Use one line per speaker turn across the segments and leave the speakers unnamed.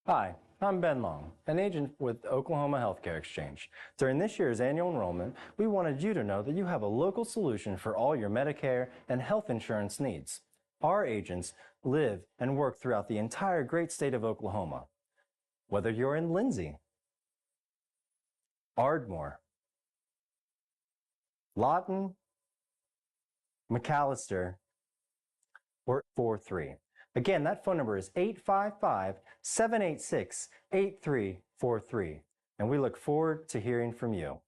Hi, I'm Ben Long, an agent with Oklahoma Healthcare Exchange. During this year's annual enrollment, we wanted you to know that you have a local solution for all your Medicare and health insurance needs. Our agents live and work throughout the entire great state of Oklahoma. Whether you're in Lindsay, Ardmore, Lawton, McAllister, or 43. Again, that phone number is 855-786-8343, and we look forward to hearing from you.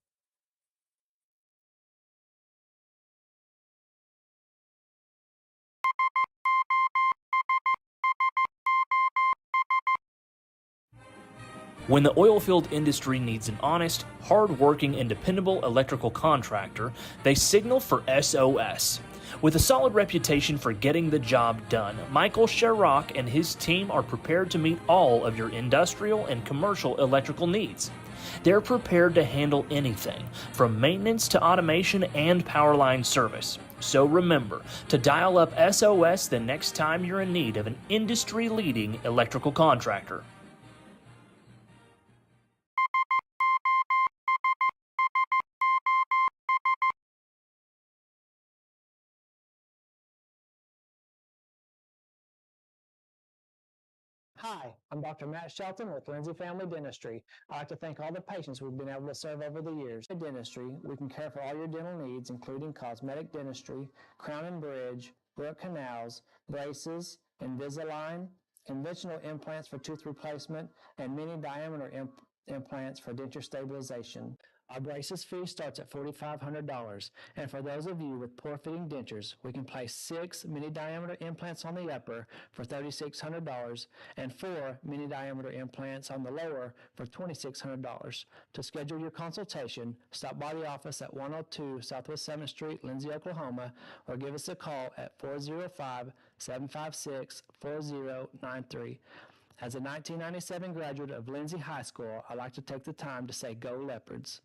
When the oilfield industry needs an honest, hard-working, and dependable electrical contractor, they signal for SOS. With a solid reputation for getting the job done, Michael Sherrock and his team are prepared to meet all of your industrial and commercial electrical needs. They're prepared to handle anything, from maintenance to automation and power line service. So remember to dial up SOS the next time you're in need of an industry-leading electrical contractor.
Hi, I'm Dr. Matt Shelton with Lindsay Family Dentistry. I'd like to thank all the patients we've been able to serve over the years. In dentistry, we can care for all your dental needs, including cosmetic dentistry, crown and bridge, root canals, braces, Invisalign, conventional implants for tooth replacement, and mini diameter implants for denture stabilization. Our braces fee starts at $4,500, and for those of you with poor-fitting dentures, we can place 6 mini-diameter implants on the upper for $3,600 and 4 mini-diameter implants on the lower for $2,600. To schedule your consultation, stop by the office at 102 Southwest 7th Street, Lindsay, Oklahoma, or give us a call at 405-756-4093. As a 1997 graduate of Lindsay High School, I'd like to take the time to say Go Leopards.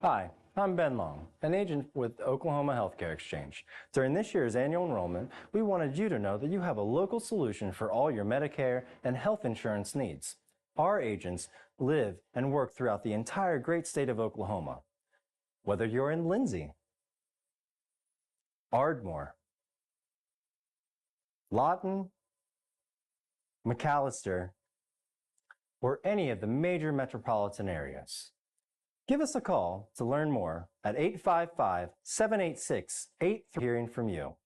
Hi, I'm Ben Long, an agent with Oklahoma Healthcare Exchange. During this year's annual enrollment, we wanted you to know that you have a local solution for all your Medicare and health insurance needs. Our agents live and work throughout the entire great state of Oklahoma. Whether you're in Lindsay, Ardmore, Lawton, McAllister, or any of the major metropolitan areas. Give us a call to learn more at 855-786-8300. Hearing from you.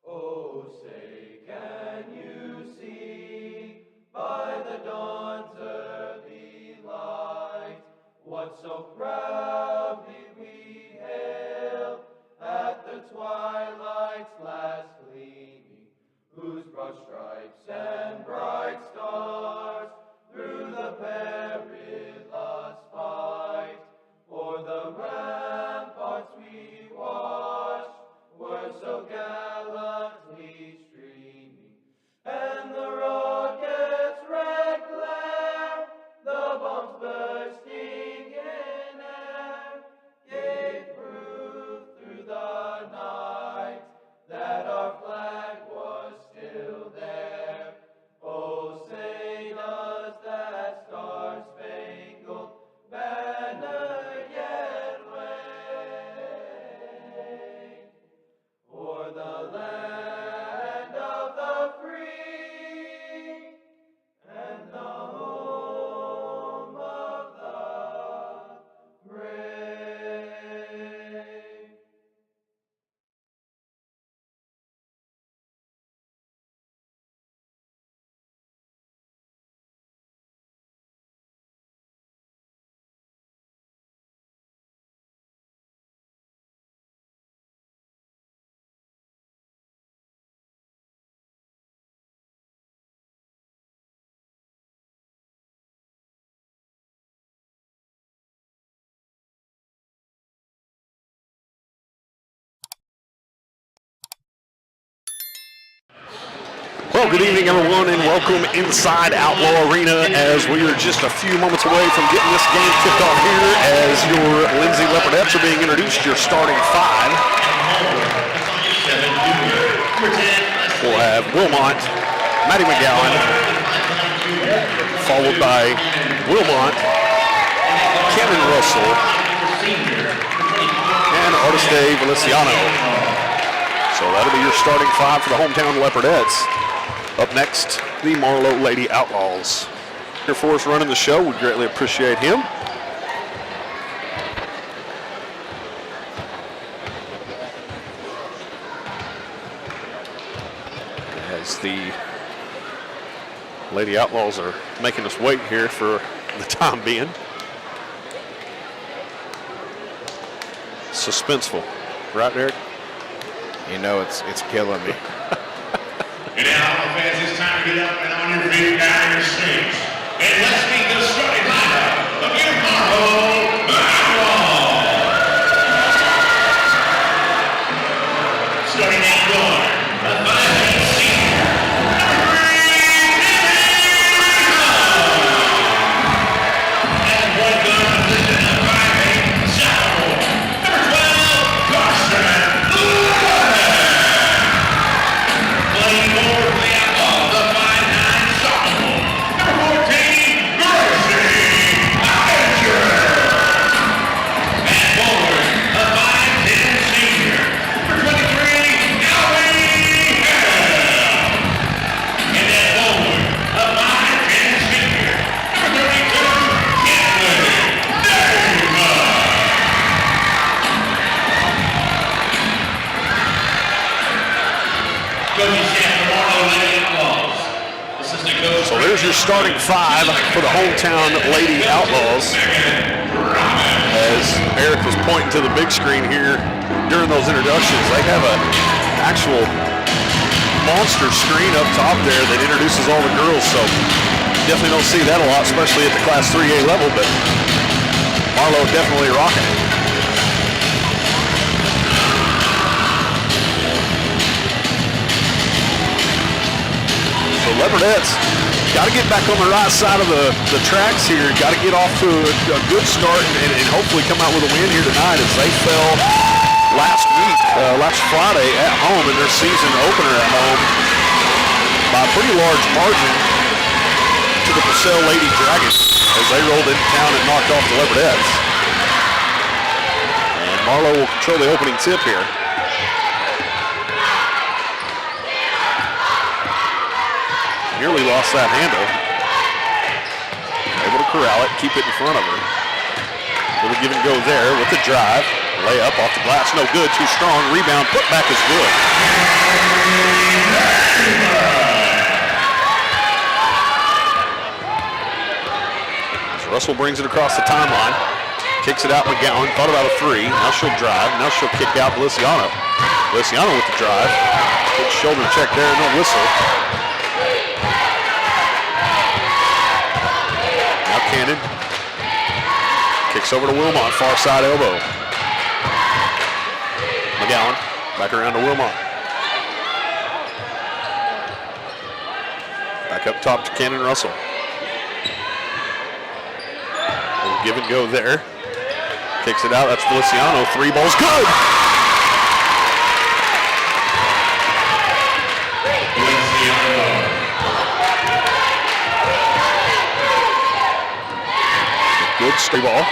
Oh, say, can you see by the dawn's early light what so proudly we hailed at the twilight's last gleaming, whose broad stripes and bright stars through the perilous fight o'er the ramparts we watched were so gallantly streaming, and the rocket's red glare, the bombs bursting in air, gave proof through the night that our flag was still there. Oh, say does that star-spangled banner yet wave o'er the land of the free and the home of the brave?
Well, good evening, everyone, and welcome inside Outlaw Arena as we are just a few moments away from getting this game kicked off here as your Lindsay Leopardettes are being introduced, your starting five. We'll have Wilmot, Maddie McGowan, followed by Wilmot, Kevin Russell, and Artiste Feliciano. So that'll be your starting five for the hometown Leopardettes. Up next, the Marlow Lady Outlaws. Here for us running the show, we greatly appreciate him. As the Lady Outlaws are making us wait here for the time being. Suspenseful, right, Derek?
You know, it's killing me.
And now, fans, it's time to get up and on your feet down your seats. And let's meet the starting lineup of your Marlow Outlaws. Starting at guard, the 5'8" senior, number 3, and point guard position of 5'8" sophomore, number 12, Carson. Playing forward for the Outlaws, the 5'9" sophomore, number 14, Gracie Avenger. And forward, the 5'10" senior, number 23, Alvin Hale. And then forward, the 5'10" senior, number 32, Kenley Davis.
So there's your starting five for the hometown Lady Outlaws. As Eric was pointing to the big screen here during those introductions, they have an actual monster screen up top there that introduces all the girls. So definitely don't see that a lot, especially at the Class 3A level, but Marlow definitely rocking it. So Leopardettes got to get back on the right side of the tracks here. Got to get off to a good start and hopefully come out with a win here tonight, as they fell last Friday at home in their season opener at home by a pretty large margin to the Purcell Lady Dragons as they rolled into town and knocked off the Leopardettes. And Marlow will control the opening tip here. Nearly lost that handle. Able to corral it, keep it in front of her. Little give and go there with the drive. Layup off the glass, no good, too strong. Rebound, put back is good. As Russell brings it across the timeline, kicks it out McGowan, thought about a three. Now she'll drive, now she'll kick out Feliciano. Feliciano with the drive. Good shoulder check there, no whistle. Now Cannon kicks over to Wilmot, far side elbow. McGowan back around to Wilmot. Back up top to Cannon Russell. Little give and go there. Kicks it out, that's Feliciano. Three balls, good! Good straight ball.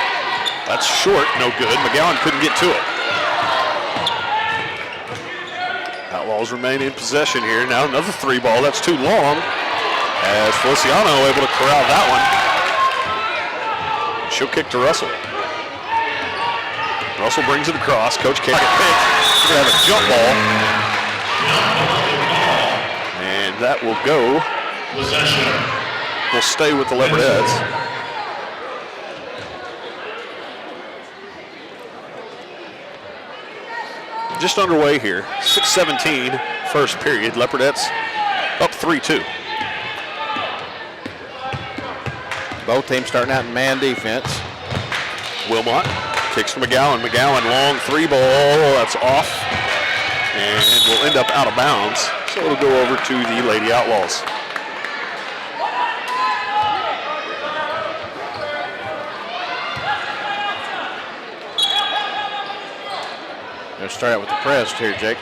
That's short, no good. McGowan couldn't get to it. Outlaws remain in possession here. Now another three ball, that's too long. As Feliciano able to corral that one. She'll kick to Russell. Russell brings it across. Coach K. We're gonna have a jump ball. And that will go.
Possession.
Will stay with the Leopardettes. Just underway here. 6:17 first period. Leopardettes up 3-2.
Both teams starting out in man defense.
Wilmot kicks to McGowan. McGowan, long three ball. That's off. And will end up out of bounds. So it'll go over to the Lady Outlaws.
Gonna start out with the press here, Jake.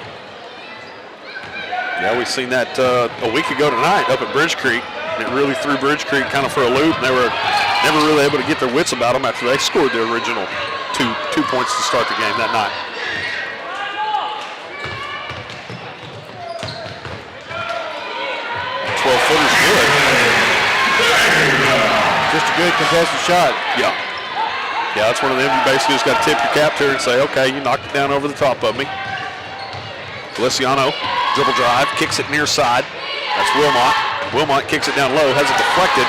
Yeah, we've seen that a week ago tonight up at Bridge Creek. It really threw Bridge Creek kind of for a loop. They were never really able to get their wits about them after they scored the original two points to start the game that night. Footer's good.
Just a good contested shot.
Yeah. Yeah, that's one of them. You basically just got to tip your cap to her and say, okay, you knocked it down over the top of me. Feliciano, dribble drive, kicks it near side. That's Wilmot. Wilmot kicks it down low, has it deflected.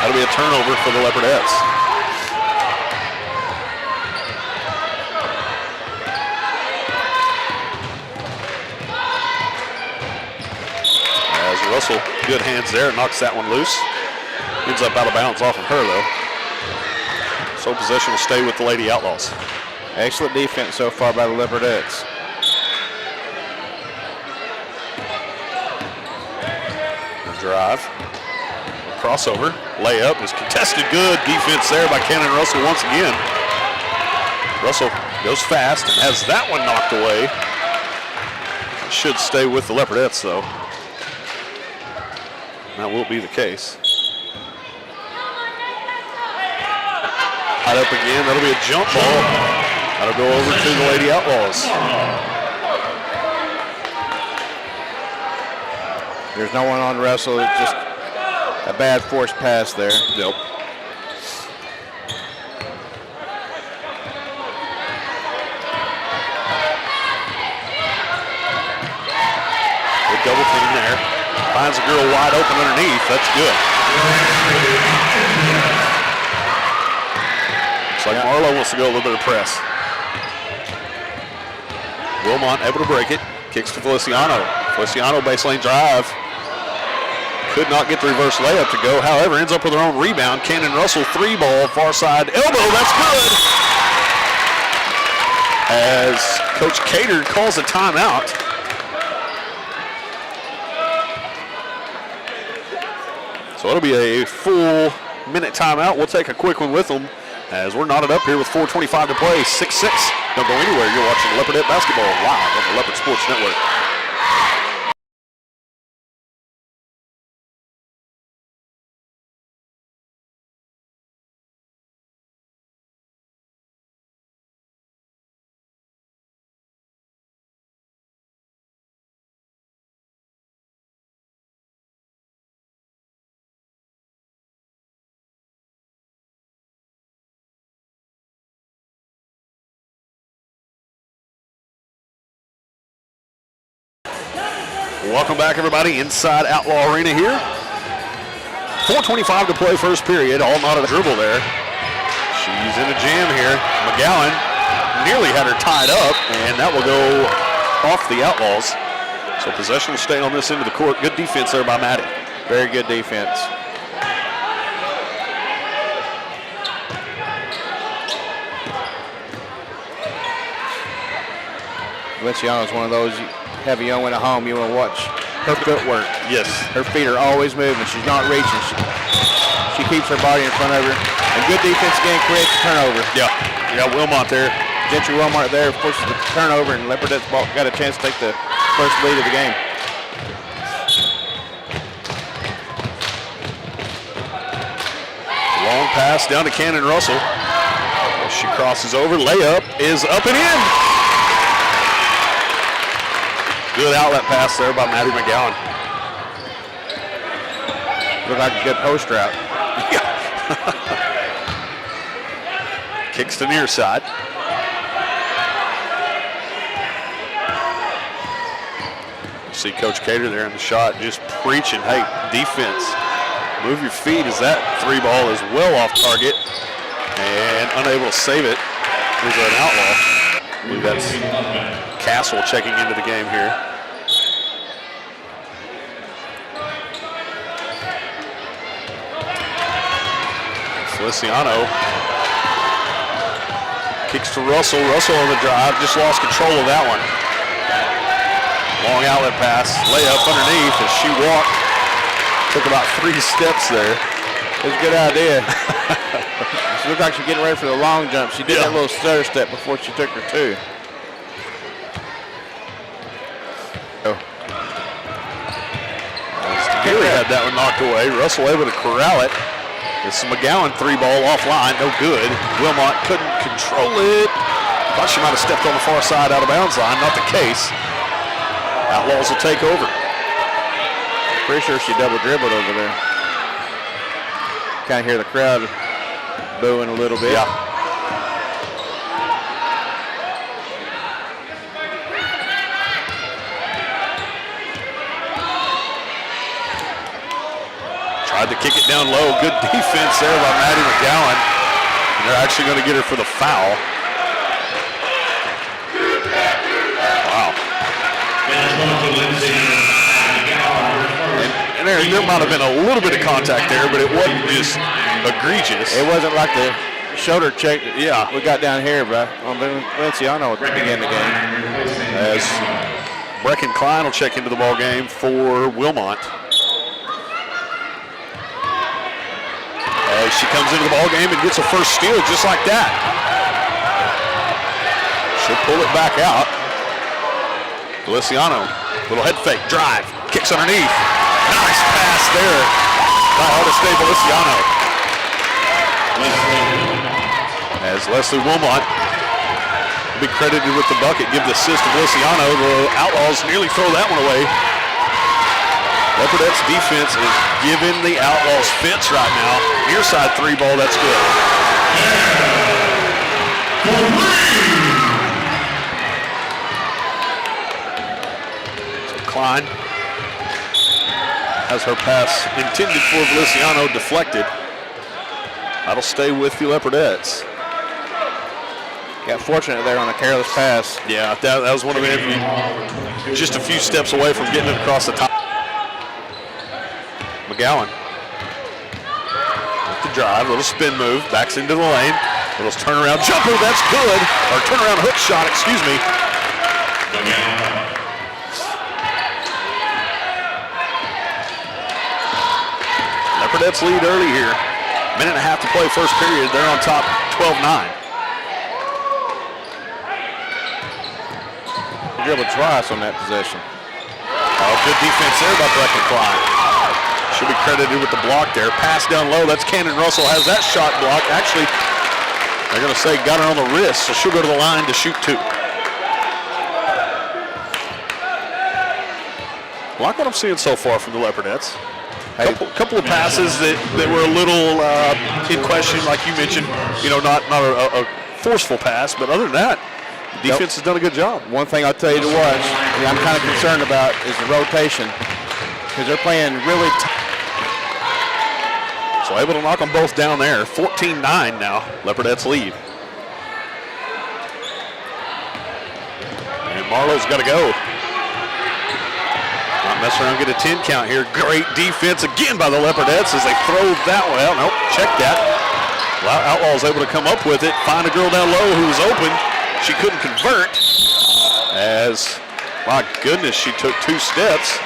That'll be a turnover for the Leopardettes. As Russell, good hands there, knocks that one loose. Ends up out of bounds off of her though. So possession will stay with the Lady Outlaws.
Excellent defense so far by the Leopardettes.
Drive, crossover, layup is contested, good defense there by Cannon Russell once again. Russell goes fast and has that one knocked away. Should stay with the Leopardettes though. That will be the case. Hot up again, that'll be a jump ball. That'll go over to the Lady Outlaws.
There's no one on Russell, it's just a bad forced pass there.
Yep. Good double team there. Finds a girl wide open underneath, that's good. Looks like Marlow wants to go a little bit of press. Wilmot able to break it, kicks to Feliciano. Feliciano baseline drive. Could not get the reverse layup to go, however, ends up with her own rebound. Cannon Russell, three ball, far side elbow, that's good. As Coach Cater calls a timeout. So it'll be a full minute timeout. We'll take a quick one with them as we're knotted up here with 4:25 to play, 6-6. Don't go anywhere, you're watching Leopardette Basketball live on the Leopard Sports Network. Welcome back, everybody, inside Outlaw Arena here. 4:25 to play first period. All not a dribble there. She's in a jam here. McGowan nearly had her tied up, and that will go off the Outlaws. So possession will stay on this end of the court. Good defense there by Maddie.
Very good defense. Valenciano's one of those, you have a young one at home, you want to watch her footwork.
Yes.
Her feet are always moving. She's not reaching. She keeps her body in front of her. And good defense again creates a turnover.
Yeah. Yeah, Wilmot there.
Gentry Wilmot there forces the turnover, and Leopardettes got a chance to take the first lead of the game.
Long pass down to Cannon Russell. She crosses over. Layup is up and in. Good outlet pass there by Maddie McGowan.
Looked like a good post route.
Kicks to near side. See Coach Cater there in the shot, just preaching, hey, defense, move your feet, as that three ball is well off target and unable to save it. There's an Outlaw. I believe that's Castle checking into the game here. Feliciano kicks to Russell. Russell on the drive, just lost control of that one. Long outlet pass, layup underneath as she walked. Took about 3 steps there.
It was a good idea. She looked like she was getting ready for the long jump. She did that little stutter step before she took her two.
Gary had that one knocked away. Russell able to corral it. This is McGowan three ball offline, no good. Wilmot couldn't control it. Thought she might have stepped on the far side out of bounds line, not the case. Outlaws will take over.
Pretty sure she double dribbled over there. Kind of hear the crowd booing a little bit.
Yeah. Tried to kick it down low. Good defense there by Maddie McGowan. And they're actually going to get her for the foul. Wow. And there might have been a little bit of contact there, but it wasn't just egregious.
It wasn't like the shoulder check
Yeah.
we got down here, but Valenciano at the beginning of the game.
As Brecken Klein will check into the ball game for Wilmot. As she comes into the ball game and gets a first steal just like that. She'll pull it back out. Feliciano, little head fake, drive, kicks underneath. Nice pass there by Artiste Feliciano. As Leslie Wilmot will be credited with the bucket, give the assist to Feliciano. The Outlaws nearly throw that one away. Leopardettes defense is giving the Outlaws fits right now. Near side three ball, that's good. So Klein has her pass intended for Feliciano deflected. That'll stay with the Leopardettes.
Got fortunate there on a careless pass.
Yeah, that was one of them. Just a few steps away from getting it across the top. McGowan with the drive, little spin move, backs into the lane, little turnaround jumper, that's good, or turnaround hook shot, excuse me. Leopardettes lead early here. Minute and a half to play first period, they're on top 12-9.
Dribbled twice on that possession.
Oh, good defense there by Brecken Klein. Should be credited with the block there. Pass down low. That's Cannon Russell has that shot blocked. Actually, they're going to say got her on the wrist, so she'll go to the line to shoot two. Like what I'm seeing so far from the Leopardettes. Couple of passes that were a little in question, like you mentioned. You know, not a forceful pass, but other than that, Defense has done a good job.
One thing I'll tell you to watch, and I'm kind of concerned about, is the rotation, because they're playing really
So able to knock them both down there. 14-9 now. Leopardettes lead. And Marlow's got to go. Not mess around, get a 10 count here. Great defense again by the Leopardettes as they throw that one out. Nope, check that. Outlaws able to come up with it, find a girl down low who was open. She couldn't convert as, my goodness, she took 2 steps.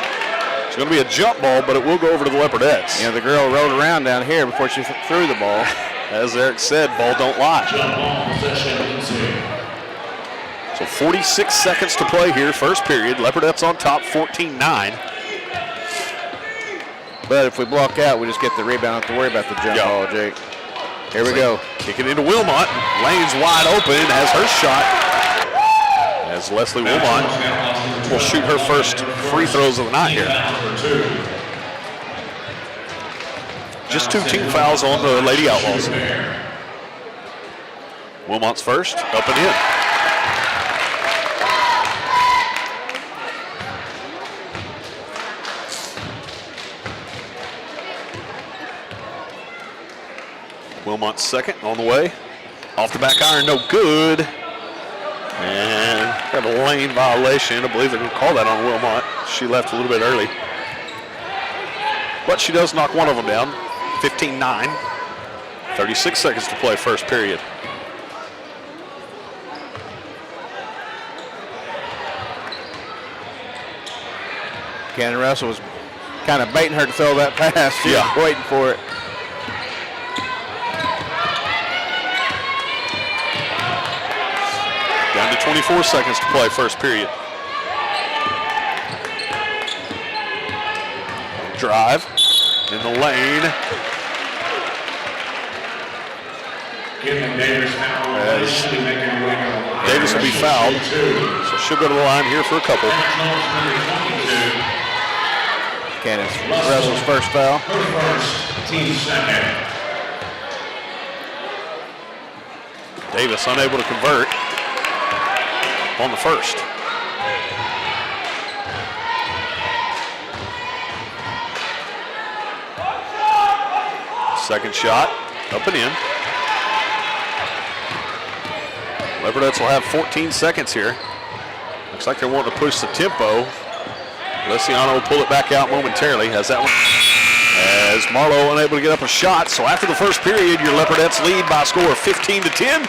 It's going to be a jump ball, but it will go over to the Leopardettes.
You know, the girl rolled around down here before she threw the ball.
As Eric said, ball don't lie.
Jump ball possession, Lindsay.
So 46 seconds to play here, first period. Leopardettes on top, 14-9.
But if we block out, we just get the rebound. Don't have to worry about the jump ball, Jake. Here we go.
Kick it into Wilmot. Lane's wide open, has her shot. As Leslie Wilmot will shoot her first free throws of the night here. Just 2 team fouls on the Lady Outlaws. Wilmot's first, up and in. Wilmot's second on the way. Off the back iron, no good. And got a lane violation. I believe they're going to call that on Wilmot. She left a little bit early. But she does knock one of them down. 15-9. 36 seconds to play first period.
Cannon Russell was kind of baiting her to throw that pass. She was waiting for it.
Down to 24 seconds to play first period. Drive in the lane. As Davis will be fouled. So she'll go to the line here for a couple.
Cannon Russell's first foul.
Team second.
Davis unable to convert on the first. Second shot, up and in. Leopardettes will have 14 seconds here. Looks like they're wanting to push the tempo. Lesiano will pull it back out momentarily. Has that one. As Marlow unable to get up a shot. So after the first period, your Leopardettes lead by a score of 15-10.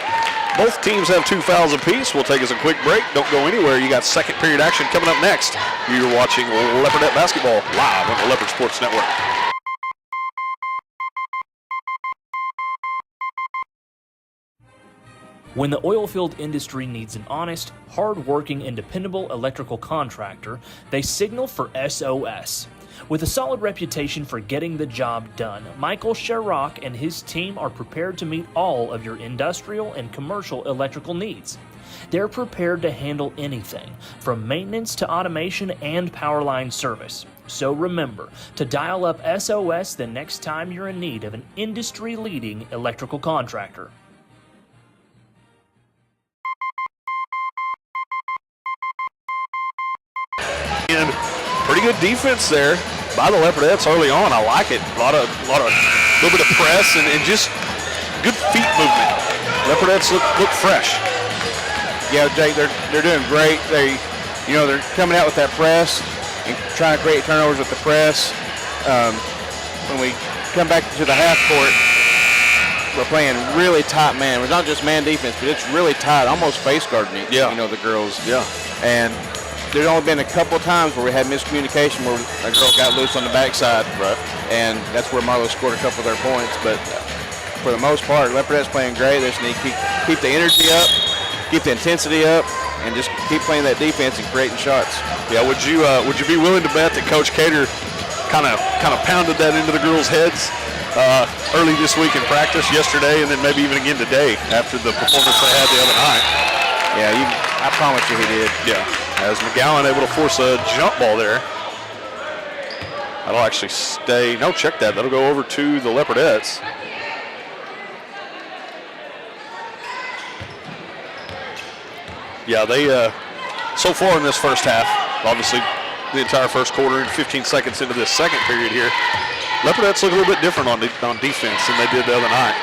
Both teams have 2 fouls apiece. We'll take us a quick break. Don't go anywhere. You got second period action coming up next. You're watching Leopardette basketball live on the Leopard Sports Network.
When the oilfield industry needs an honest, hard-working, and dependable electrical contractor, they signal for SOS. With a solid reputation for getting the job done, Michael Sherrock and his team are prepared to meet all of your industrial and commercial electrical needs. They're prepared to handle anything, from maintenance to automation and power line service. So remember to dial up SOS the next time you're in need of an industry-leading electrical contractor.
And pretty good defense there by the Leopardettes early on. I like it. A little bit of press and just good feet movement. Leopardettes look fresh.
Yeah, Jake, they're doing great. They're coming out with that press and trying to create turnovers with the press. When we come back to the half court, we're playing really tight man. It's not just man defense, but it's really tight, almost face guarding it.
Yeah.
The girls.
Yeah.
And there's only been a couple of times where we had miscommunication where a girl got loose on the backside.
Right.
And that's where Marlow scored a couple of their points. But for the most part, Leopardettes playing great. They just need to keep the energy up, keep the intensity up, and just keep playing that defense and creating shots.
Yeah, would you be willing to bet that Coach Cater kind of pounded that into the girls' heads early this week in practice, yesterday, and then maybe even again today after the performance they had the other night?
Yeah, I promise you he did.
Yeah, as McGowan able to force a jump ball there. That'll actually stay. No, check that. That'll go over to the Leopardettes. Yeah, they so far in this first half, obviously the entire first quarter and 15 seconds into this second period here, Leopardettes look a little bit different on defense than they did the other night.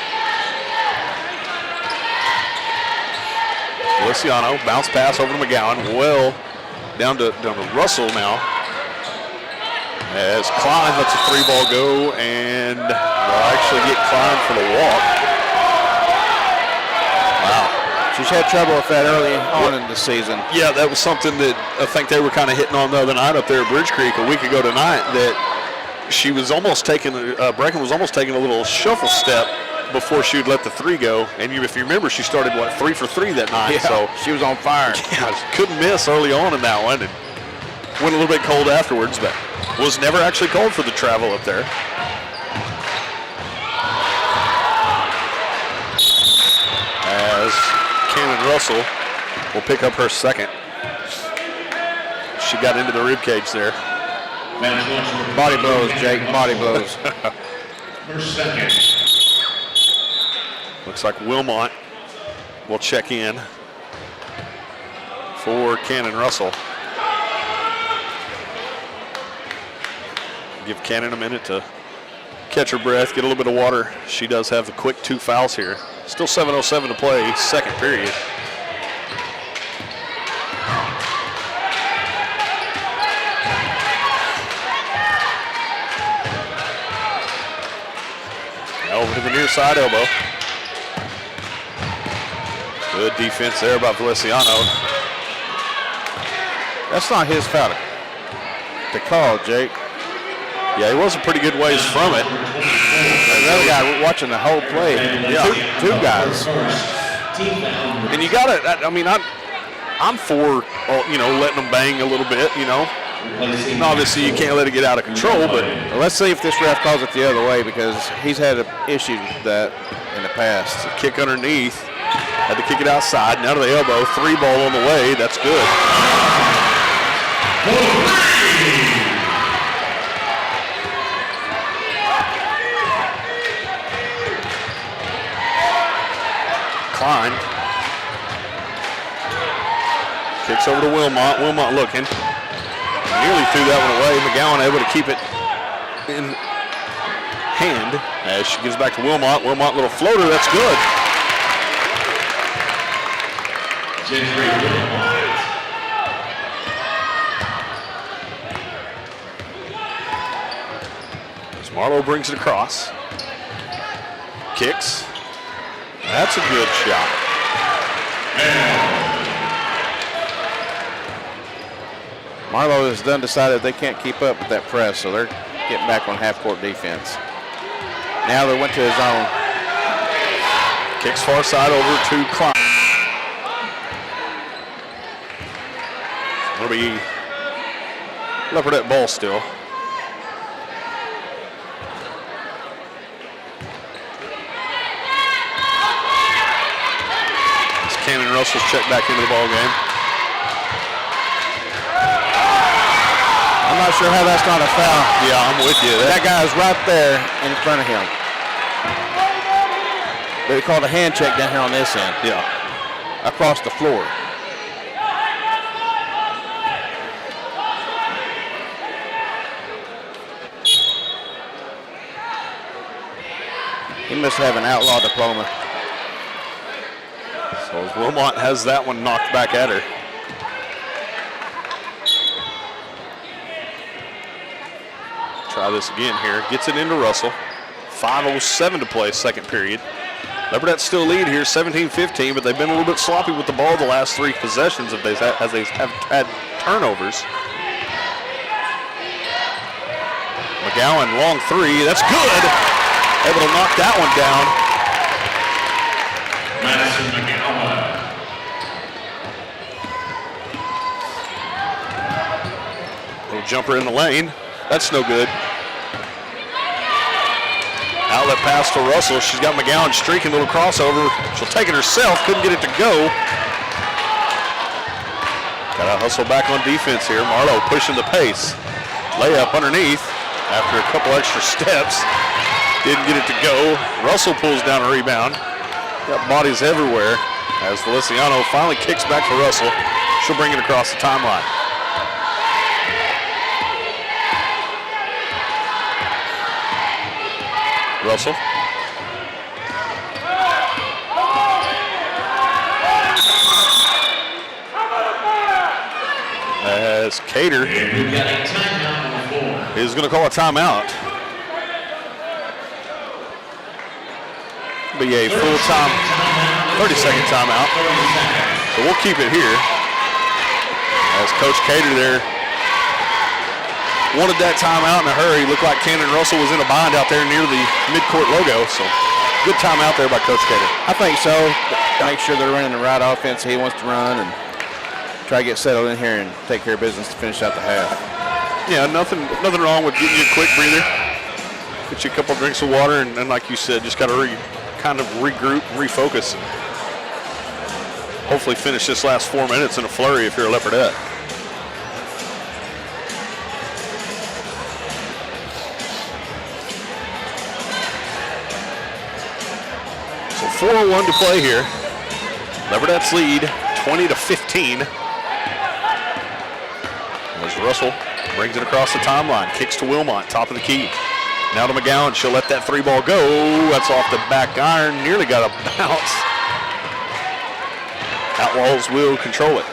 Feliciano, bounce pass over to McGowan, well down to Russell now. As Klein lets a 3-ball go, and they'll actually get Klein for the walk. Wow.
She's had trouble with that early on in the season.
Yeah, that was something that I think they were kind of hitting on the other night up there at Bridge Creek a week ago tonight, that she was almost taking, Brecken was almost taking a little shuffle step before she would let the 3 go. And if you remember, she started, 3 for 3 that night.
Yeah,
so
she was on fire.
Yeah, couldn't miss early on in that one. And went a little bit cold afterwards, but was never actually called for the travel up there. As Cannon Russell will pick up her second. She got into the rib cage there.
Body blows, Jake, body blows.
For second.
Looks like Wilmot will check in for Cannon Russell. Give Cannon a minute to catch her breath, get a little bit of water. She does have the quick 2 fouls here. Still 7:07 to play, second period. Now over to the near side elbow. Good defense there by Feliciano.
That's not his foul to call, Jake.
Yeah, he was a pretty good ways from it.
Another guy watching the whole play.
Yeah.
Two guys.
And you got to, I mean, I'm for, letting them bang a little bit, And obviously, you can't let it get out of control, but
Well, let's see if this ref calls it the other way, because he's had an issue with that in the past.
a kick underneath. Had to kick it outside. Now to the elbow. 3-ball on the way. That's good. Klein kicks over to Wilmot. Wilmot looking. Nearly threw that one away. McGowan able to keep it in hand as she gives back to Wilmot. Wilmot, little floater. That's good. As Marlow brings it across. Kicks. That's a good shot.
Marlow has decided they can't keep up with that press, so they're getting back on half-court defense. Now they went to his own.
Kicks far side over to Klein. It'll be Leopardette ball still. Cannon Russell's checked back into the ball game.
I'm not sure how that's not a foul.
Yeah, I'm with you.
That guy is right there in front of him. They called a hand check down here on this end.
Yeah.
Across the floor. He must have an outlaw diploma.
So as Wilmot has that one knocked back at her. Try this again here. Gets it into Russell. 5:07 to play, second period. Leopardettes still lead here, 17-15, but they've been a little bit sloppy with the ball the last 3 possessions as they have had turnovers. McGowan, long 3. That's good. Able to knock that one down.
Madison McGowan.
Little jumper in the lane. That's no good. Outlet pass to Russell. She's got McGowan streaking, little crossover. She'll take it herself. Couldn't get it to go. Got to hustle back on defense here. Marlow pushing the pace. Layup underneath after a couple extra steps. Didn't get it to go. Russell pulls down a rebound. Got bodies everywhere. As Feliciano finally kicks back for Russell. She'll bring it across the timeline. Russell. As Cater is going to call a timeout. Be a full-time 30-second timeout. So we'll keep it here. As Coach Cater there wanted that timeout in a hurry. Looked like Cannon Russell was in a bind out there near the midcourt logo. So good timeout there by Coach Cater.
I think so. Make sure they're running the right offense he wants to run and try to get settled in here and take care of business to finish out the half.
Yeah, nothing wrong with getting you a quick breather. Get you a couple of drinks of water, and like you said, just got to kind of regroup, refocus, and hopefully finish this last 4 minutes in a flurry if you're a Leopardette. So 4:01 to play here. Leopardettes lead 20-15. As Russell brings it across the timeline, kicks to Wilmot, top of the key. Now to McGowan, she'll let that three ball go. That's off the back iron, nearly got a bounce. Outlaws will control it.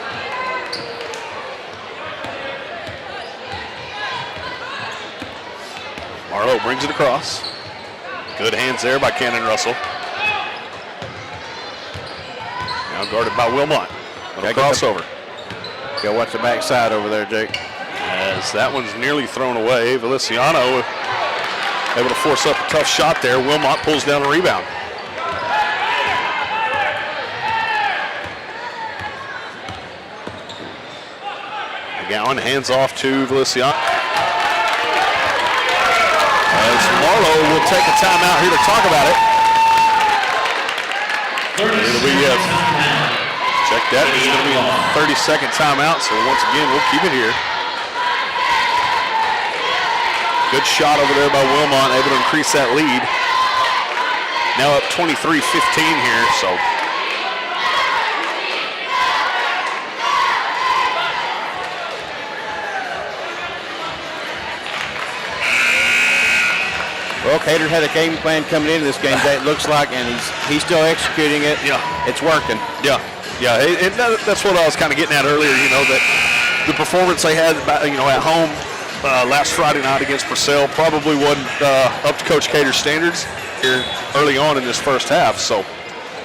Marlow brings it across. Good hands there by Cannon Russell. Now guarded by Wilmot. Little crossover.
Go watch the backside over there, Jake.
As that one's nearly thrown away. Feliciano able to force up a tough shot there. Wilmot pulls down a rebound. McGowan hands off to Feliciano. As Marlow will take a timeout here to talk about it. It'll be check that. It's going to be a 30-second timeout, so once again, we'll keep it here. Good shot over there by Wilmot, able to increase that lead. Now up 23-15 here, so.
Well, Cater had a game plan coming into this game, it looks like, and he's still executing it.
Yeah.
It's working.
Yeah. That's what I was kind of getting at earlier, that the performance they had, at home last Friday night against Purcell probably wasn't up to Coach Cater's standards here early on in this first half. So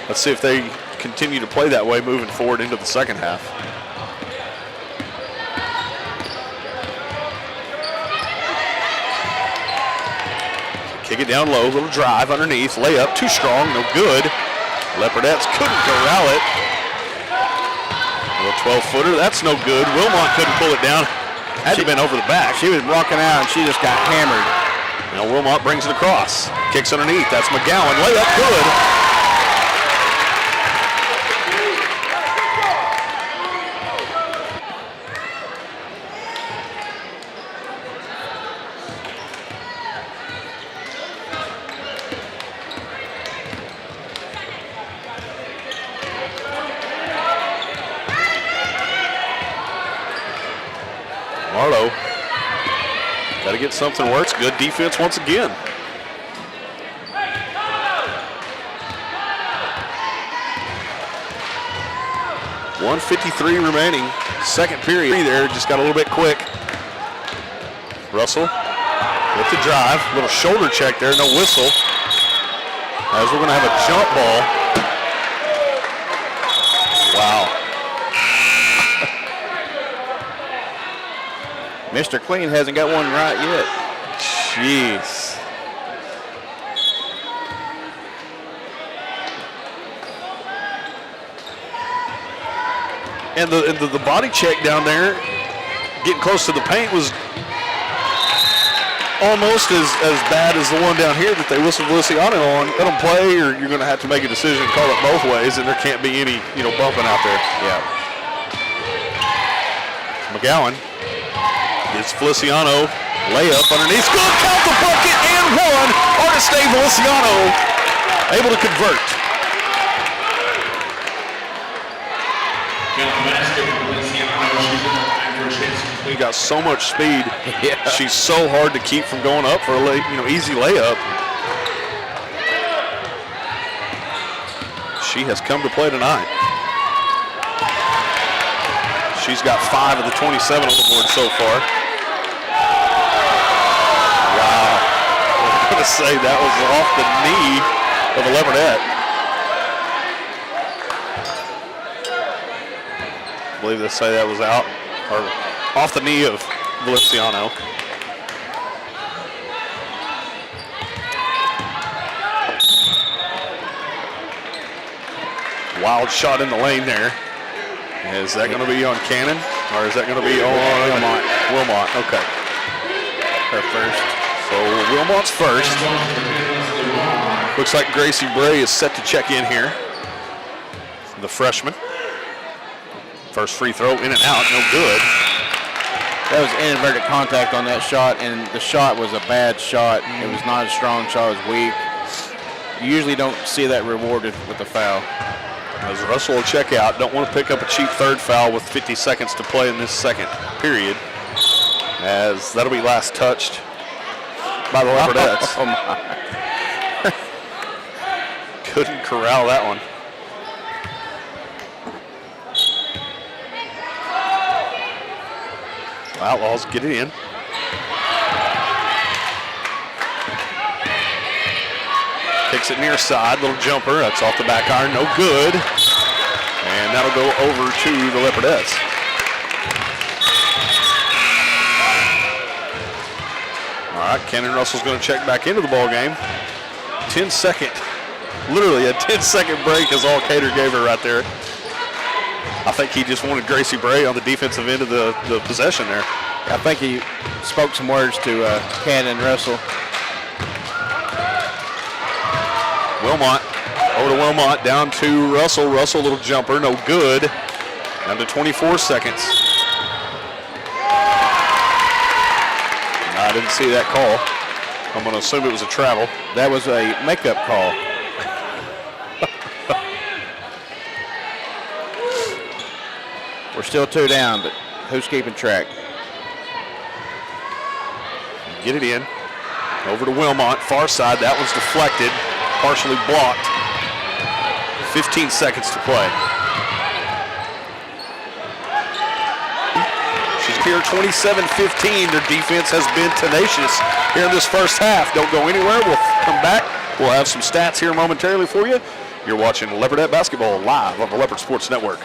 let's see if they continue to play that way moving forward into the second half. Kick it down low, little drive underneath, layup, too strong, no good. Leopardettes couldn't corral it. A little 12-footer, that's no good. Wilmot couldn't pull it down. Had to been over the back.
She was walking out and she just got hammered.
Now Wilmot brings it across. Kicks underneath. That's McGowan. Layup good. Marlow got to get something where it's good defense once again. .153 remaining. Second period there, just got a little bit quick. Russell with the drive. Little shoulder check there, no whistle. As we're going to have a jump ball. Wow.
Mr. Clean hasn't got one right yet.
Jeez. And the body check down there, getting close to the paint, was almost as bad as the one down here that they whistled Feliciano on. Let them play, or you're going to have to make a decision and call it both ways, and there can't be any bumping out there.
Yeah.
McGowan. It's Feliciano, layup underneath, good, count the bucket, and one. Artiste Feliciano able to convert. She's got so much speed. Yeah. She's so hard to keep from going up for a easy layup. She has come to play tonight. She's got 5 of the 27 on the board so far. Wow. I'm going to say that was off the knee of a Leopardette. I believe they say that was out, or off the knee of Feliciano. Wild shot in the lane there. Is that going to be on Cannon, or is that going to be on Wilmot? Okay. Her first. So Wilmot's first. Looks like Gracie Bray is set to check in here. The freshman. First free throw, in and out, no good.
That was inadvertent contact on that shot, and the shot was a bad shot. It was not a strong shot, it was weak. You usually don't see that rewarded with a foul.
As Russell will check out, don't want to pick up a cheap third foul with 50 seconds to play in this second period, as that'll be last touched by the Leopardettes.
Oh my.
Couldn't corral that one. Outlaws get it in. Kicks it near side, little jumper. That's off the back iron, no good. And that'll go over to the Leopardettes. All right, Cannon Russell's going to check back into the ball game. 10-second, literally a 10-second break is all Cater gave her right there. I think he just wanted Gracie Bray on the defensive end of the possession there.
I think he spoke some words to Cannon Russell.
Wilmot, over to Wilmot, down to Russell. Russell, little jumper, no good. Down to 24 seconds. I didn't see that call. I'm going to assume it was a travel.
That was a makeup call. We're still 2 down, but who's keeping track?
Get it in. Over to Wilmot, far side. That one's deflected, partially blocked. 15 seconds to play. She's here 27-15. Their defense has been tenacious here in this first half. Don't go anywhere. We'll come back. We'll have some stats here momentarily for you. You're watching Leopardette Basketball live on the Leopard Sports Network.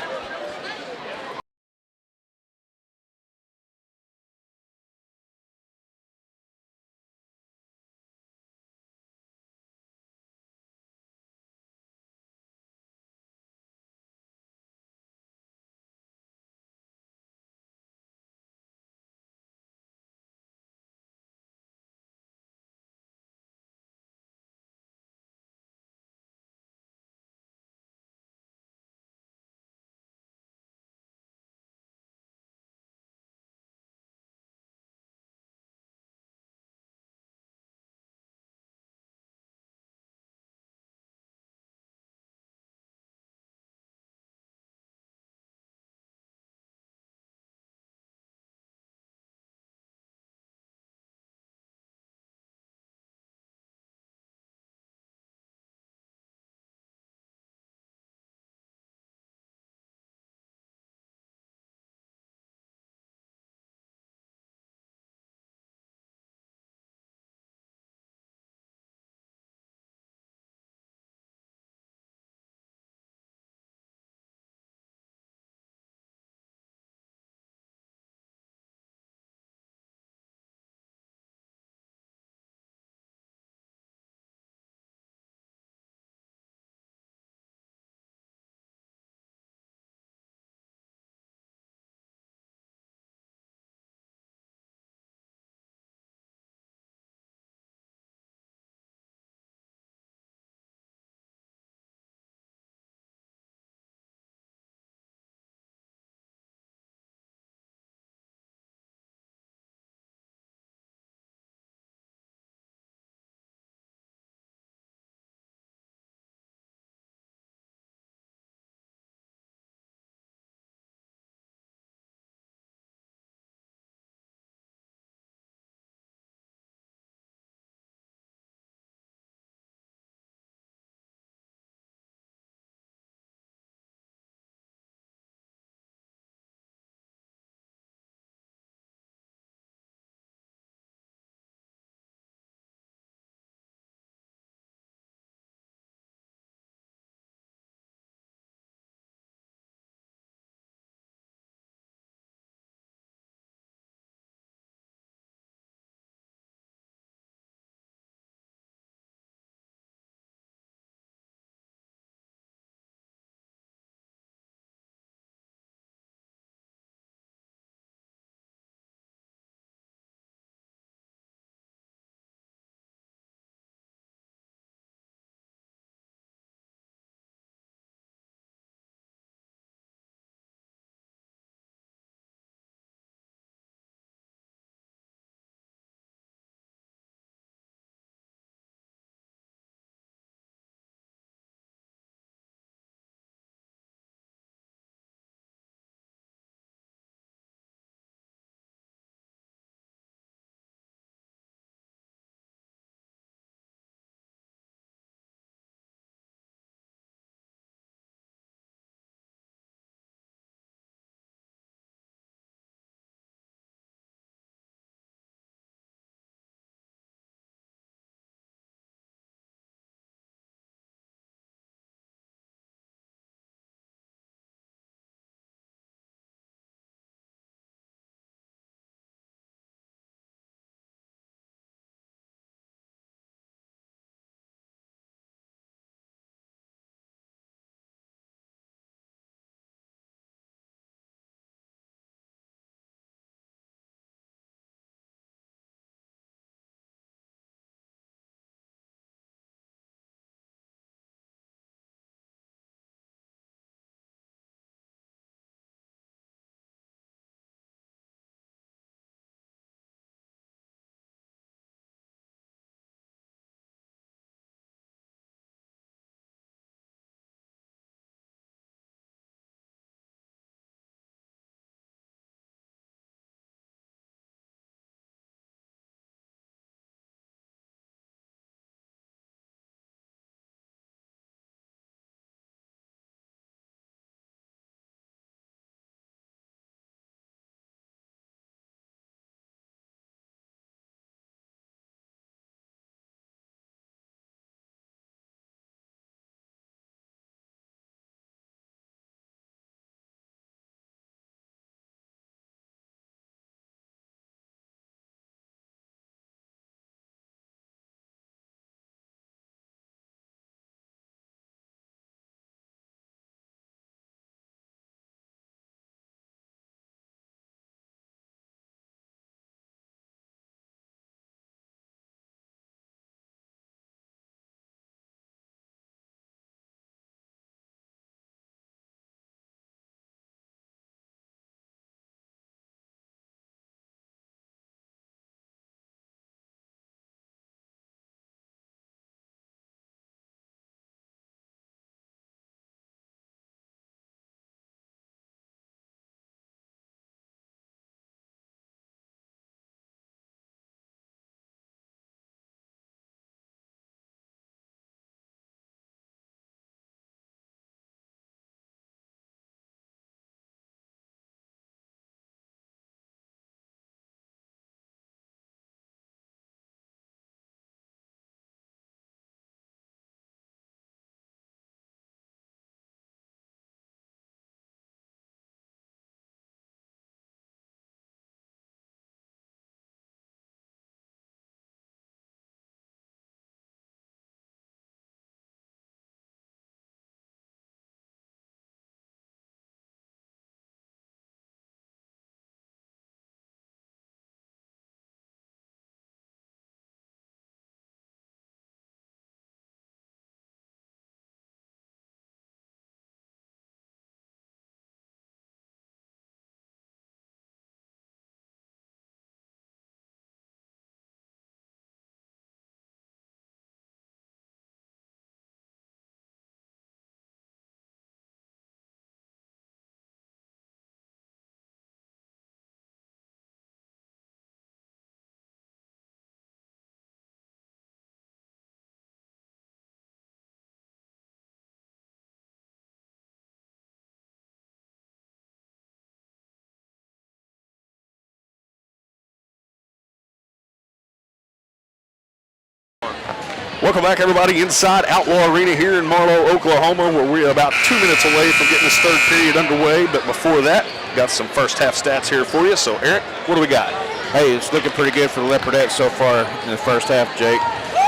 Welcome back, everybody, inside Outlaw Arena here in Marlow, Oklahoma, where we're about 2 minutes away from getting this third period underway. But before that, got some first half stats here for you. So, Eric, what do we got?
Hey, it's looking pretty good for the Leopardettes so far in the first half, Jake.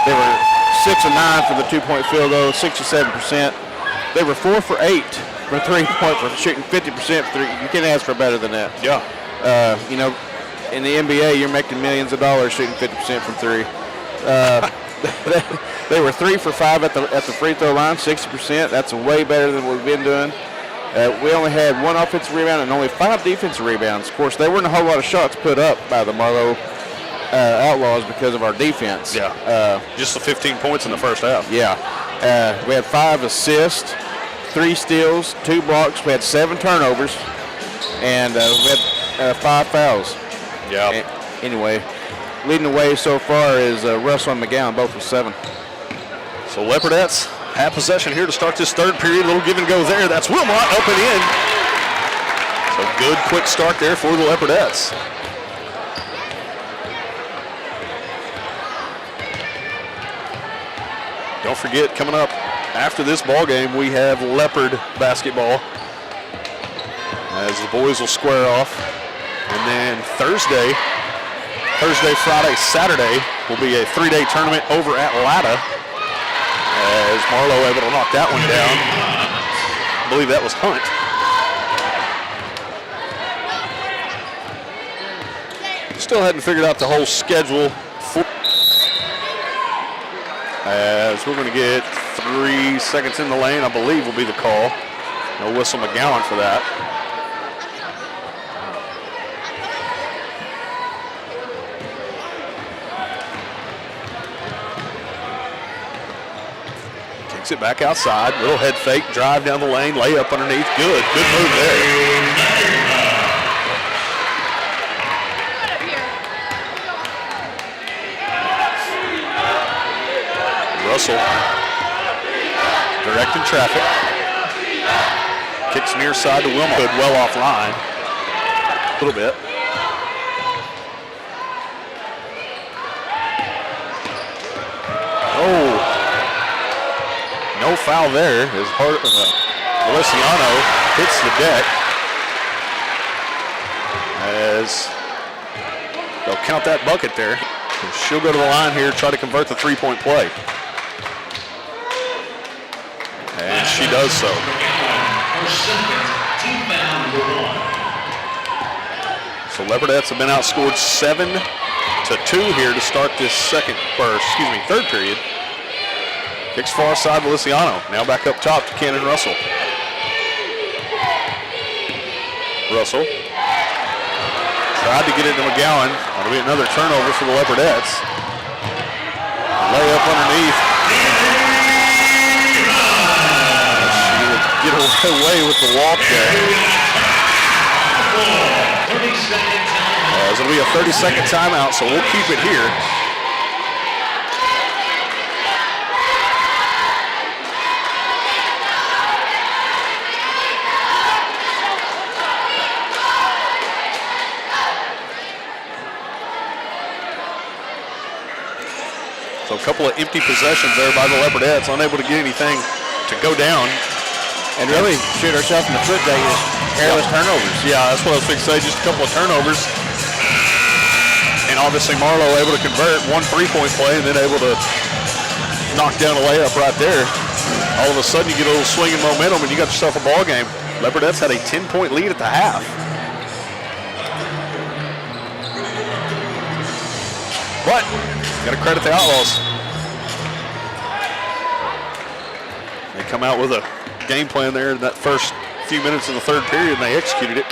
They were 6 of 9 for the 2-point field goal, 67%. They were 4 for 8 for 3-point, for shooting 50% for 3. You can't ask for better than that.
Yeah.
You know, in the NBA, you're making millions of dollars shooting 50% from 3. They were 3 for 5 at the free throw line, 60%. That's way better than what we've been doing. We only had 1 offensive rebound and only 5 defensive rebounds. Of course, there weren't a whole lot of shots put up by the Marlow Outlaws because of our defense.
Yeah. Just the 15 points in the first half.
Yeah. We had 5 assists, 3 steals, 2 blocks. We had 7 turnovers, and we had 5 fouls.
Yeah.
Anyway, leading the way so far is Russell and McGowan, both with 7.
So Leopardettes have possession here to start this third period. A little give and go there. That's Wilmot up and in. So good quick start there for the Leopardettes. Don't forget, coming up after this ball game, we have Leopard basketball as the boys will square off. And then Thursday, Friday, Saturday will be a 3-day tournament over at Latta, as Marlow able to knock that one down. I believe that was Hunt. Still hadn't figured out the whole schedule for, as we're going to get 3 seconds in the lane, I believe will be the call. No whistle McGowan for that. Kicks it back outside. Little head fake, drive down the lane, layup underneath. Good move there. Russell directing traffic. Kicks near side to Wilmot. Well offline. A little bit. Oh. No foul there as Feliciano hits the deck. As they'll count that bucket there. And she'll go to the line here, try to convert the three-point play. And she does so. So Leopardettes have been outscored 7-2 here to start this third period. Kicks far side Feliciano. Now back up top to Cannon Russell. Russell tried to get it to McGowan. That'll be another turnover for the Leopardettes. Layup underneath. Get away with the walk there. It'll be a 30-second timeout, so we'll keep it here. So a couple of empty possessions there by the Leopardettes, unable to get anything to go down.
And really shoot ourselves in the foot there with careless turnovers.
Yeah, that's what I was going to say, just a couple of turnovers. And obviously Marlow able to convert 1 3-point play and then able to knock down a layup right there. All of a sudden you get a little swing in momentum and you got yourself a ball game. Leopardettes had a 10-point lead at the half. But got to credit the Outlaws. They come out with a game plan there in that first few minutes of the third period, and they executed it.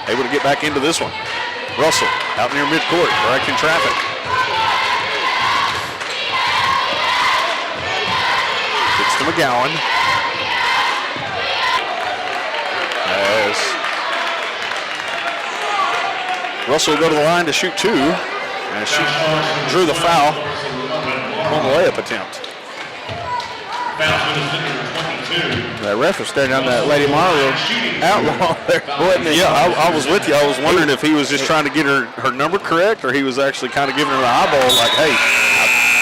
Able to get back into this one. Russell out near midcourt, directing traffic. Gets to McGowan. As Russell will go to the line to shoot 2, and she drew the foul on the layup attempt.
The ref was staring down that Lady Marlow Outlaw there.
Yeah, I was with you. I was wondering if he was just trying to get her number correct, or he was actually kind of giving her the eyeball like, hey.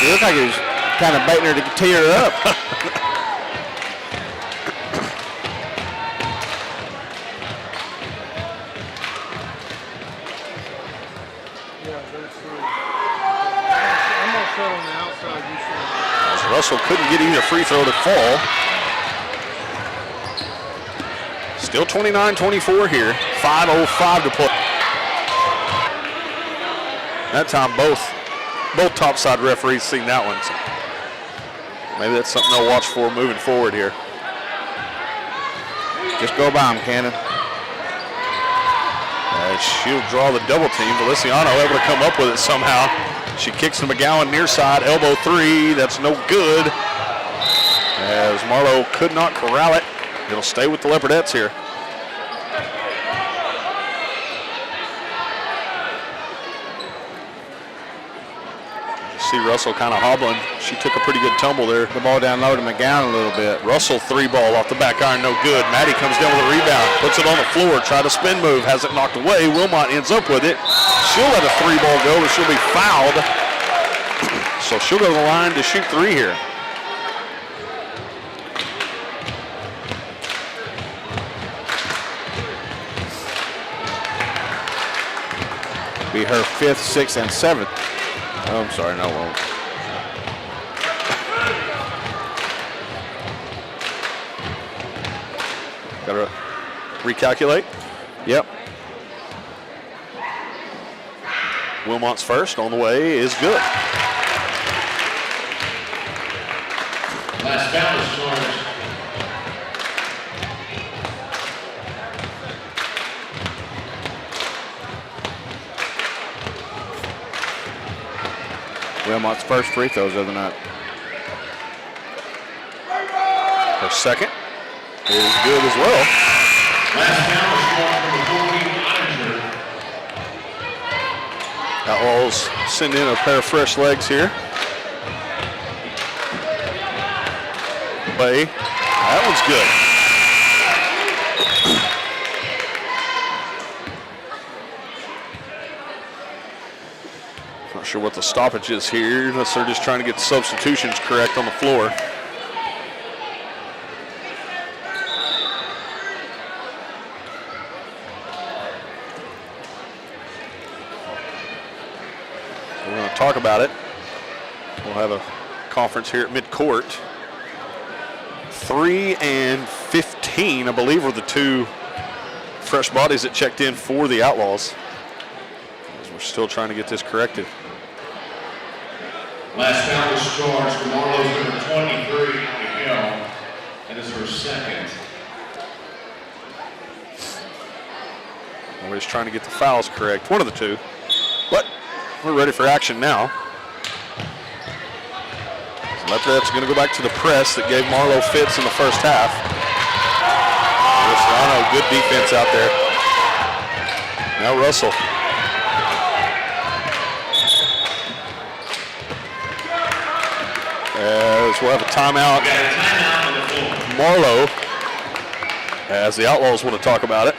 It looked like he was kind of baiting her to tee her up.
As Russell couldn't get either free throw to fall. Still 29-24 here. 5:05 to play. That time both topside referees seen that one. So maybe that's something they'll watch for moving forward here.
Just go by him, Cannon.
She'll draw the double team. Feliciano able to come up with it somehow. She kicks to McGowan near side, elbow three. That's no good. As Marlow could not corral it. It'll stay with the Leopardettes here. See Russell kind of hobbling. She took a pretty good tumble there.
The ball down low to McGowan a little bit.
Russell three ball off the back iron, no good. Maddie comes down with a rebound, puts it on the floor, try to spin move, has it knocked away. Wilmot ends up with it. She'll let a three ball go, but she'll be fouled. So she'll go to the line to shoot three here.
Be her 5th, 6th, and 7th. Oh, I'm sorry, no, won't.
Gotta recalculate.
Yep.
Wilmot's first on the way is good.
Last foul is charged.
Wilmot's first free throws of the night.
Her second is good as well.
Last foul is scored from the 14 Ottinger.
Outlaws send in a pair of fresh legs here. Bay, that one's good. Not sure what the stoppage is here, unless they're just trying to get the substitutions correct on the floor. We're going to talk about it. We'll have a conference here at midcourt. 3 and 15, I believe, were the two fresh bodies that checked in for the Outlaws. As we're still trying to get this corrected.
Last foul was charged for Marlow's number 23, Miguel. That is her second.
We're just trying to get the fouls correct, one of the two. But we're ready for action now. Leopardettes are going to go back to the press that gave Marlow fits in the first half. Luciano, good defense out there. Now Russell. As we'll have a timeout. Marlow, as the Outlaws want to talk about it.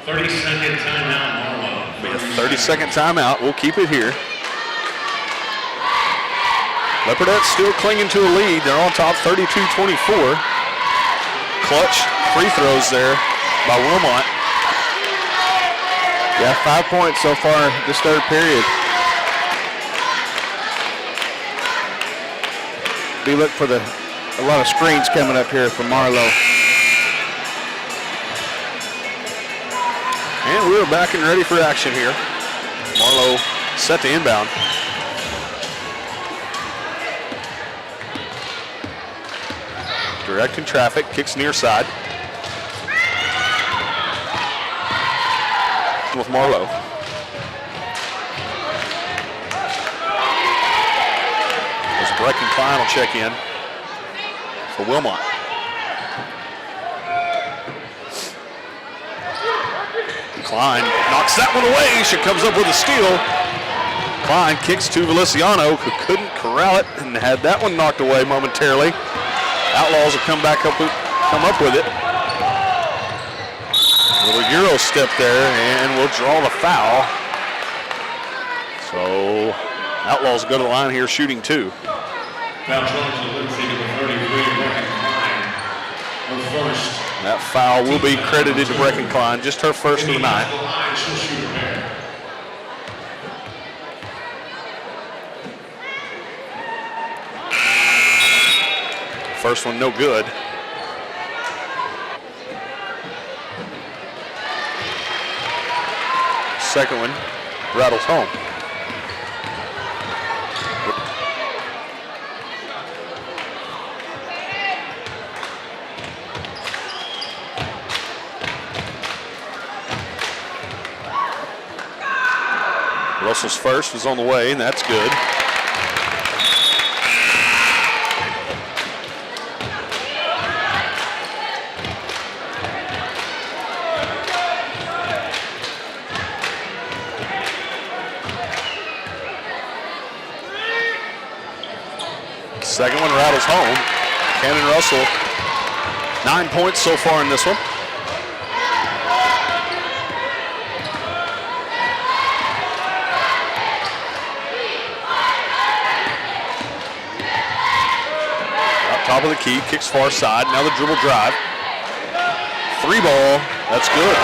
30-second timeout, Marlow.
Be a 30-second timeout. We'll keep it here. Leopardettes still clinging to a lead. They're on top 32-24. Clutch free throws there by Wilmot.
Yeah, 5 points so far this third period. Be looking for a lot of screens coming up here from Marlow.
And we're back and ready for action here. Marlow set to inbound. Directing traffic, kicks near side. With Marlow. As Breck and Klein will check in for Wilmot. Klein knocks that one away. She comes up with a steal. Klein kicks to Feliciano, who couldn't corral it and had that one knocked away momentarily. Outlaws will come up with it. A little Euro step there, and we'll draw the foul. So Outlaws go to the line here shooting 2.
Foul charge to Lindsay, number 33, Brecken Klein. Her first.
That foul will be credited to Brecken Klein, just her first of the night.
She'll shoot a pair.
First one no good. Second one rattles home. Russell's first was on the way, and that's good. Second one rattles home. Cannon Russell, 9 points so far in this one. Top of the key, kicks far side. Now the dribble drive. 3 ball, that's good.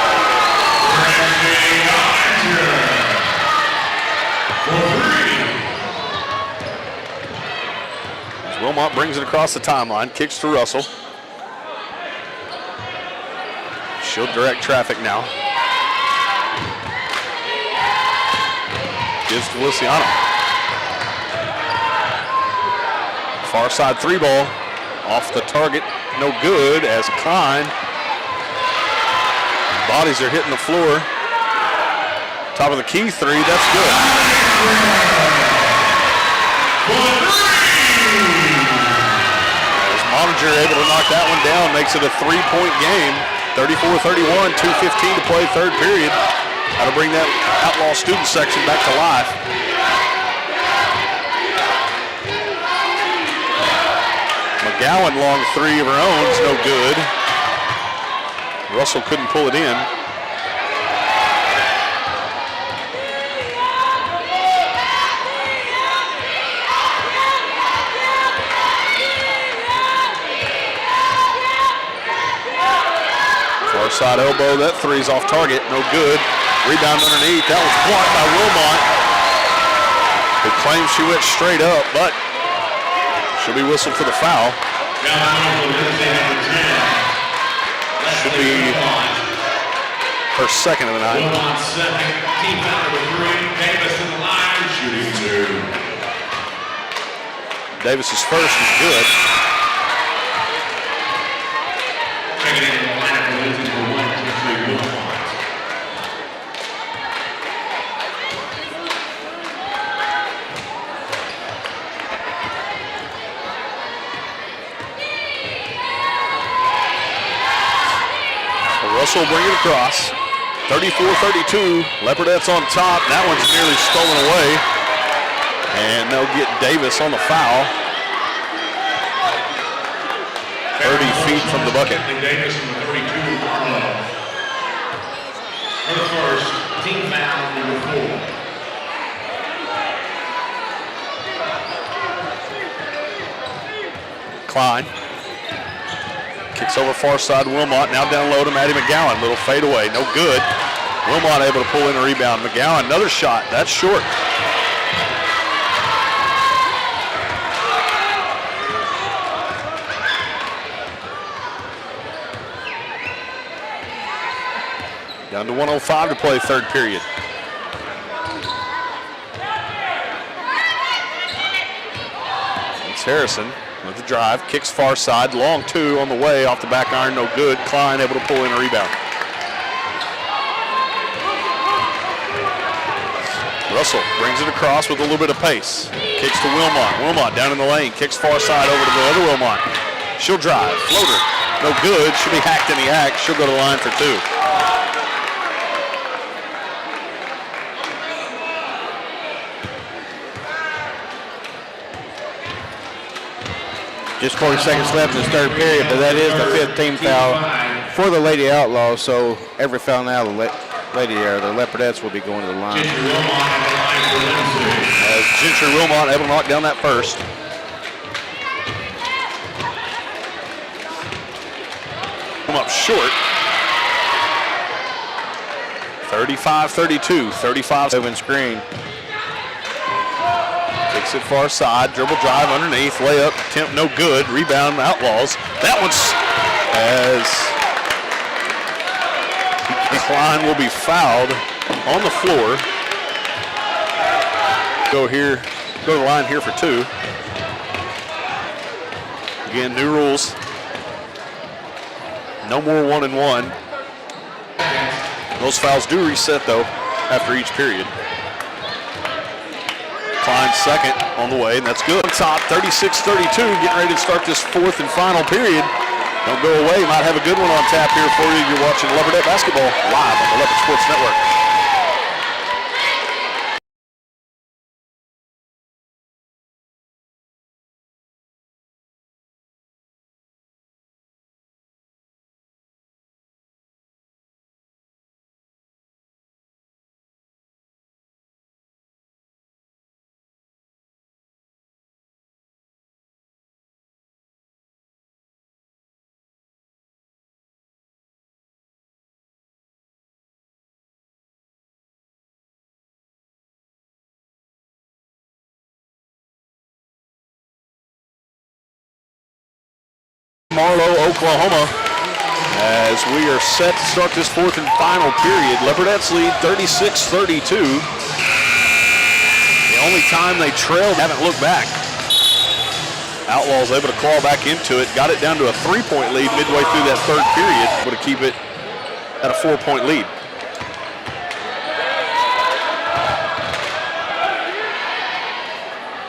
As Wilmot brings it across the timeline, kicks to Russell. She'll direct traffic now. Gives to Luciano. Far side 3 ball. Off the target, no good as Klein. Bodies are hitting the floor. Top of the key 3, that's good. As Moninger able to knock that one down, makes it a 3-point game. 34-31, 2:15 to play, third period. That'll bring that Outlaw student section back to life. McGowan long 3 of her own is no good. Russell couldn't pull it in. Far side elbow, that 3's off target, no good. Rebound underneath, that was blocked by Wilmot, who claims she went straight up, but she'll be whistled for the foul. Should be her second of the night.
Team foul number 3, Davis in the line, shooting 2.
Davis's first is good.
Checking in the lineup for Lindsay for 1, 2, 3, Wilmot.
Russell will bring it across. 34-32. Leopardettes on top. That one's nearly stolen away. And they'll get Davis on the foul. 30 feet from the bucket.
Davis from the 32, Marlow. Her first, team foul number 4.
Klein. Kicks over far side, Wilmot. Now down low to Maddie McGowan. Little fade away, no good. Wilmot able to pull in a rebound. McGowan, another shot. That's short. Down to 1:05 to play third period. It's Harrison with the drive, kicks far side, long 2 on the way, off the back iron, no good. Klein able to pull in a rebound. Russell brings it across with a little bit of pace. Kicks to Wilmot. Wilmot down in the lane, kicks far side over to the other Wilmot. She'll drive, floater, no good. She'll be hacked in the act. She'll go to the line for 2.
Just 40 seconds left in the third period, but that is the 5th team foul for the Lady Outlaws, so every foul now the Leopardettes will be going to the line.
Gentry Wilmot on the line for Lindsay.
As Gentry Wilmot able to knock down that first. Come up short. 35-32, 35.
Open screen.
Takes it far side, dribble drive underneath, layup, attempt no good, rebound Outlaws. That one's as Klein will be fouled on the floor. Go to the line here for 2. Again, new rules. No more 1-and-1. Those fouls do reset though after each period. Klein second on the way, and that's good. Top 36-32, getting ready to start this 4th and final period. Don't go away, might have a good one on tap here for you. You're watching Leopardette basketball live on the Leopard Sports Network. Marlow, Oklahoma, as we are set to start this 4th and final period. Leopardettes lead 36-32. The only time they trailed, haven't looked back. Outlaws able to claw back into it, got it down to a 3-point lead midway through that 3rd period, able to keep it at a 4-point lead.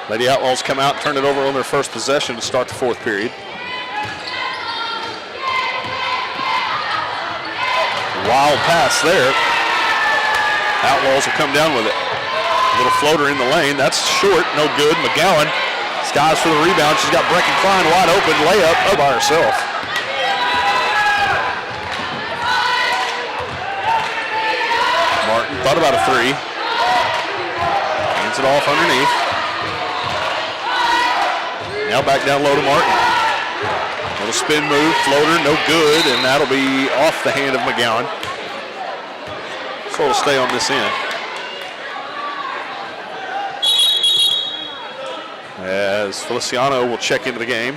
Lady Outlaws come out, turn it over on their first possession to start the 4th period. Wild pass there. Outlaws will come down with it. Little floater in the lane. That's short, no good. McGowan skies for the rebound. She's got Brecken Klein wide open. Layup by herself. Martin thought about a 3. Hands it off underneath. Now back down low to Martin. Little spin move, floater, no good, and that'll be off the hand of McGowan. So it'll stay on this end. As Feliciano will check into the game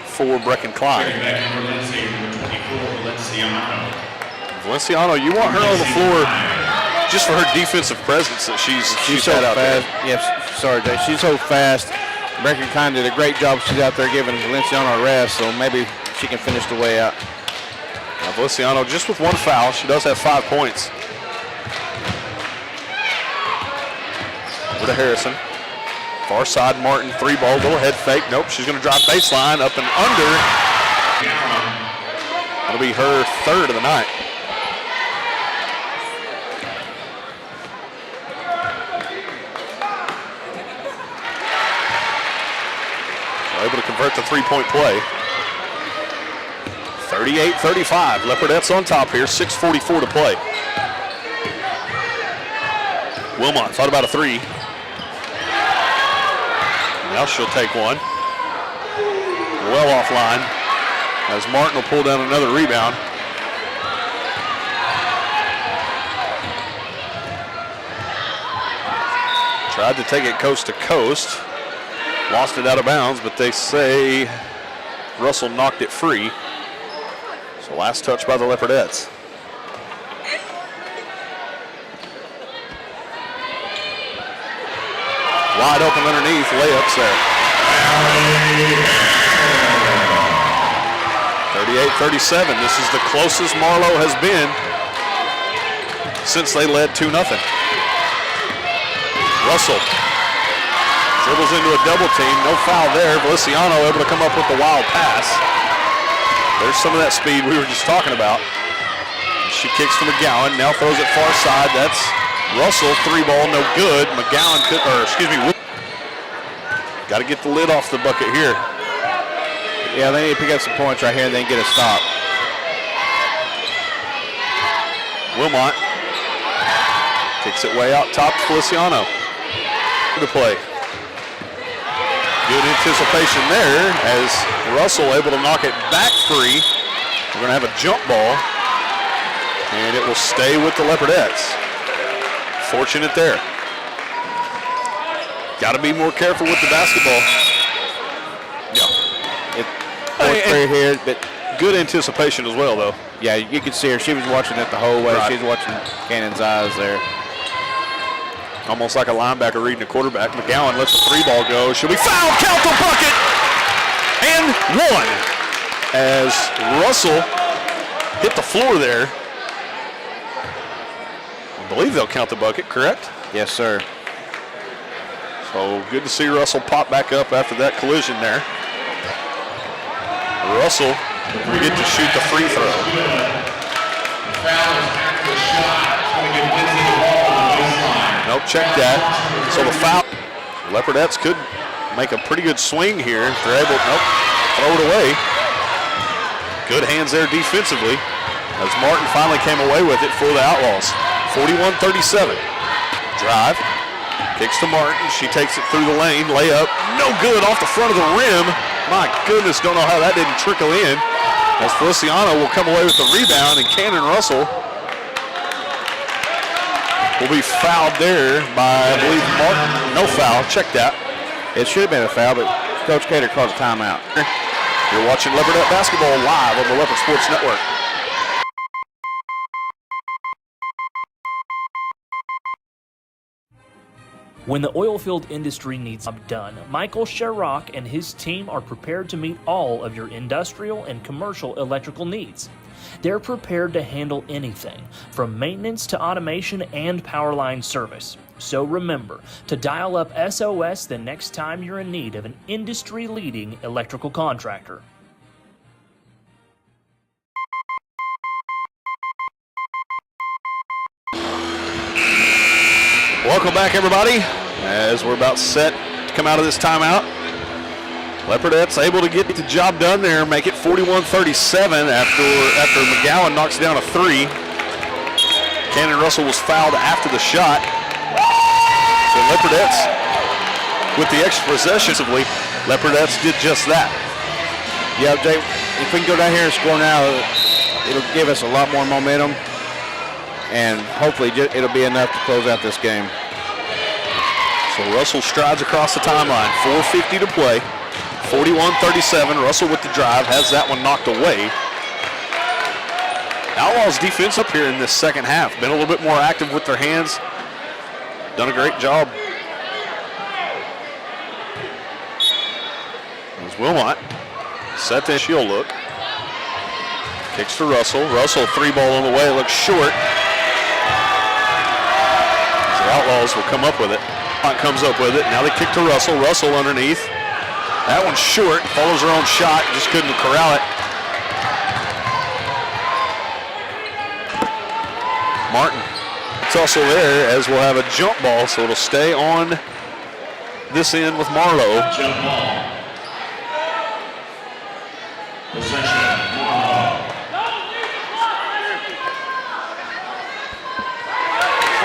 for Brecken Klein.
Checking back in for Lindsay, number 24, Feliciano.
Feliciano, you want her on the floor just for her defensive presence that she's
so
had out
fast.
there.
Yes, sorry, Jay. She's so fast. Brecken Klein did a great job. She's out there giving Feliciano a rest, so maybe she can finish the way out.
Now Feliciano just with 1 foul. She does have 5 points. Over to Harrison. Far side, Martin, 3-ball, little head fake. Nope, she's going to drive baseline, up and under. That'll be her 3rd of the night. Able to convert the 3-point play. 38-35. Leopardettes on top here. 6:44 to play. Wilmot thought about a 3. Now she'll take one. Well offline. As Martin will pull down another rebound. Tried to take it coast to coast. Lost it out of bounds, but they say Russell knocked it free. So last touch by the Leopardettes. Wide open underneath, layups there. 38-37. This is the closest Marlow has been since they led 2-0. Russell dribbles into a double team, no foul there. Feliciano able to come up with the wild pass. There's some of that speed we were just talking about. She kicks to McGowan, now throws it far side. That's Russell, 3-ball, no good. McGowan could, got to get the lid off the bucket here.
Yeah, they need to pick up some points right here and then get a stop.
Wilmot Kicks it way out top to Feliciano. To play. Good anticipation there as Russell able to knock it back free. We're going to have a jump ball, and it will stay with the Leopardettes. Fortunate there. Got to be more careful with the basketball. Yeah.
Right here, but
good anticipation as well, though.
yeah, you could see her. She was watching it the whole way.
Right.
She was watching Cannon's eyes there.
Almost like a linebacker reading a quarterback. McGowan lets the 3-ball go. She'll be fouled. Count the bucket. And one. As Russell hit the floor there. I believe they'll count the bucket, correct?
Yes, sir.
So good to see Russell pop back up after that collision there. Russell will get to shoot the free throw.
Foul is after the shot. It's going to give Lindsay the ball on the baseline.
Nope, check that. So the foul. Leopardettes could make a pretty good swing here. If they're able, nope, throw it away. Good hands there defensively as Martin finally came away with it for the Outlaws. 41-37. Drive. Kicks to Martin. She takes it through the lane. Layup. No good off the front of the rim. My goodness, don't know how that didn't trickle in. As Feliciano will come away with the rebound, and Cannon Russell will be fouled there by, I believe, Martin. No foul. Check that.
It should have been a foul, but Coach Cater called a timeout.
You're watching Leopardette basketball live on the Leopard Sports Network.
When the oilfield industry needs a job done, Michael Sherrock and his team are prepared to meet all of your industrial and commercial electrical needs. They're prepared to handle anything, from maintenance to automation and power line service. So remember to dial up SOS the next time you're in need of an industry-leading electrical contractor.
Welcome back, everybody, as we're about set to come out of this timeout. Leopardettes able to get the job done there, make it 41-37 after McGowan knocks down a 3. Cannon Russell was fouled after the shot. So Leopardettes, with the extra possession, Leopardettes did just that.
Yeah, Jay, if we can go down here and score now, it'll give us a lot more momentum, and hopefully it'll be enough to close out this game.
So Russell strides across the timeline, 4:50 to play, 41-37. Russell with the drive, has that one knocked away. Outlaws defense up here in this second half, been a little bit more active with their hands, done a great job. There's Wilmot, set that shield look. Kicks to Russell. Russell 3-ball on the way, looks short. The Outlaws will come up with it. Comes up with it. Now they kick to Russell. Russell underneath. That one's short. Follows her own shot. Just couldn't corral it. Martin. It's also there as we'll have a jump ball, so it'll stay on this end with Marlow.
Jump ball. Possession, Marlow.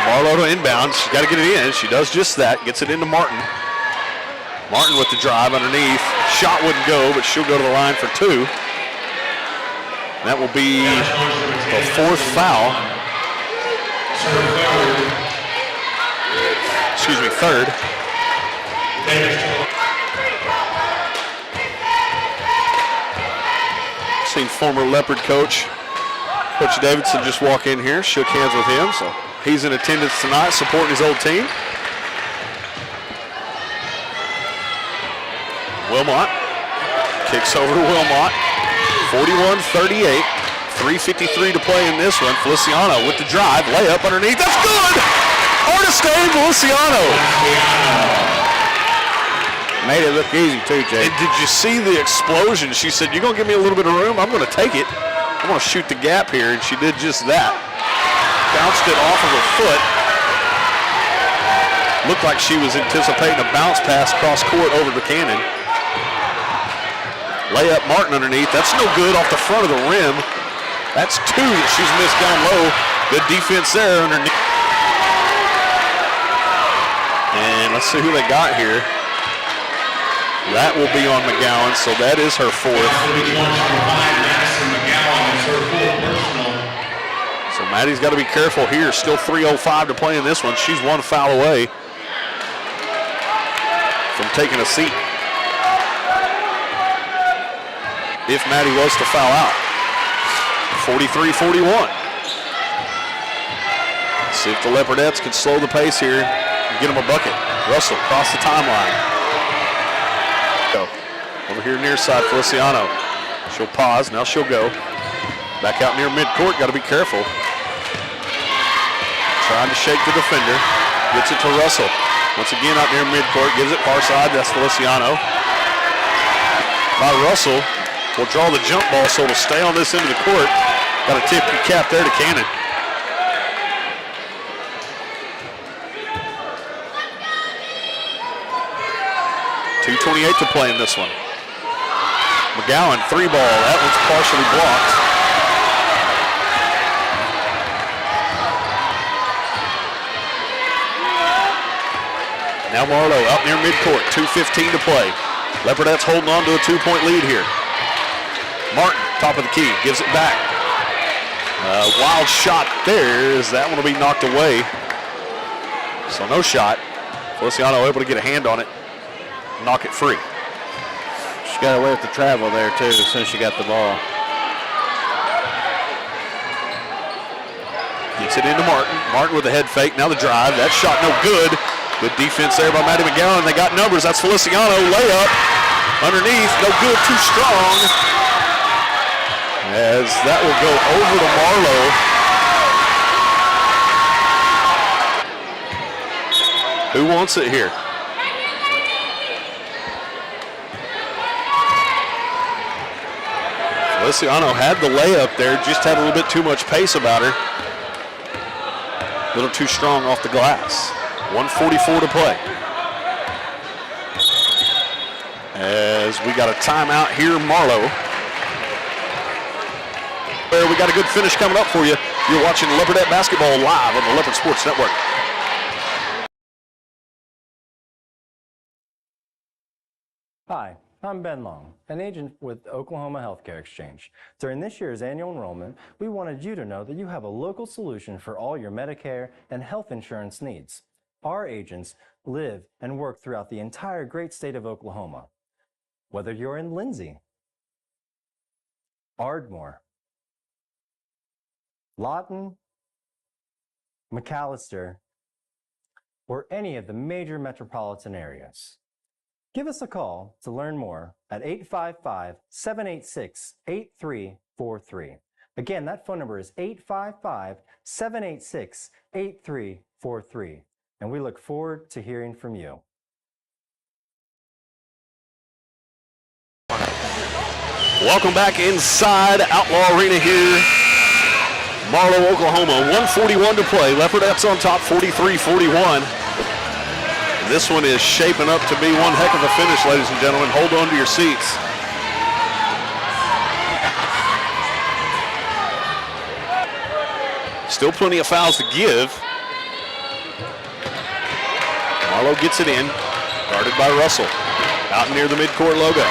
Marlow to inbound. She's got to get it in. She does just that. Gets it into Martin. Martin with the drive underneath. Shot wouldn't go, but she'll go to the line for 2. That will be the 4th foul. Excuse me, 3rd. Seen former Leopard coach Davidson just walk in here, shook hands with him, so he's in attendance tonight supporting his old team. Wilmot kicks over to Wilmot. 41-38. 3:53 to play in this one. Feliciano with the drive. Layup underneath. That's good! Artistine Feliciano.
Made it look easy too, Jay.
And did you see the explosion? She said, "You're going to give me a little bit of room? I'm going to take it. I'm going to shoot the gap here." And she did just that. Bounced it off of her foot. Looked like she was anticipating a bounce pass cross court over to Cannon. Layup Martin underneath. That's no good off the front of the rim. That's 2 that she's missed down low. Good defense there underneath. Let's see who they got here. That will be on McGowan, so that is her fourth. So Maddie's got to be careful here. Still 3:05 to play in this one. She's one foul away from taking a seat, if Maddie was to foul out. 43-41. See if the Leopardettes can slow the pace here and get them a bucket. Russell across the timeline. Go. Over here near side, Feliciano. She'll pause, now she'll go. Back out near midcourt, got to be careful. Trying to shake the defender. Gets it to Russell. Once again out near midcourt, gives it far side, that's Feliciano. By Russell, will draw the jump ball, so it'll stay on this end of the court. Got to tip your cap there to Cannon. .228 to play in this one. McGowan, three ball, that one's partially blocked. Now Marlow out near midcourt, 2:15 to play. Leopardettes holding on to a 2-point lead here. Martin, top of the key, gives it back. Wild shot there, is that one will be knocked away. So no shot. Feliciano able to get a hand on it, knock it free.
She got away with the travel there too as soon as she got the ball.
Gets it into Martin. Martin with a head fake, now the drive. That shot no good. Good defense there by Maddie McGowan. They got numbers, that's Feliciano. Layup underneath, no good, too strong. As that will go over to Marlow. Who wants it here? Feliciano had the layup there, just had a little bit too much pace about her. A little too strong off the glass. 1:44 to play. As we got a timeout here, Marlow. We got a good finish coming up for you. You're watching Leopardette basketball live on the Leopard Sports Network.
Hi, I'm Ben Long, an agent with Oklahoma Healthcare Exchange. During this year's annual enrollment, we wanted you to know that you have a local solution for all your Medicare and health insurance needs. Our agents live and work throughout the entire great state of Oklahoma. Whether you're in Lindsay, Ardmore, Lawton, McAllister, or any of the major metropolitan areas. Give us a call to learn more at 855-786-8343. Again, that phone number is 855-786-8343. And we look forward to hearing from you.
Welcome back inside Outlaw Arena here. Marlow, Oklahoma, 1:41 to play. Leopardettes on top, 43-41. This one is shaping up to be one heck of a finish, ladies and gentlemen. Hold on to your seats. Still plenty of fouls to give. Marlow gets it in, guarded by Russell, out near the midcourt logo.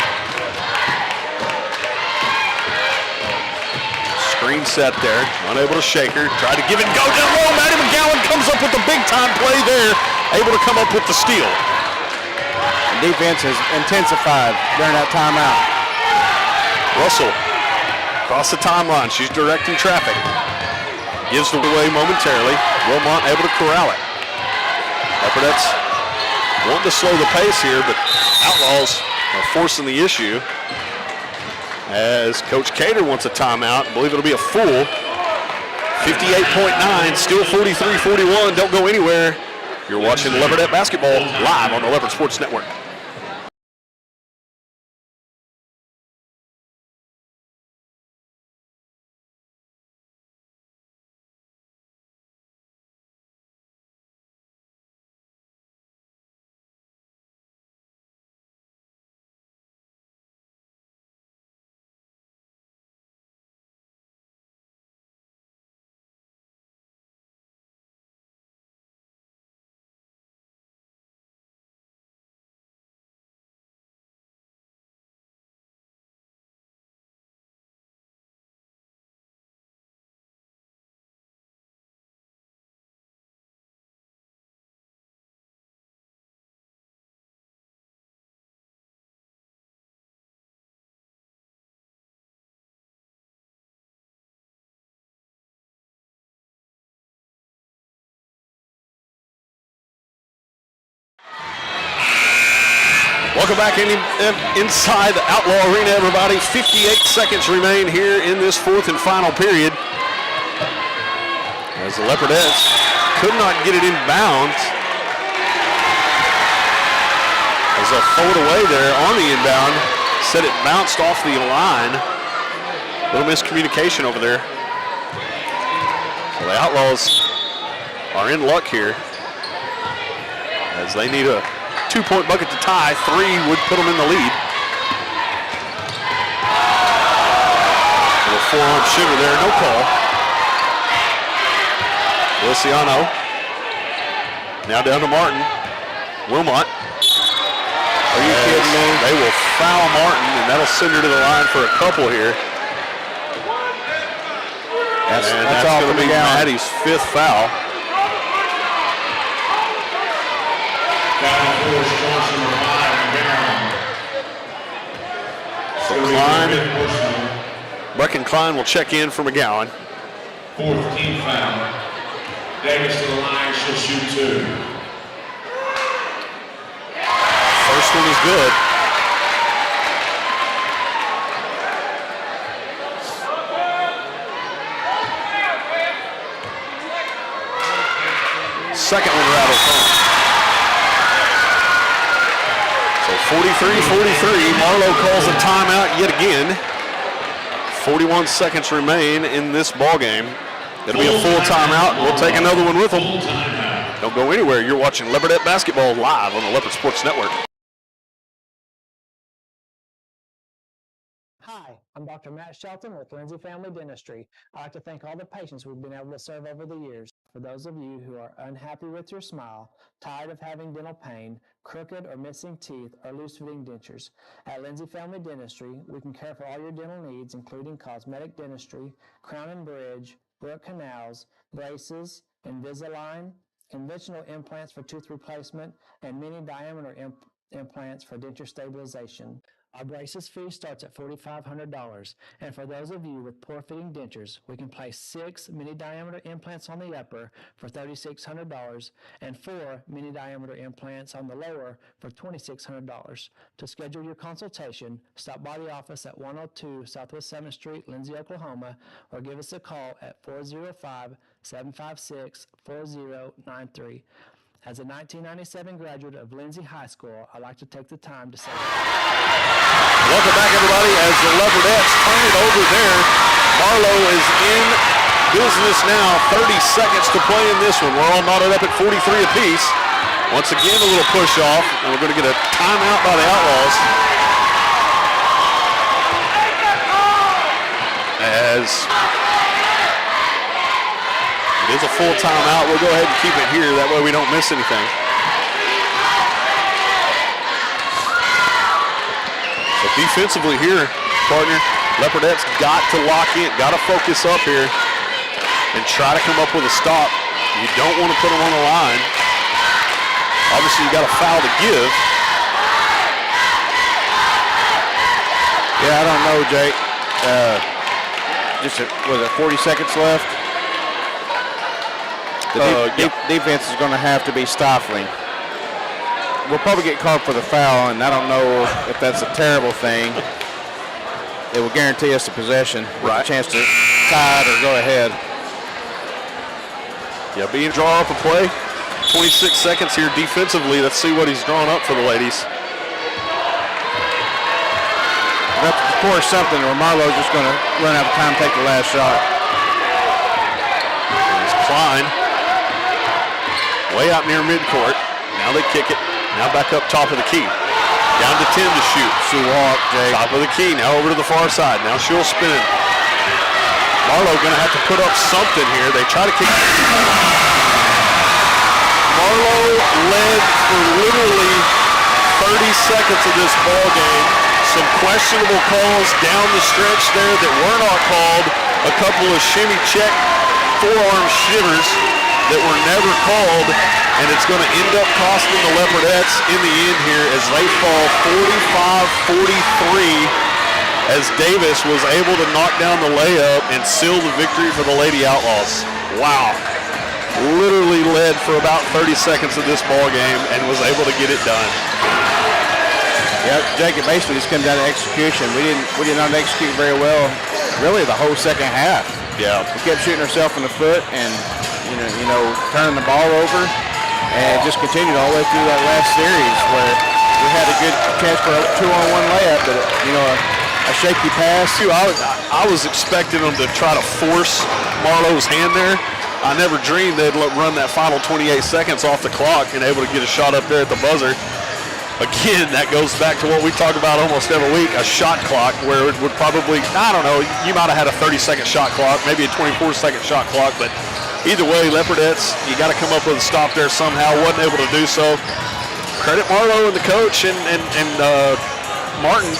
Screen set there, unable to shake her, tried to give it and go down low. Maddie McGowan comes up with the big time play there, able to come up with the steal.
Defense has intensified during that timeout.
Russell across the timeline, she's directing traffic. Gives it away momentarily. Wilmot able to corral it. Leopardettes wanting to slow the pace here, but Outlaws are forcing the issue. As Coach Cater wants a timeout, I believe it'll be a full. 58.9, still 43-41. Don't go anywhere. You're watching Leopardette basketball live on the Leopard Sports Network. Welcome back inside the Outlaw Arena, everybody. 58 seconds remain here in this fourth and final period. As the Leopardettes could not get it in bounds. As they'll throw it away there on the inbound. Said it bounced off the line. Little miscommunication over there. So the Outlaws are in luck here, as they need a 2-point bucket to tie. 3 would put them in the lead. A forearm shiver there, no call. Luciano. Now down to Martin. Wilmot.
Are you kidding me?
They will foul Martin, and that'll send her to the line for a couple here. That's
all
going to be Maddie's 5th foul. So Brecken Klein will check in for McGowan.
4th team foul. Davis to the line, she'll shoot 2.
First one is good. Second one rattles home. So 43-43, Marlow calls a timeout yet again. 41 seconds remain in this ball game. It'll be a full timeout, and we'll take another one with them. Don't go anywhere. You're watching Leopardette basketball live on the Leopard Sports Network.
Hi, I'm Dr. Matt Shelton with Lindsay Family Dentistry. I'd like to thank all the patients we've been able to serve over the years. For those of you who are unhappy with your smile, tired of having dental pain, crooked or missing teeth, or loose-fitting dentures, at Lindsay Family Dentistry, we can care for all your dental needs, including cosmetic dentistry, crown and bridge, root canals, braces, Invisalign, conventional implants for tooth replacement, and mini diameter implants for denture stabilization. Our braces fee starts at $4,500, and for those of you with poor-fitting dentures, we can place 6 mini-diameter implants on the upper for $3,600 and 4 mini-diameter implants on the lower for $2,600. To schedule your consultation, stop by the office at 102 Southwest 7th Street, Lindsay, Oklahoma, or give us a call at 405-756-4093. As a 1997 graduate of Lindsay High School, I'd like to take the time to say
Welcome back, everybody, as the Leopardettes turn it over there. Marlow is in business now. 30 seconds to play in this one. We're all knotted up at 43 apiece. Once again, a little push off, and we're going to get a timeout by the Outlaws. As it is a full timeout, we'll go ahead and keep it here. That way we don't miss anything. So defensively here, partner, Leopardettes got to lock in, got to focus up here and try to come up with a stop. You don't want to put them on the line. Obviously, you got a foul to give.
Yeah, I don't know, Jake. Was it 40 seconds left? The defense is going to have to be stifling. We'll probably get called for the foul, and I don't know if that's a terrible thing. It will guarantee us a possession, right? A chance to tie it or go ahead.
Yeah, being draw up a play. 26 seconds here defensively. Let's see what he's drawn up for the ladies.
We'll have to score something, or Marlow's just going to run out of time to take the last shot.
It's Klein. Way out near midcourt. Now they kick it. Now back up top of the key. Down to 10 to shoot.
She walked, Jake.
Top of the key. Now over to the far side. Now she'll spin. Marlow going to have to put up something here. They try to kick. Marlow led for literally 30 seconds of this ball game. Some questionable calls down the stretch there that were not called. A couple of shimmy check forearm shivers that were never called, and it's going to end up costing the Leopardettes in the end here as they fall 45-43 as Davis was able to knock down the layup and seal the victory for the Lady Outlaws. Wow. Literally led for about 30 seconds of this ball game and was able to get it done.
Yeah, Jake, it basically just comes down to execution. We did not execute very well, really, the whole second half.
Yeah.
We kept shooting ourselves in the foot and turning the ball over, and just continued all the way through that last series where we had a good chance for a 2-on-1 layup, but a shaky pass.
I was expecting them to try to force Marlow's hand there. I never dreamed they'd run that final 28 seconds off the clock and able to get a shot up there at the buzzer. Again, that goes back to what we talk about almost every week, a shot clock where it would probably, I don't know, you might have had a 30-second shot clock, maybe a 24-second shot clock, but either way, Leopardettes, you got to come up with a stop there somehow. Wasn't able to do so. Credit Marlow and the coach and Martin,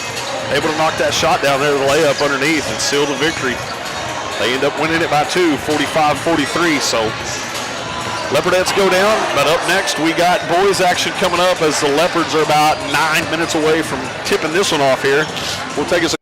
able to knock that shot down there to the layup underneath and seal the victory. They end up winning it by 2, 45-43, so Leopardettes go down, but up next we got boys action coming up as the Leopards are about 9 minutes away from tipping this one off here. We'll take us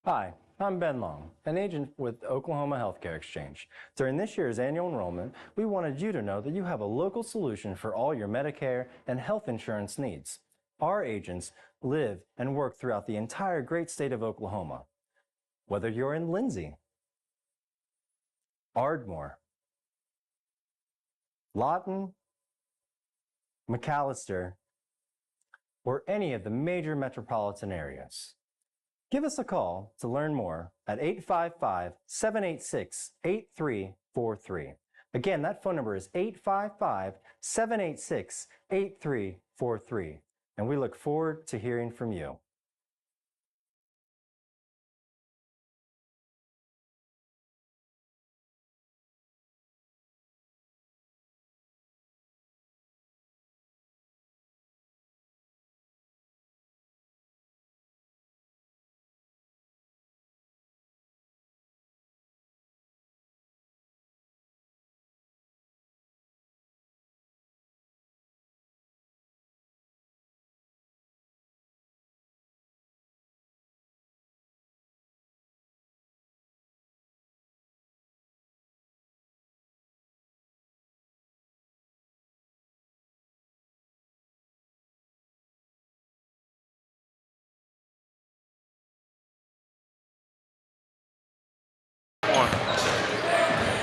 Hi, I'm Ben Long, an agent with Oklahoma Healthcare Exchange. During this year's annual enrollment, we wanted you to know that you have a local solution for all your Medicare and health insurance needs. Our agents live and work throughout the entire great state of Oklahoma. Whether you're in Lindsay, Ardmore, Lawton, McAllister, or any of the major metropolitan areas. Give us a call to learn more at 855-786-8343. Again, that phone number is 855-786-8343, and we look forward to hearing from you.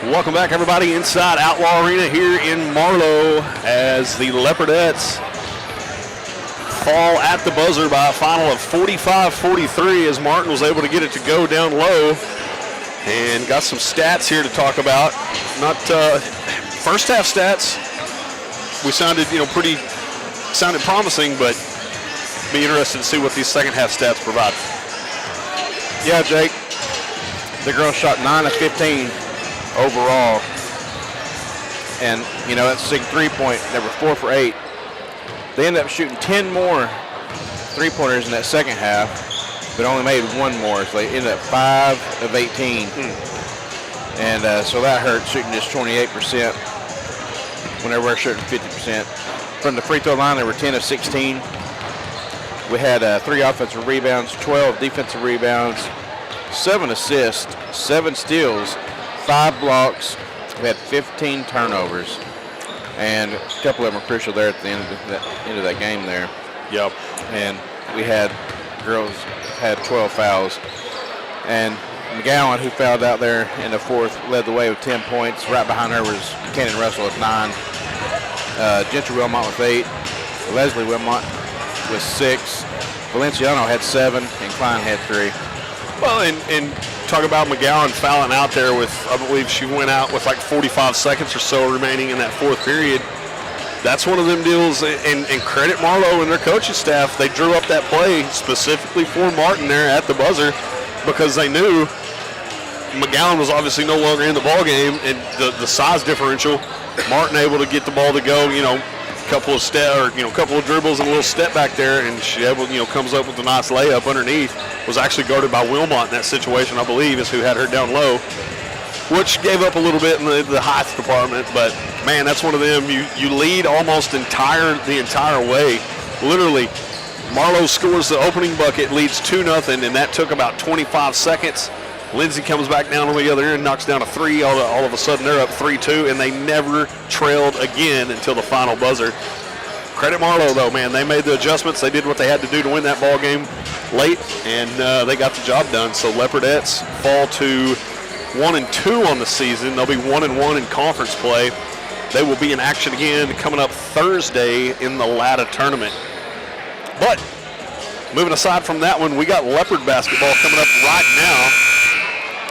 Welcome back, everybody, inside Outlaw Arena here in Marlow as the Leopardettes fall at the buzzer by a final of 45-43 as Martin was able to get it to go down low. And got some stats here to talk about. Not first half stats. We sounded, sounded promising, but be interested to see what these second half stats provide.
Yeah, Jake. The girls shot 9 of 15 overall. And, that's a big three-point. They were 4 for 8. They ended up shooting 10 more three-pointers in that second half, but only made one more. So they ended up 5 of 18. And so that hurt, shooting just 28% whenever we're shooting 50%. From the free throw line, they were 10 of 16. We had 3 offensive rebounds, 12 defensive rebounds, 7 assists, 7 steals, 5 blocks. We had 15 turnovers, and a couple of them were crucial there at the end of that game there.
Yep.
And we had girls had 12 fouls, and McGowan, who fouled out there in the fourth, led the way with 10 points. Right behind her was Cannon Russell with 9, Gentry Wilmot with 8, Leslie Wilmot with 6, Valenciano had 7, and Klein had 3.
Well, and talk about McGowan fouling out there with, I believe she went out with like 45 seconds or so remaining in that fourth period. That's one of them deals, and credit Marlow and their coaching staff. They drew up that play specifically for Martin there at the buzzer because they knew McGowan was obviously no longer in the ball game, and the size differential, Martin able to get the ball to go, couple of couple of dribbles and a little step back there, and she able, comes up with a nice layup underneath. Was actually guarded by Wilmot in that situation, I believe, is who had her down low, which gave up a little bit in the height department. But man, that's one of them. You lead almost the entire way. Literally, Marlow scores the opening bucket, leads 2-0, and that took about 25 seconds. Lindsay comes back down on the other end, knocks down a 3. All of a sudden, they're up 3-2, and they never trailed again until the final buzzer. Credit Marlow, though, man. They made the adjustments. They did what they had to do to win that ball game late, and they got the job done. So Leopardettes fall to 1-2 on the season. They'll be 1-1 in conference play. They will be in action again coming up Thursday in the Latta tournament. But moving aside from that one, we got Leopard basketball coming up right now,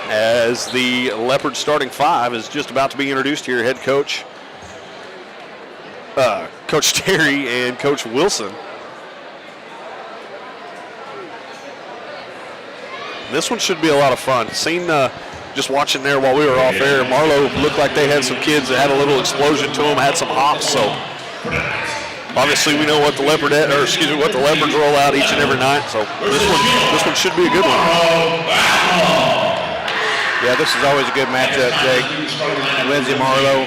as the Leopard starting 5 is just about to be introduced here. Head coach, Coach Terry and Coach Wilson. This one should be a lot of fun. Seen just watching there while we were off air, Marlow looked like they had some kids that had a little explosion to them, had some hops. So obviously we know what the Leopards roll out each and every night. So this one should be a good one.
Yeah, this is always a good matchup, Jake. Lindsay Marlow.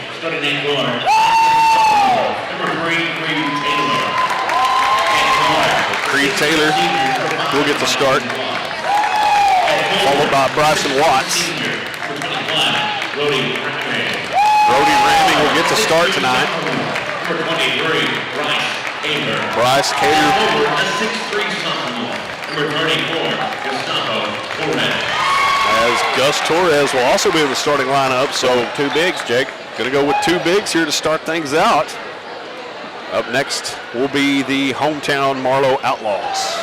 Creed Taylor will get the start. followed by Bryson Watts.
Brody
Ramming will get to start tonight.
Number 23,
Bryce Cater.
a 6'3" sophomore. Number 34, Gustavo Torres.
As Gus Torres will also be in the starting lineup. So
2 bigs, Jake.
going to go with 2 bigs here to start things out. Up next will be the hometown Marlow Outlaws.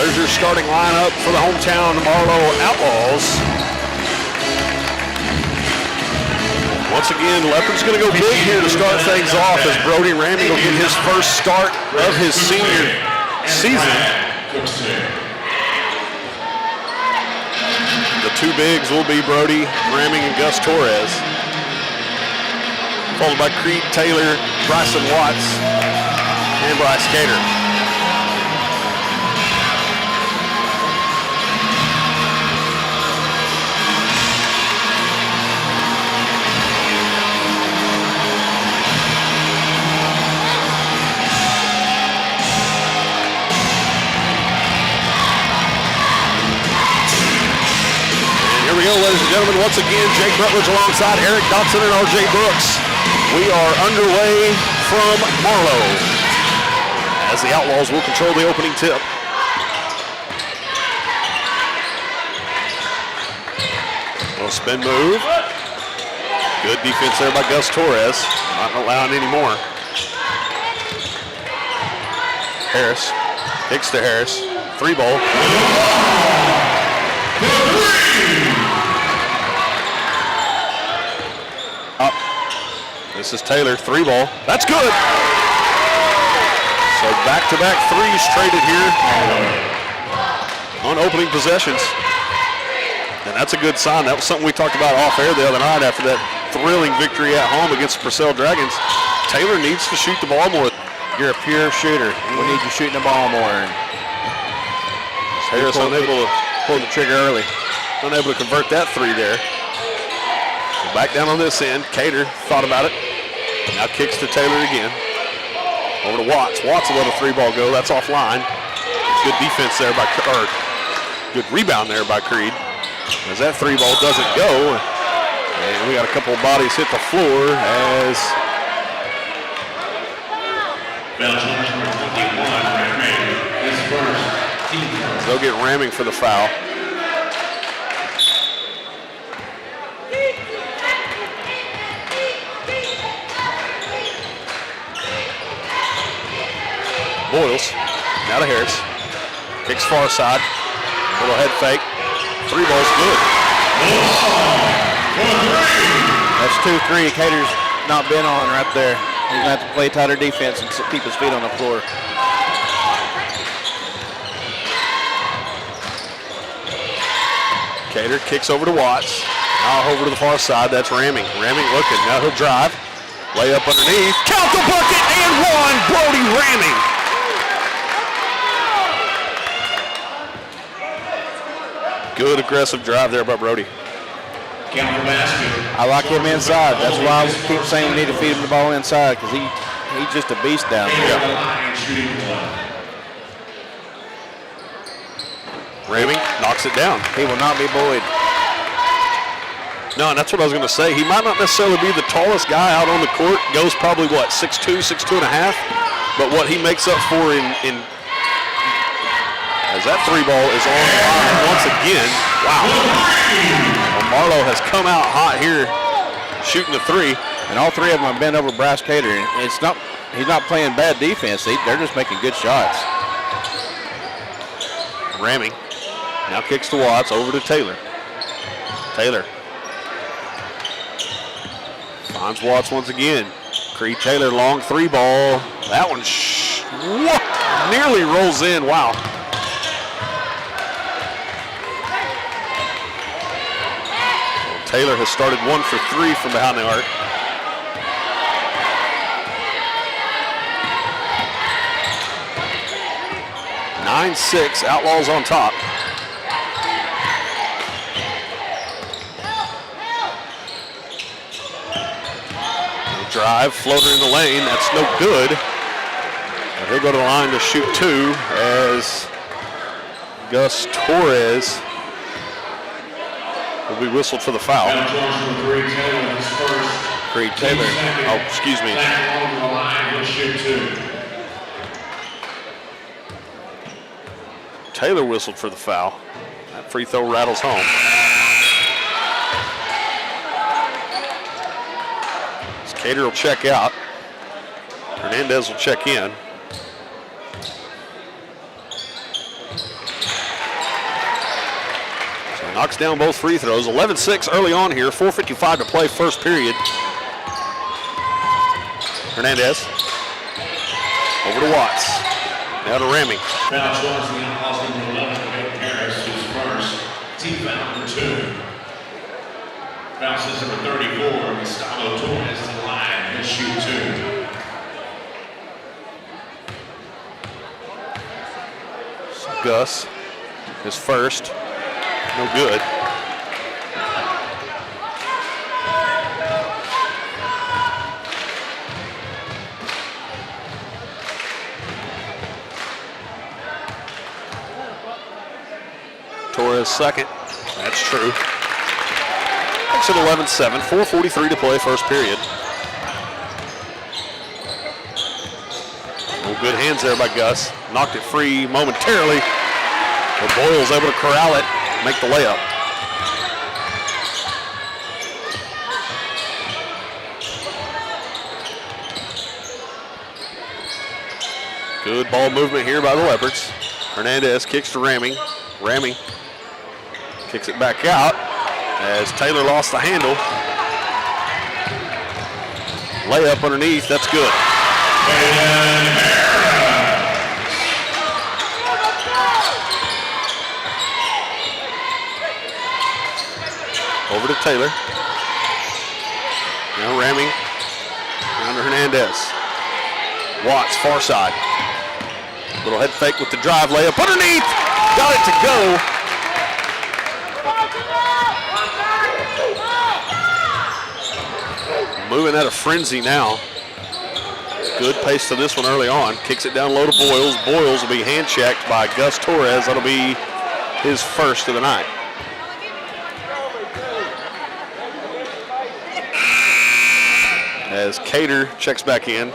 There's your starting lineup for the hometown Marlow Outlaws. Once again, Leopards going to go big here to start things off as Brody Ramming will get his first start of his senior season. The 2 bigs will be Brody Ramming and Gus Torres, followed by Creed Taylor, Bryson Watts, and Bryce Cater. Here we go, ladies and gentlemen. Once again, Jake Rutledge alongside Eric Dotson and R.J. Brooks. We are underway from Marlow as the Outlaws will control the opening tip. Little spin move. Good defense there by Gus Torres. Not allowing any more. Harris kicks to Harris. 3 ball. Up. This is Taylor, 3 ball. That's good. So back-to-back 3s traded here on opening possessions. And that's a good sign. That was something we talked about off air the other night after that thrilling victory at home against the Purcell Dragons. Taylor needs to shoot the ball more.
You're a pure shooter. We need you shooting the ball more.
Harris unable to
pull the trigger early.
Unable to convert that 3 there. So back down on this end. Cater thought about it. Now kicks to Taylor again. Over to Watts. Watts will let a 3 ball go. That's offline. Good defense there by, or good rebound there by Creed. As that 3 ball doesn't go. And we got a couple of bodies hit the floor as they'll get Ramming for the foul. Boyles, now to Harris. Kicks far side. Little head fake. 3 ball's good.
That's 2-3. Cater's not been on right there. He's going to have to play tighter defense and keep his feet on the floor.
Cater kicks over to Watts. Now over to the far side. That's Ramming. Ramming looking. Now he'll drive. Layup underneath. Count the bucket and one. Brody ramming. Good aggressive drive there by Brody.
Count the basket.
I like him inside. That's why I keep saying we need to feed him the ball inside, because he's just a beast down there.
Ramming, knocks it down.
He will not be buoyed.
No, and that's what I was going to say. He might not necessarily be the tallest guy out on the court. Goes probably, what, 6'2", 6'2 and a half? But what he makes up for in as that three ball is on line once again. Wow. Well, Marlow has come out hot here shooting the three.
And all three of them have been over Bryce Cater. He's not playing bad defense. They're just making good shots.
Ramming. Now kicks to Watts, over to Taylor. Taylor finds Watts once again. Creed Taylor, long three ball. That one nearly rolls in. Wow. Taylor has started 1 for 3 from behind the arc. (9-6), Outlaws on top. Drive, floater in the lane, that's no good. But he'll go to the line to shoot 2 as Gus Torres will be whistled for the foul. Creed Taylor, oh, excuse me. Taylor whistled for the foul. That free throw rattles home. Cater will check out. Hernandez will check in. So he knocks down both free throws. 11-6 early on here. 4:55 to play, first period. Hernandez. Over to Watts. Now to Ramming.
Foul charge the Outlaws number 11, Wade Harris, who's first. Team foul number 2. Foul system number 34, Gustavo Torres to the line. He'll shoot 2.
Gus, his first. No good. Torres second. That's true. It's at 11-7, 4:43 to play, first period. Oh, good hands there by Gus. Knocked it free momentarily. But Boyle's able to corral it, make the layup. Good ball movement here by the Leopards. Hernandez kicks to Ramming. Ramming kicks it back out as Taylor lost the handle. Layup underneath, that's good. Over to Taylor. Now Ramming down to Hernandez. Watts, far side. Little head fake with the drive, layup underneath. Got it to go. Moving at a frenzy now. Good pace to this one early on. Kicks it down low to Boyles. Boyles will be hand checked by Gus Torres. That'll be his first of the night. As Cater checks back in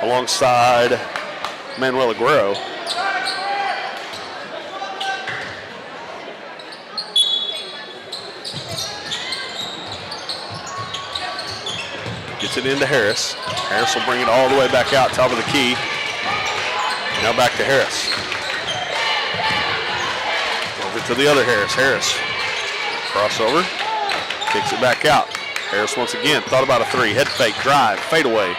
alongside Manuel Aguero. Gets it into Harris. Harris will bring it all the way back out, top of the key. Now back to Harris. Over to the other Harris. Harris. Crossover. Kicks it back out. Harris once again, thought about a three. Head fake, drive, fade away.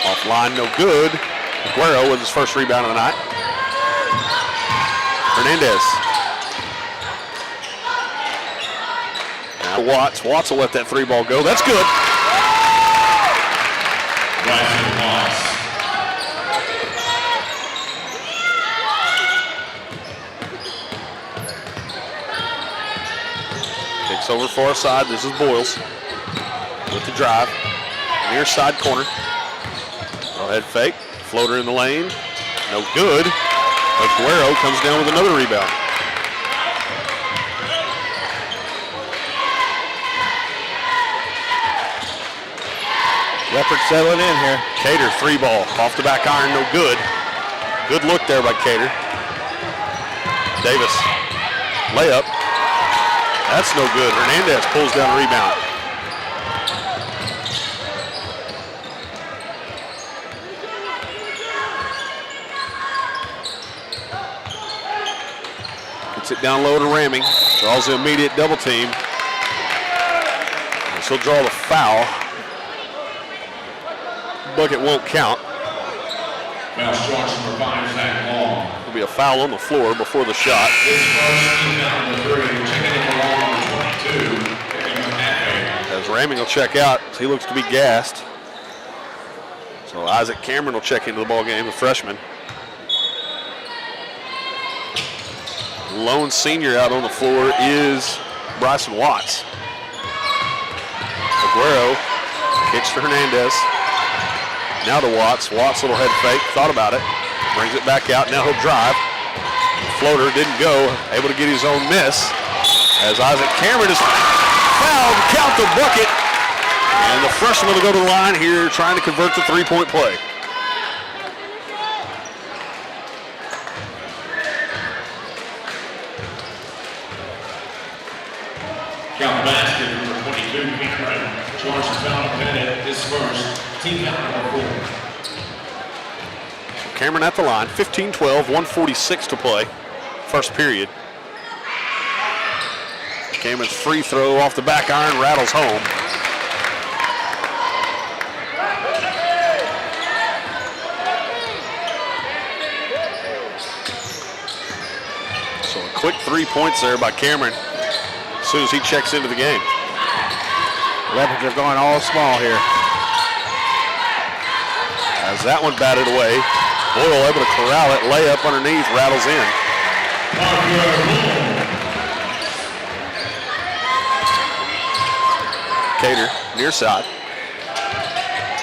Offline, no good. Aguero with his first rebound of the night. Hernandez. Now Watts. Watts will let that three ball go. That's good.
Bryson Watts.
Kicks over far side. This is Boyles with the drive. Near side corner. Head fake. Floater in the lane. No good. Aguero comes down with another rebound.
Leopard settling in here.
Cater, 3-ball. Off the back iron, no good. Good look there by Cater. Davis. Layup. That's no good. Hernandez pulls down a rebound. Gets it down low to Ramming. Draws the immediate double team. And she'll draw the foul. Bucket won't count.
Foul starts number 5, Zach Long.
There'll be a foul on the floor before the shot.
This first team foul number 3, checking in for Long, 22. Picking up halfway.
As Ramming will check out, he looks to be gassed. So Isaac Cameron will check into the ball game, the freshman. Lone senior out on the floor is Bryson Watts. Aguero kicks to Hernandez. Now to Watts. Watts, little head fake, thought about it. Brings it back out, now he'll drive. Floater didn't go, able to get his own miss. As Isaac Cameron is fouled, count the bucket. And the freshman will go to the line here, trying to convert the three-point play.
Count the basket, number 22, Cameron. Charge the foul penalty, his first. Team foul number 4.
Cameron at the line, 15-12, 1:46 to play. First period. Cameron's free throw off the back iron rattles home. So a quick 3 points there by Cameron as soon as he checks into the game.
Leopards are going all small here.
As that one batted away, Boyle able to corral it, layup underneath, rattles in. Cater, near side,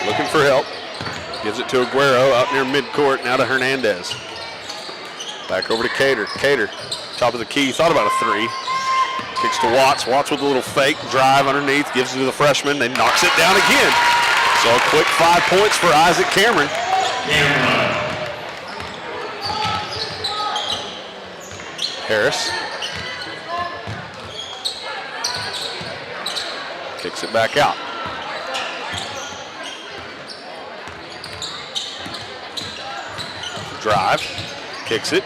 looking for help. Gives it to Aguero out near midcourt, now to Hernandez. Back over to Cater. Cater, top of the key, thought about a 3. Kicks to Watts. Watts with a little fake drive underneath, gives it to the freshman, then knocks it down again. So a quick 5 points for Isaac Cameron. Harris. Kicks it back out. Drive. Kicks it.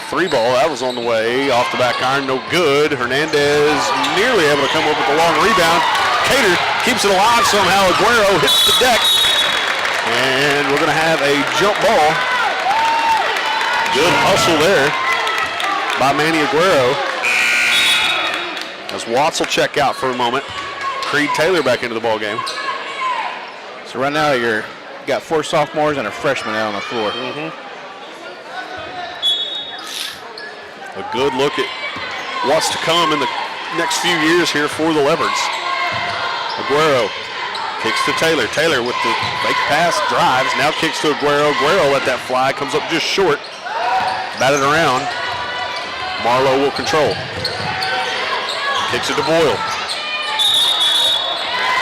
3-ball, that was on the way. Off the back iron, no good. Hernandez nearly able to come up with a long rebound. Cater keeps it alive somehow. Aguero hits the deck. And we're going to have a jump ball. Good hustle there by Manny Aguero. As Watts will check out for a moment. Creed Taylor back into the ball game.
So right now you got 4 sophomores and a freshman out on the floor.
A good look at what's to come in the next few years here for the Leopards. Aguero kicks to Taylor. Taylor with the fake pass, drives, now kicks to Aguero. Aguero let that fly, comes up just short. Batted around. Marlow will control. Kicks it to Boyle.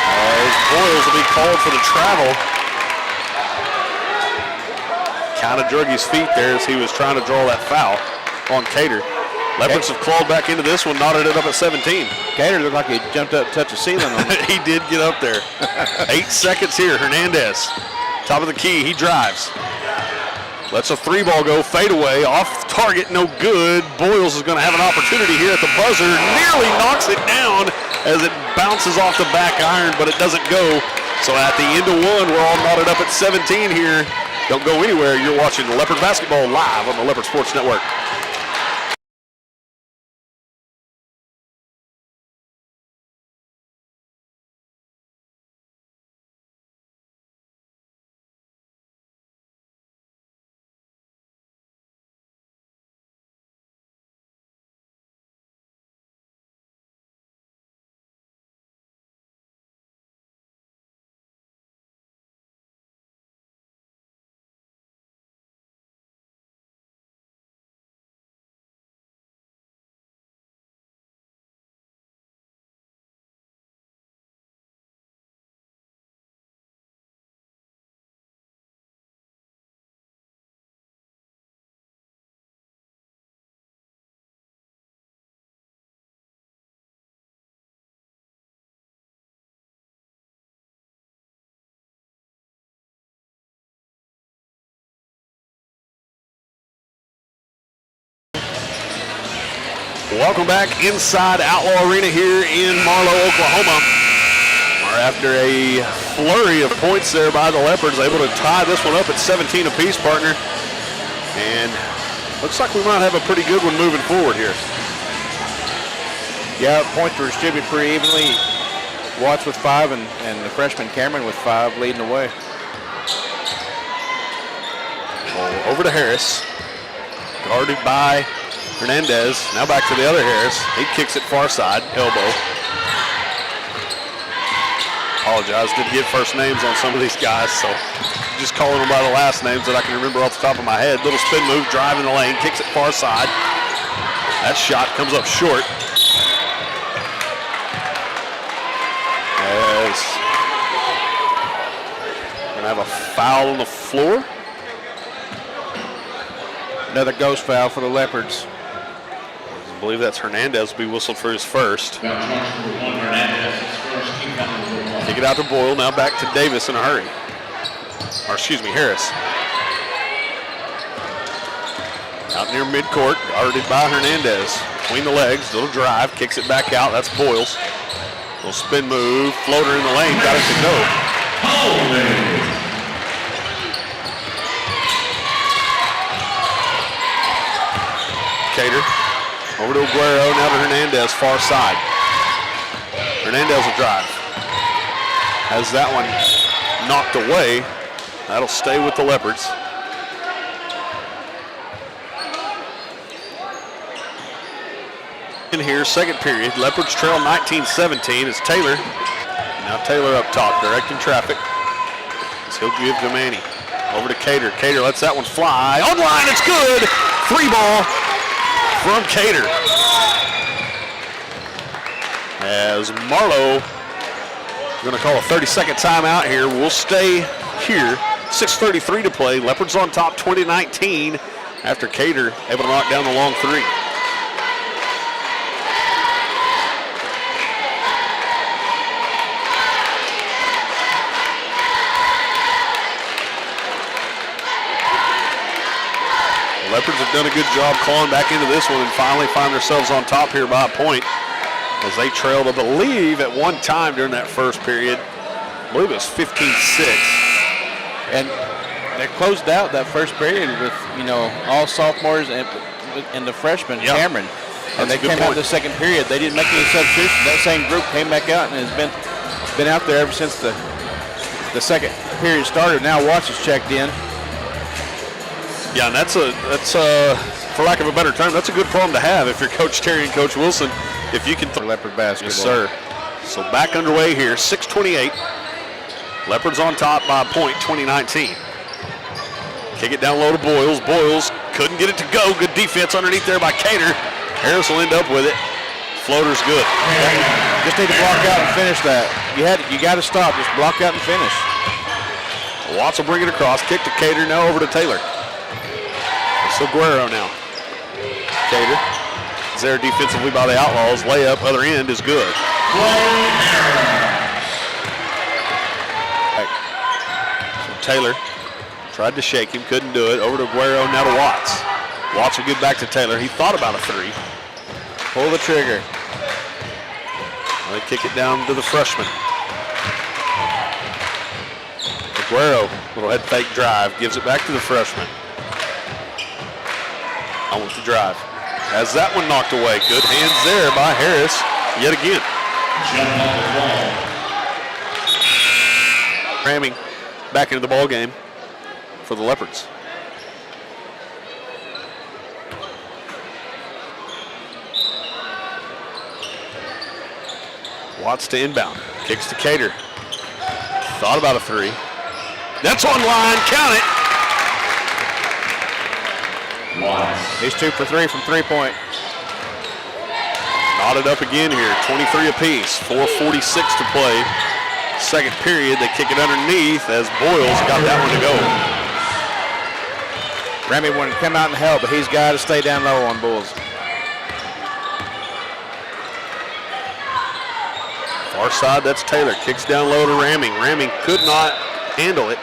As Boyles will be called for the travel. Kind of drug his feet there as he was trying to draw that foul on Cater. Leopards have clawed back into this one, knotted it up at 17.
Cater looked like he jumped up, touched the ceiling on it.
He did get up there. 8 seconds here. Hernandez, top of the key, he drives. Lets a 3-ball go, fade away, off target, no good. Boyles is going to have an opportunity here at the buzzer. Nearly knocks it down as it bounces off the back iron, but it doesn't go. So at the end of one, we're all knotted up at 17 here. Don't go anywhere. You're watching Leopard Basketball live on the Leopard Sports Network. Welcome back inside Outlaw Arena here in Marlow, Oklahoma. We're after a flurry of points there by the Leopards, able to tie this one up at 17 apiece, partner. And looks like we might have a pretty good one moving forward here.
Yeah, points were distributed pretty evenly. Watts with 5 and the freshman Cameron with 5 leading the way.
Over to Harris. Guarded by Hernandez. Now back to the other Harris. He kicks it far side, elbow. Apologize, didn't get first names on some of these guys, so just calling them by the last names that I can remember off the top of my head. Little spin move, drive in the lane, kicks it far side. That shot comes up short. As we're gonna have a foul on the floor.
Another ghost foul for the Leopards.
I believe that's Hernandez will be whistled for his first. Kick it out to Boyle, now back to Davis in a hurry. Or excuse me, Harris. Out near midcourt, guarded by Hernandez. Between the legs, little drive, kicks it back out, that's Boyles. Little spin move, floater in the lane, got it to go. Cater, over to Aguero, now to Hernandez, far side. Hernandez will drive. Has that one knocked away. That'll stay with the Leopards. In here, second period, Leopards trail 19-17 as Taylor. Now Taylor up top, directing traffic. As he'll give to Manny. Over to Cater. Cater lets that one fly. Online, it's good. 3 ball from Cater. As Marlow going to call a 30-second timeout here. We'll stay here. 6:33 to play. Leopards on top 20-19 after Cater able to knock down the long 3. The Leopards have done a good job clawing back into this one and finally find themselves on top here by a point. As they trailed, I believe, at one time during that first period. I believe it was 15-6.
And they closed out that first period with, all sophomores and the freshman, Cameron. And they came out in the second period. They didn't make any substitutions. That same group came back out and has been out there ever since the second period started. Now Watts has checked in.
Yeah, and that's for lack of a better term, that's a good problem to have if you're Coach Terry and Coach Wilson. If you can
Leopard basketball.
Yes, sir. So back underway here, 6:28. Leopards on top by a point, 20-19. Kick it down low to Boyles. Boyles couldn't get it to go. Good defense underneath there by Cater. Harris will end up with it. Floater's good.
Just need to block out and finish that. You got to stop. Just block out and finish.
Watts will bring it across. Kick to Cater, now over to Taylor. It's Aguero now. Cater. Is there defensively by the Outlaws. Layup, other end is good. So Taylor tried to shake him, couldn't do it. Over to Aguero, now to Watts. Watts will get back to Taylor. He thought about a 3.
Pull the trigger.
They kick it down to the freshman. Aguero, little head fake drive, gives it back to the freshman. On with the drive. Has that one knocked away. Good hands there by Harris yet again. Ramming back into the ball game for the Leopards. Watts to inbound. Kicks to Cater. Thought about a 3. That's online. Count it.
He's 2 for 3 from 3-point.
Knotted up again here, 23 apiece, 4:46 to play. Second period, they kick it underneath as Boyles got that one to go.
Remy wanted to come out and help, but he's got to stay down low on Bulls.
Far side, that's Taylor. Kicks down low to Ramming. Ramming could not handle it,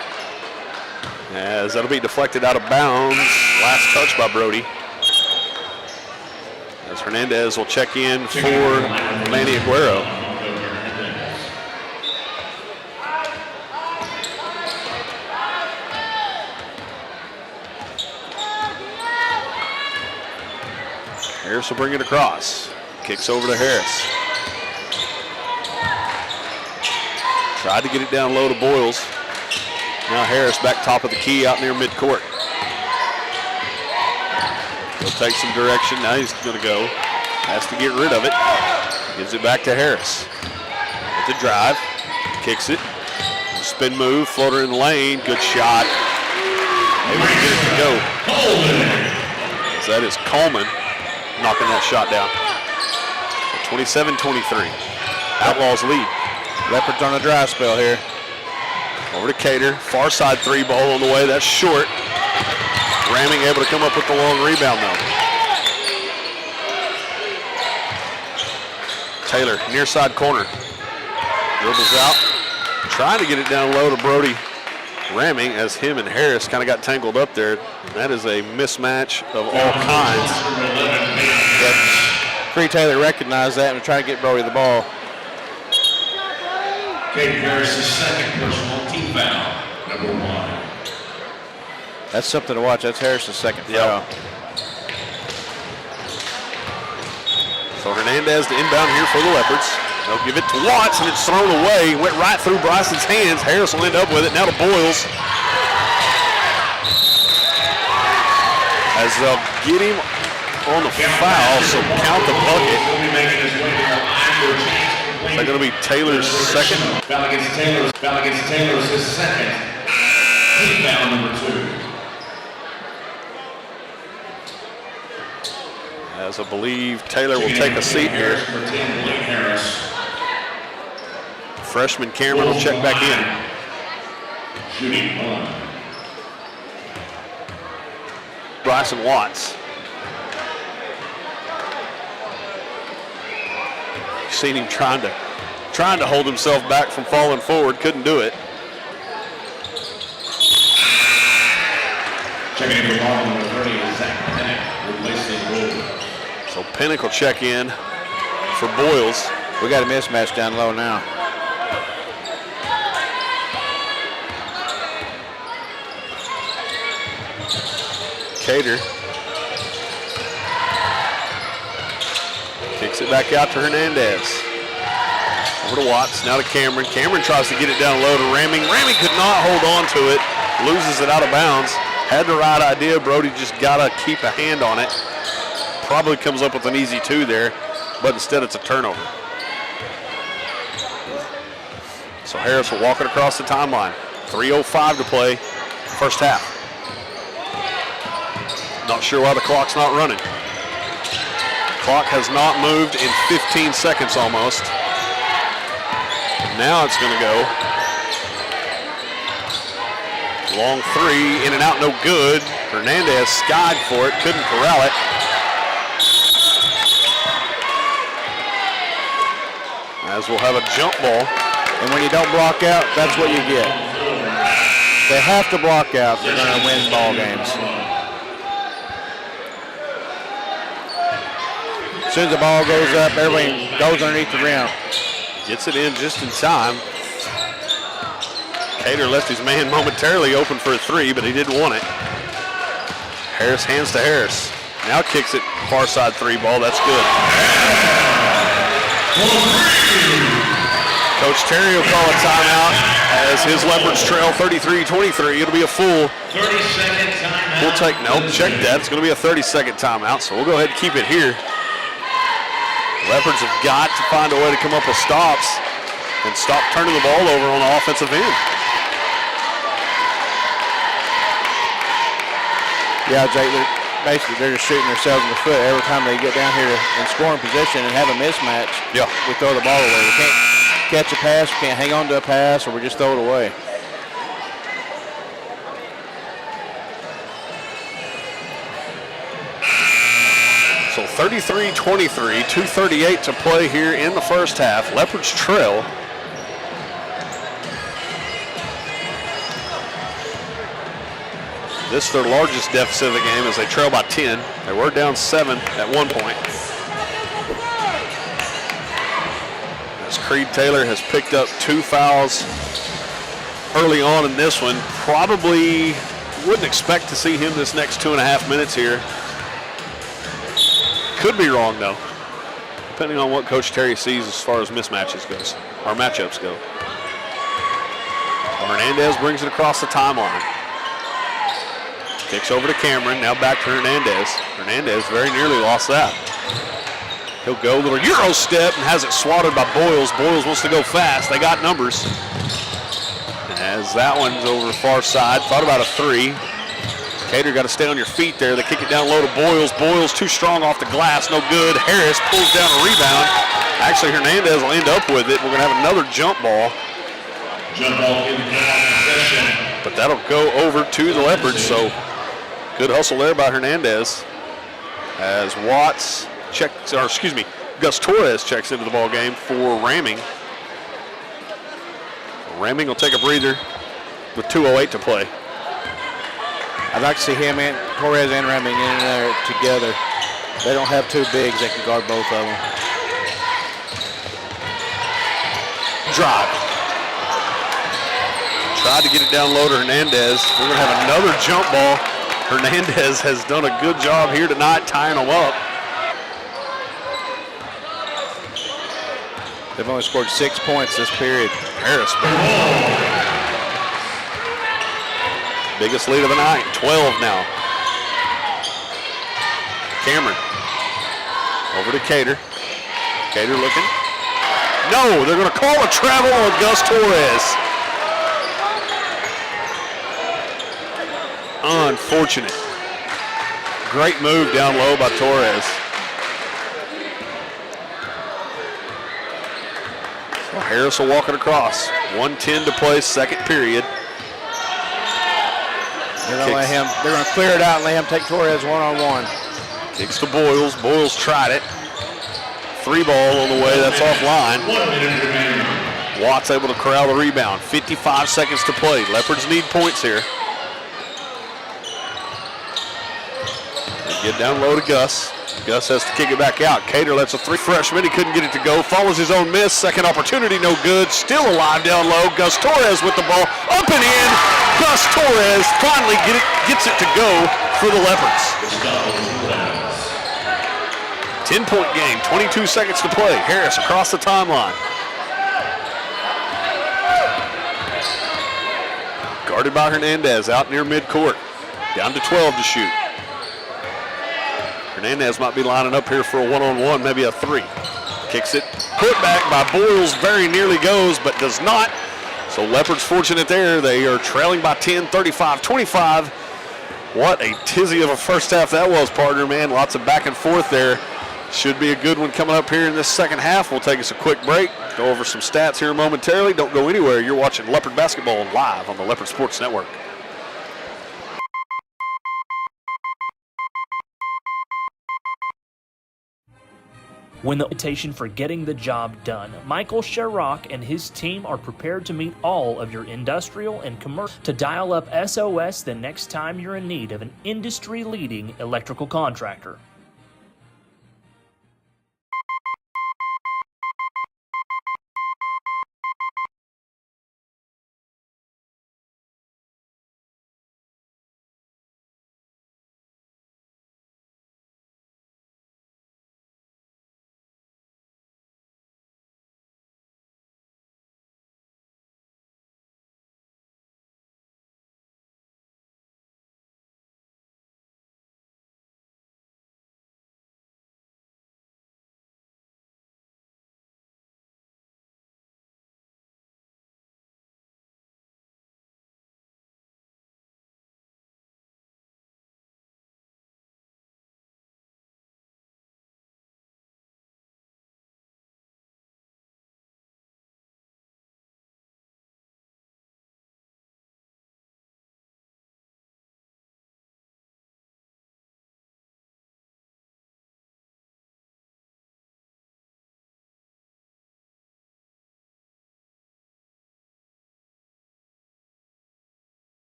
as that'll be deflected out of bounds. Last touch by Brody. as Hernandez will check in for Manny Aguero. Harris will bring it across. Kicks over to Harris. Tried to get it down low to Boyles. Now Harris back top of the key out near midcourt. He'll take some direction. Now he's going to go. Has to get rid of it. Gives it back to Harris. With the drive. Kicks it. Spin move. Floater in the lane. Good shot. Able to get it to go. So that is Coleman knocking that shot down. 27-23. Outlaws lead.
Leopards on a dry spell here.
Over to Cater. Far side three ball on the way. That's short. Ramming able to come up with the long rebound though. Taylor, near side corner. Dribbles out. Trying to get it down low to Brody. Ramming as him and Harris kind of got tangled up there. That is a mismatch of all kinds.
Cree Taylor recognized that and was trying to get Brody the ball.
Caden Harris' second personal team foul, number 1.
That's something to watch. That's Harris' second foul.
So Hernandez to inbound here for the Leopards. They'll give it to Watts, and it's thrown away. Went right through Bryson's hands. Harris will end up with it. Now to Boyles. As they'll get him on the foul, so count the bucket. They're going to be Taylor's second.
Foul against Taylor's his second. Team foul number 2.
As I believe Taylor will take a seat here. Freshman Cameron will check back in.
Shooting 1.
Bryson Watts. Seen him trying to hold himself back from falling forward, couldn't do it.
Checking in for ball number 30 is Zach Pennick, replacing Gould.
So Pennick will check in for Boyles.
We got a mismatch down low now.
Cater kicks it back out to Hernandez. Over to Watts, now to Cameron. Cameron tries to get it down low to Ramming. Ramming could not hold on to it. Loses it out of bounds. Had the right idea. Brody just got to keep a hand on it. Probably comes up with an easy 2 there, but instead it's a turnover. So Harris will walk it across the timeline. 3:05 to play, first half. Not sure why the clock's not running. Clock has not moved in 15 seconds almost. Now it's going to go. Long 3, in and out, no good. Hernandez skied for it, couldn't corral it. As we'll have a jump ball.
And when you don't block out, that's what you get. They have to block out if they're going to win ball games. As soon as the ball goes up, everybody goes underneath the rim.
Gets it in just in time. Cater left his man momentarily open for a 3, but he didn't want it. Harris hands to Harris. Now kicks it far side 3 ball. That's good. Coach Terry will call a timeout as his Leopards trail 33-23. It'll be a full
30-second timeout.
We'll take, nope, check that. It's going to be a 30-second timeout, so we'll go ahead and keep it here. Leopards have got to find a way to come up with stops and stop turning the ball over on the offensive end.
Yeah, Jake, they're just shooting themselves in the foot every time they get down here in scoring position and have a mismatch.
Yeah.
We throw the ball away. We can't catch a pass, we can't hang on to a pass, or we just throw it away.
So 33-23, 2:38 to play here in the first half. Leopards trail. This is their largest deficit of the game as they trail by 10. They were down 7 at one point. as Creed Taylor has picked up 2 fouls early on in this one. Probably wouldn't expect to see him this next 2.5 minutes here. Could be wrong though, depending on what Coach Terry sees as far as mismatches goes, or matchups go. Hernandez brings it across the timeline. Kicks over to Cameron, now back to Hernandez. Hernandez very nearly lost that. He'll go a little Euro step and has it swatted by Boyles. Boyles wants to go fast. They got numbers. As that one's over the far side. Thought about a 3. Cater got to stay on your feet there. They kick it down low to Boyles. Boyles too strong off the glass. No good. Harris pulls down a rebound. Actually, Hernandez will end up with it. We're going to have another jump ball.
Jump ball in possession.
But that'll go over to the Leopards. So good hustle there by Hernandez. As Watts checks, or excuse me, Gus Torres checks into the ball game for Ramming. Ramming will take a breather with 2:08 to play.
I'd like to see him and Torres and Ramming in there together. They don't have 2 bigs that can guard both of them.
Drive. Tried to get it down low to Hernandez. We're going to have another jump ball. Hernandez has done a good job here tonight tying them up.
They've only scored 6 points this period.
Harris, biggest lead of the night, 12 now. Cameron, over to Cater. Cater looking. No, they're going to call a travel on Gus Torres. Unfortunate. Great move down low by Torres. So Harris will walk it across. 1:10 to play, second period.
They're going to clear it out and let him take Torres one-on-one.
Kicks to Boyles. Boyles tried it. 3 ball on the way. That's offline.
1 minute remaining.
Watts able to corral the rebound. 55 seconds to play. Leopards need points here. They get down low to Gus. Gus has to kick it back out. Cater lets a 3 freshman. He couldn't get it to go. Follows his own miss. Second opportunity, no good. Still alive down low. Gus Torres with the ball. Up and in. Gus Torres finally gets it to go for the Leopards. 10-point game. 22 seconds to play. Harris across the timeline. Guarded by Hernandez out near midcourt. Down to 12 to shoot. Hernandez might be lining up here for a one-on-one, maybe a 3. Kicks it. Put back by Boyles. Very nearly goes, but does not. So Leopards fortunate there. They are trailing by 10, 35-25. What a tizzy of a first half that was, partner, man. Lots of back and forth there. Should be a good one coming up here in this second half. We'll take us a quick break, go over some stats here momentarily. Don't go anywhere. You're watching Leopard Basketball live on the Leopard Sports Network.
When the invitation for getting the job done, Michael Sherrock and his team are prepared to meet all of your industrial and commercial to dial up SOS the next time you're in need of an industry-leading electrical contractor.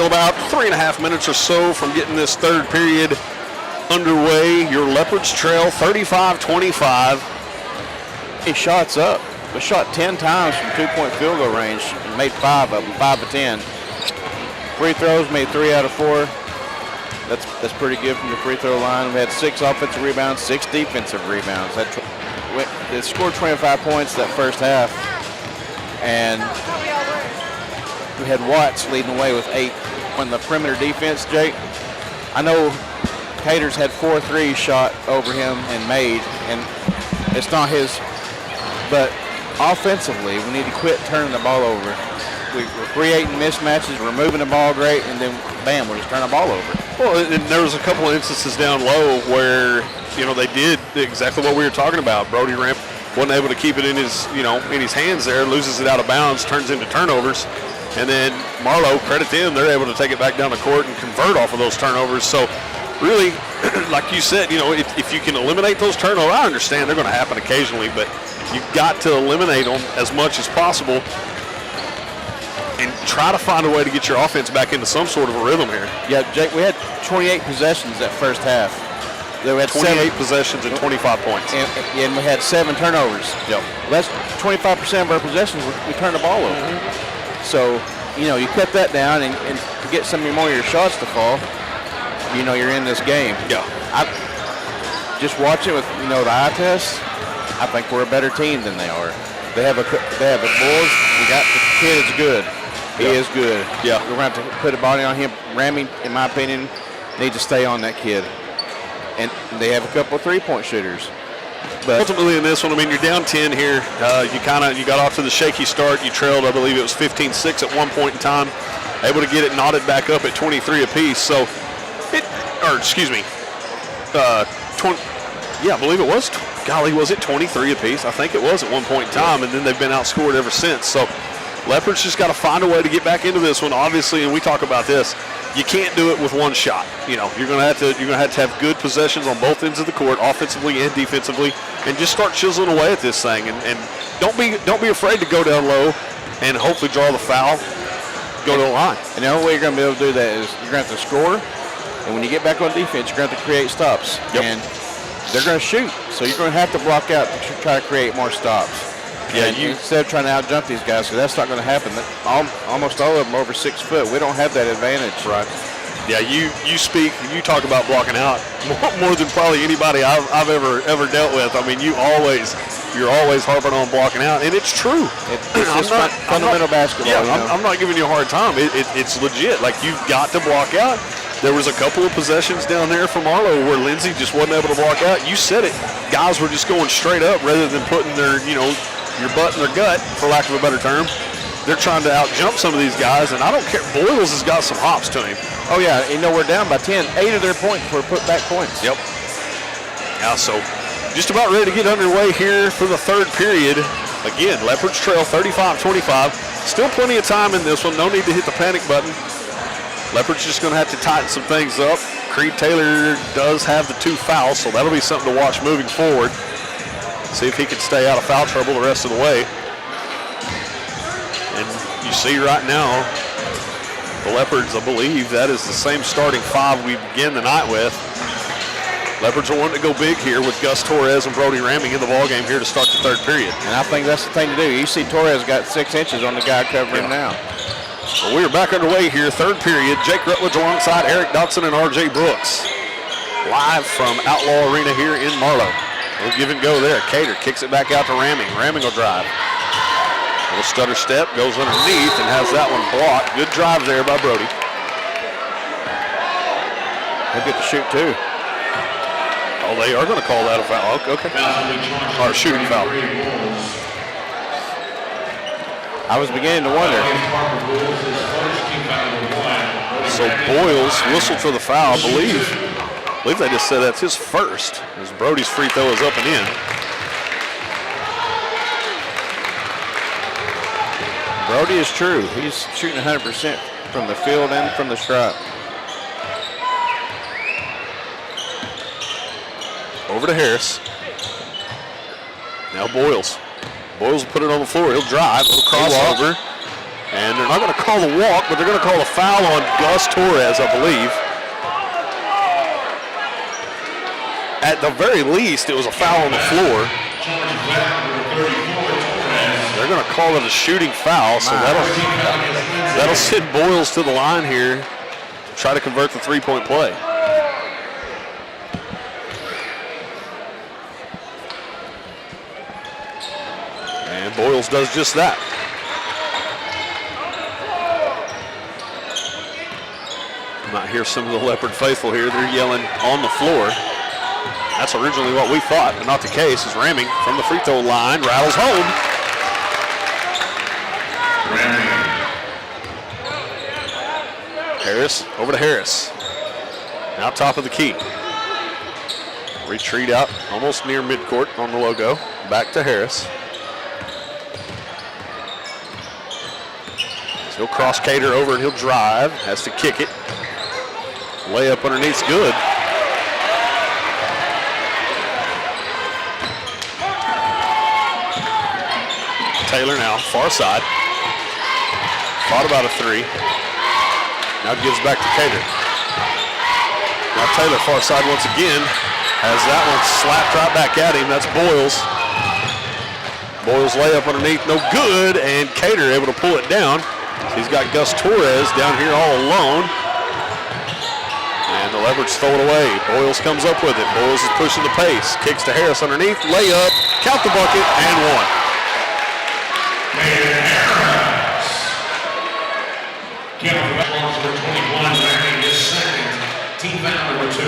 About 3.5 minutes or so from getting this third period underway. Your Leopards trail 35-25.
He shots up. We shot 10 times from 2-point field goal range and made 5 of them, 5 of 10. Free throws, made 3 out of 4. That's pretty good from the free throw line. We had 6 offensive rebounds, 6 defensive rebounds. They scored 25 points that first half, and we had Watts leading the way with 8 on the perimeter defense. Jake, I know Caters had 4 threes shot over him and made, and it's not his, but offensively, we need to quit turning the ball over. We're creating mismatches, we're moving the ball great, and then bam, we're just turning the ball over.
Well, and there was a couple of instances down low where, they did exactly what we were talking about. Brody Ramp wasn't able to keep it in his, in his hands there, loses it out of bounds, turns into turnovers. And then Marlow, credit them, they're able to take it back down the court and convert off of those turnovers. So really, like you said, if you can eliminate those turnovers, I understand they're going to happen occasionally, but you've got to eliminate them as much as possible and try to find a way to get your offense back into some sort of a rhythm here.
Yeah, Jake, we had 28 possessions that first half.
We had 28 possessions and 25 points.
And we had 7 turnovers.
Yep.
That's 25% of our possessions, we turned the ball over. Mm-hmm. So, you cut that down and get some more of your shots to fall, you're in this game.
Yeah.
I just watch it with, the eye test. I think we're a better team than they are. They have a Bulls. We got the kid is good. He is good.
Yeah.
We're going to have to put a body on him. Ramey, in my opinion, needs to stay on that kid. And they have a couple of 3-point shooters. But
ultimately in this one, you're down 10 here. You got off to the shaky start. You trailed, I believe it was 15-6 at one point in time. Able to get it knotted back up at 23 apiece. So, I believe it was. Golly, was it 23 apiece? I think it was at one point in time, and then they've been outscored ever since. So, Leopards just got to find a way to get back into this one. Obviously, and we talk about this, you can't do it with one shot. You're going to have to have good possessions on both ends of the court, offensively and defensively, and just start chiseling away at this thing. And don't be afraid to go down low and hopefully draw the foul, go to the line.
And the only way you're going to be able to do that is you're going to have to score, and when you get back on defense, you're going to have to create stops.
Yep.
And they're going to shoot, so you're going to have to block out to try to create more stops.
Yeah,
instead of trying to out-jump these guys, because that's not going to happen. Almost all of them are over 6 foot. We don't have that advantage.
Right. Yeah, you talk about blocking out more than probably anybody I've ever dealt with. You're always harping on blocking out, and it's true.
It's just fundamental basketball.
Yeah, I'm not giving you a hard time. It's legit. Like, you've got to block out. There was a couple of possessions down there from Marlow where Lindsay just wasn't able to block out. You said it. Guys were just going straight up rather than putting their, your butt in their gut, for lack of a better term. They're trying to out-jump some of these guys, and I don't care. Boyles has got some hops to him.
Oh, yeah. We're down by 10. 8 of their points were put-back points.
Yep. Yeah, so just about ready to get underway here for the third period. Again, Leopards trail 35-25. Still plenty of time in this one. No need to hit the panic button. Leopards just going to have to tighten some things up. Creed Taylor does have the 2 fouls, so that'll be something to watch moving forward. See if he can stay out of foul trouble the rest of the way. And you see right now, the Leopards, I believe, that is the same starting 5 we began the night with. Leopards are wanting to go big here with Gus Torres and Brody Raming in the ballgame here to start the third period.
And I think that's the thing to do. You see Torres got 6 inches on the guy covering now.
Well, we are back underway here, third period. Jake Rutledge alongside Eric Dotson and R.J. Brooks. Live from Outlaw Arena here in Marlow. We'll give and go there. Cater kicks it back out to Raming. Raming will drive. Little stutter step, goes underneath and has that one blocked. Good drive there by Brody.
He'll get to shoot too.
Oh, they are going to call that a foul. Okay. Or shooting foul.
I was beginning to wonder.
So Boyles whistled for the foul, I believe they just said that's his first, as Brody's free throw is up and in.
Brody is true. He's shooting 100% from the field and from the stripe.
Over to Harris. Now Boyles. Boyles will put it on the floor. He'll drive. He'll cross over. And they're not going to call the walk, but they're going to call a foul on Gus Torres, I believe. At the very least, it was a foul on the floor. They're going to call it a shooting foul, so that'll send Boyles to the line here to try to convert the three-point play. And Boyles does just that. You might hear some of the Leopard faithful here. They're yelling on the floor. That's originally what we thought, but not the case. Is Ramming from the free throw line, rattles home. Harris, over to Harris. Now top of the key. Retreat out, almost near midcourt on the logo. Back to Harris. So he'll cross Cater over and he'll drive. Has to kick it. Layup underneath's good. Taylor now, far side. Thought about a three. Now gives back to Cater. Now Taylor, far side once again. Has that one slapped right back at him. That's Boyles. Boyles layup underneath, no good, and Cater able to pull it down. He's got Gus Torres down here all alone. And the Leopards throw it away. Boyles comes up with it. Boyles is pushing the pace. Kicks to Harris underneath, layup, count the bucket, and one.
Kevin Westbrook for 21, bagging his second. Team foul number 2.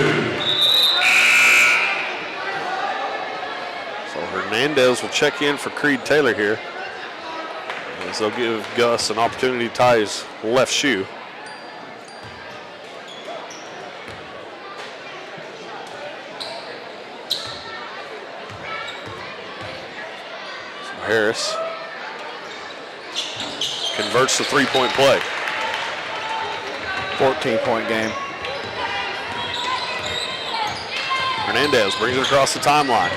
So Hernandez will check in for Creed Taylor here, as they'll give Gus an opportunity to tie his left shoe. So Harris converts the three-point play.
14-point game.
Hernandez brings it across the timeline.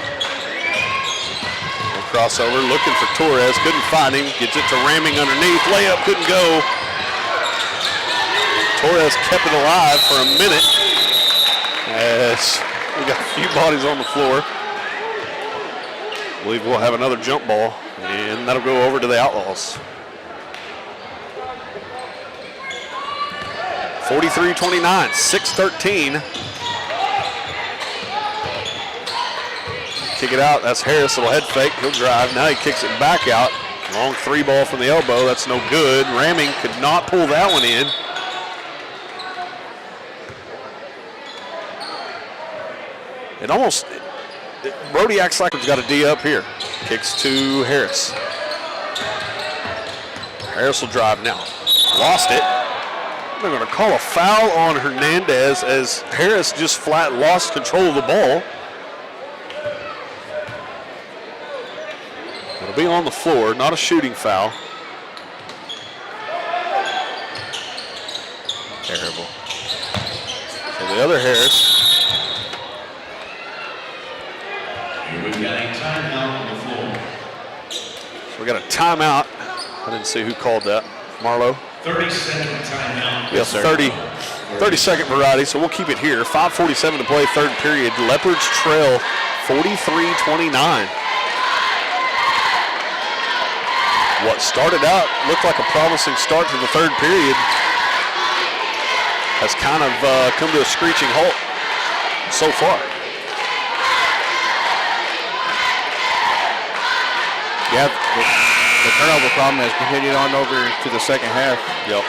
Crossover, looking for Torres, couldn't find him. Gets it to Ramming underneath, layup couldn't go. Torres kept it alive for a minute as we got a few bodies on the floor. I believe we'll have another jump ball, and that'll go over to the Outlaws. 43-29, 6:13. Kick it out, that's Harris, little head fake, he'll drive. Now he kicks it back out. Long three ball from the elbow, that's no good. Ramming could not pull that one in. Brody acts like he's got a D up here. Kicks to Harris. Harris will drive now. Lost it. They're going to call a foul on Hernandez as Harris just flat lost control of the ball. It'll be on the floor, not a shooting foul. Terrible. So the other Harris.
We've got a timeout on the floor.
So we got a timeout. I didn't see who called that. Marlow.
30-second timeout.
Yes, 30-second variety, so we'll keep it here. 5:47 to play, third period. Leopards trail 43-29. What started out looked like a promising start to the third period has kind of come to a screeching halt so far.
Yeah, the turnover problem has continued on over to the second half.
Yep.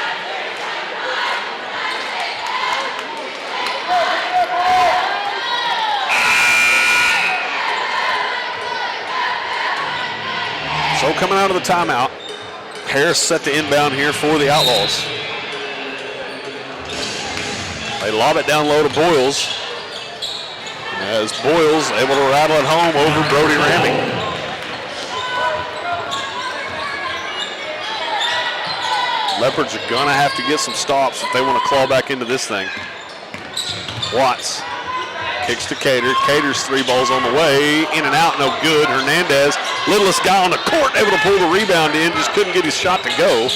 So coming out of the timeout, Harris set to inbound here for the Outlaws. They lob it down low to Boyles. As Boyles able to rattle it home over Brody Ramming. Leopards are gonna have to get some stops if they want to claw back into this thing. Watts kicks to Cater. Cater's three balls on the way. In and out, no good. Hernandez, littlest guy on the court, able to pull the rebound in, just couldn't get his shot to go.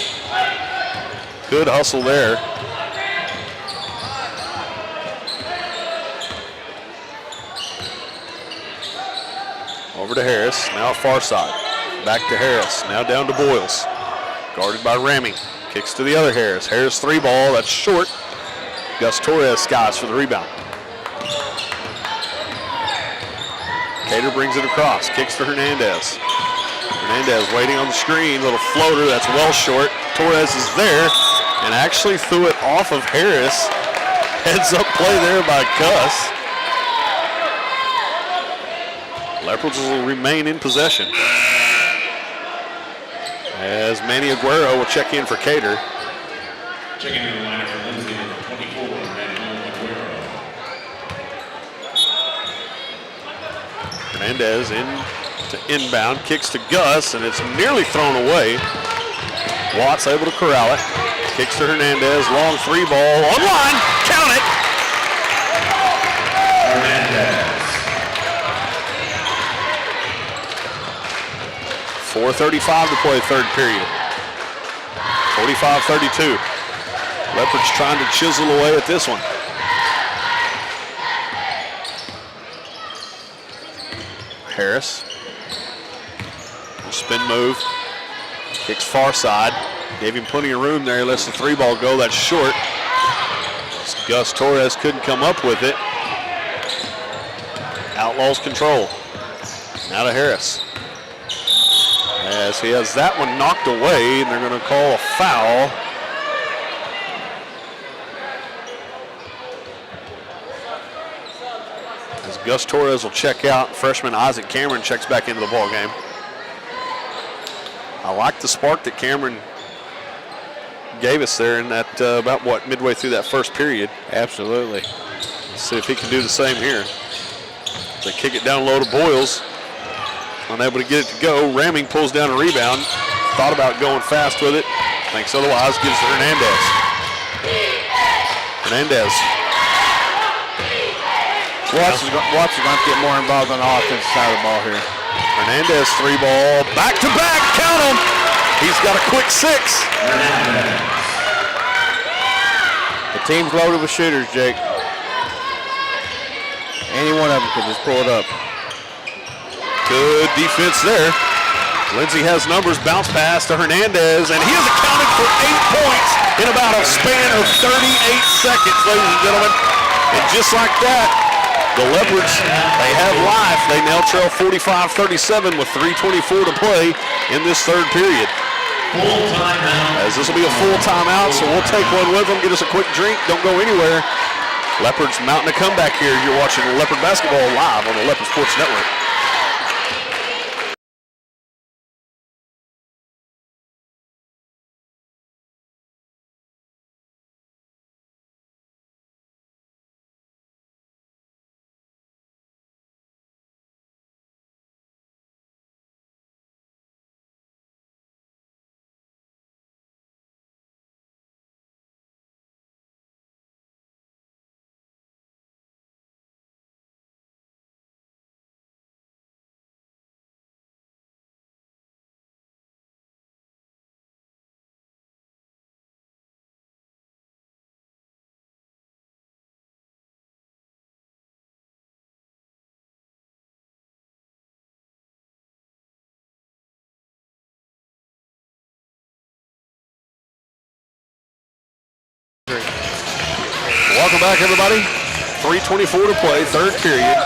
Good hustle there. Over to Harris, now at far side. Back to Harris, now down to Boyles. Guarded by Ramey. Kicks to the other Harris. Harris 3-ball, that's short. Gus Torres skies for the rebound. Cater brings it across, kicks to Hernandez. Hernandez waiting on the screen, little floater, that's well short. Torres is there and actually threw it off of Harris. Heads up play there by Gus. Leopards will remain in possession. As Manny Aguero will check in for Cater.
Checking in the lineup for Lindsay, number 24, Manny Aguero.
Hernandez in to inbound, kicks to Gus, and it's nearly thrown away. Watts able to corral it. Kicks to Hernandez, long 3-ball, online, count it!
Hernandez.
4:35 to play third period. 45-32. Leopards trying to chisel away at this one. Harris. Spin move. Kicks far side. Gave him plenty of room there. He lets the 3-ball go. That's short. Gus Torres couldn't come up with it. Outlaws control. Now to Harris. As he has that one knocked away, and they're going to call a foul. As Gus Torres will check out, freshman Isaac Cameron checks back into the ball game. I like the spark that Cameron gave us there in that midway through that first period.
Absolutely.
Let's see if he can do the same here. They kick it down low to Boyles. Unable to get it to go. Ramming pulls down a rebound. Thought about going fast with it. Thinks otherwise. Gives to Hernandez. Hernandez.
Watts is going to have to get more involved on the offensive side of the ball here.
Hernandez 3-ball. Back to back. Count him. He's got a quick 6.
The team's loaded with shooters, Jake. Any one of them could just pull it up.
Good defense there. Lindsay has numbers, bounce pass to Hernandez, and he has accounted for 8 points in about a span of 38 seconds, ladies and gentlemen. And just like that, the Leopards, they have life. They now trail 45-37 with 3:24 to play in this third period.
Full timeout.
As this will be a full timeout, so we'll take one with them, get us a quick drink, don't go anywhere. Leopards mounting a comeback here. You're watching Leopard basketball live on the Leopard Sports Network. Welcome back, everybody. 3:24 to play, third period.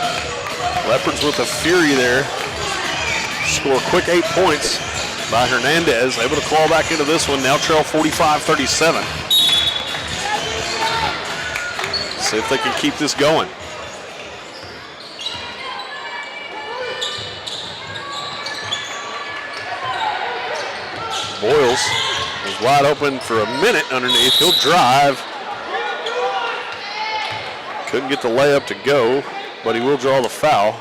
Leopards with a fury there. Score a quick 8 points by Hernandez. Able to claw back into this one. Now trail 45-37. See if they can keep this going. Boyles is wide open for a minute underneath. He'll drive. Couldn't get the layup to go, but he will draw the foul.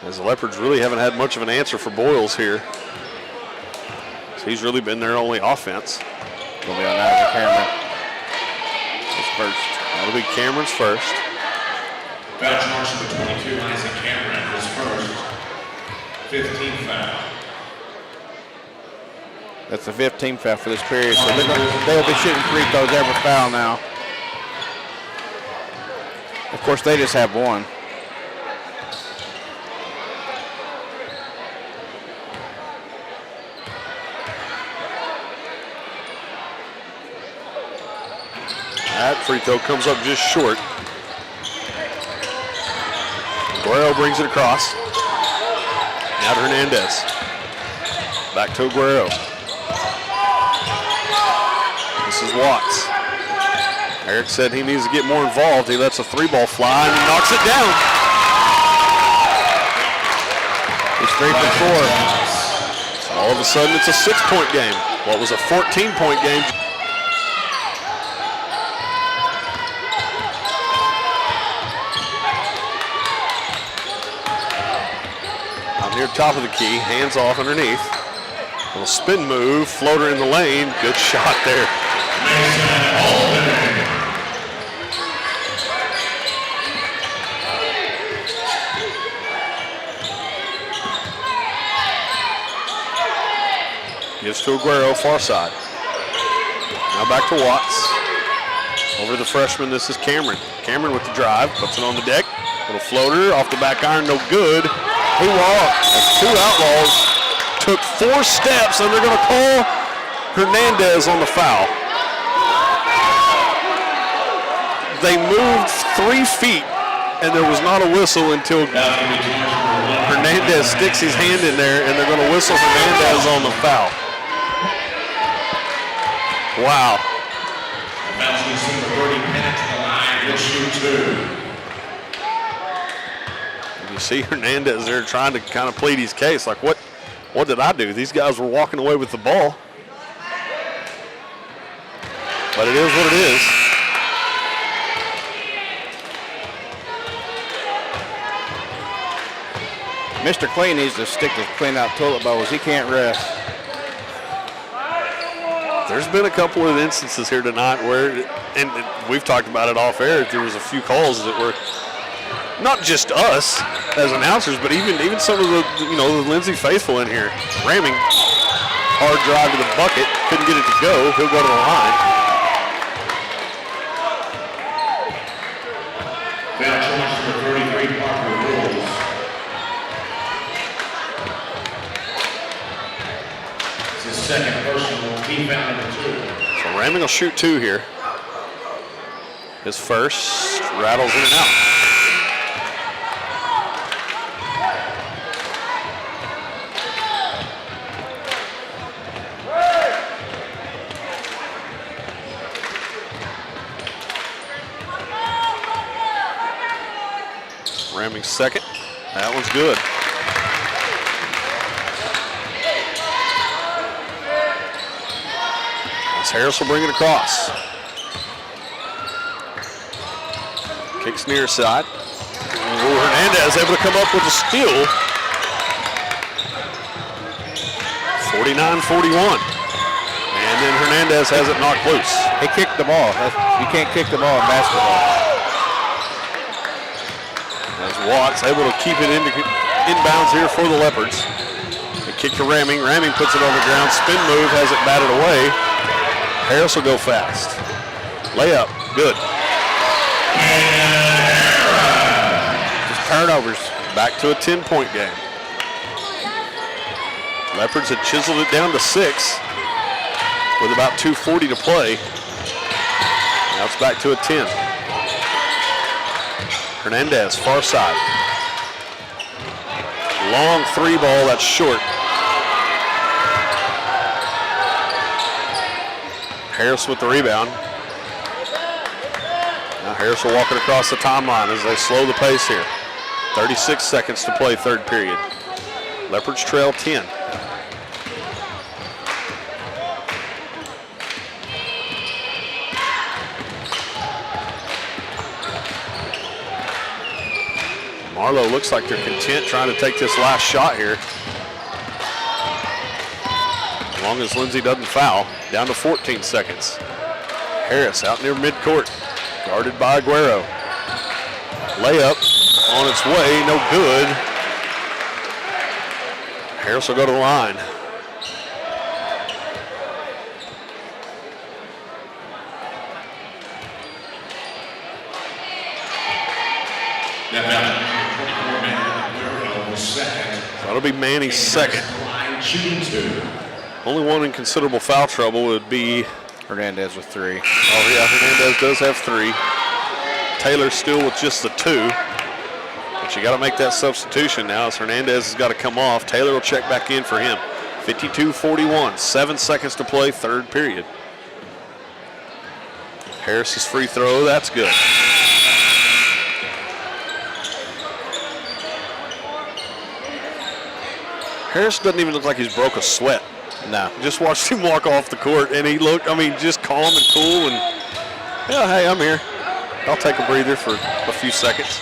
As the Leopards really haven't had much of an answer for Boyles here. So he's really been their only offense.
Gonna be on Isaac Cameron.
His first. That'll be Cameron's first.
Foul charge number 22, Isaac Cameron, his first. 15 foul.
That's the 15th foul for this period. So they'll be shooting free throws every foul now. Of course, they just have one.
That free throw comes up just short. Guerrero brings it across. Now to Hernandez. Back to Guerrero. This is Watts. Eric said he needs to get more involved. He lets a 3-ball fly and knocks it down.
He's 3 for 4.
All of a sudden, it's a 6-point game. What was a 14-point game? Out near top of the key, hands off underneath. A little spin move, floater in the lane. Good shot there. Gives to Aguero, far side. Now back to Watts. Over to the freshman, this is Cameron. Cameron with the drive, puts it on the deck. Little floater, off the back iron, no good. He walked. Two Outlaws took 4 steps, and they're going to call Hernandez on the foul. They moved 3 feet, and there was not a whistle until Hernandez sticks his hand in there, and they're going to whistle Hernandez on the foul. Wow.
Bouncing number 30 minutes to the line. He'll shoot 2.
You see Hernandez there trying to kind of plead his case. Like, what did I do? These guys were walking away with the ball. But it is what it is.
Mr. Clean needs to stick to clean out toilet bowls. He can't rest.
There's been a couple of instances here tonight where, and we've talked about it off air, there was a few calls that were not just us as announcers, but even some of the the Lindsay faithful in here. Ramming, hard drive to the bucket, couldn't get it to go. He'll go to the line.
Foul choice number 33, Parker Rules. It's his second personal, team foul number 2.
So Ramming will shoot 2 here. His first, rattles in and out. Ramming second. That one's good. As Harris will bring it across. Kicks near side. Ooh, Hernandez able to come up with a steal. 49-41. And then Hernandez has it knocked loose.
He kicked the ball. You can't kick the ball in basketball.
As Watts able to keep it inbounds here for the Leopards. They kick to Ramming. Ramming puts it on the ground. Spin move, has it batted away. Harris will go fast. Layup, good.
Just turnovers.
Back to a 10-point game. Leopards had chiseled it down to 6 with about 2:40 to play. Now it's back to a 10. Hernandez, far side. Long 3-ball, that's short. Harris with the rebound. Now Harris will walk it across the timeline as they slow the pace here. 36 seconds to play, third period. Leopards trail 10. Marlow looks like they're content trying to take this last shot here. As long as Lindsay doesn't foul. Down to 14 seconds. Harris out near midcourt. Guarded by Aguero. Layup on its way, no good. Harris will go to the line.
That foul, 24 Manning was second.
So that'll be Manning's second.
Shooting 2.
Only one in considerable foul trouble would be
Hernandez with 3.
Oh, yeah, Hernandez does have 3. Taylor still with just the 2. But you got to make that substitution now as Hernandez has got to come off. Taylor will check back in for him. 52-41, 7 seconds to play, third period. Harris's free throw, that's good. Harris doesn't even look like he's broke a sweat.
No.
Just watched him walk off the court, and he looked, I mean, just calm and cool, and, yeah, hey, I'm here. I'll take a breather for a few seconds.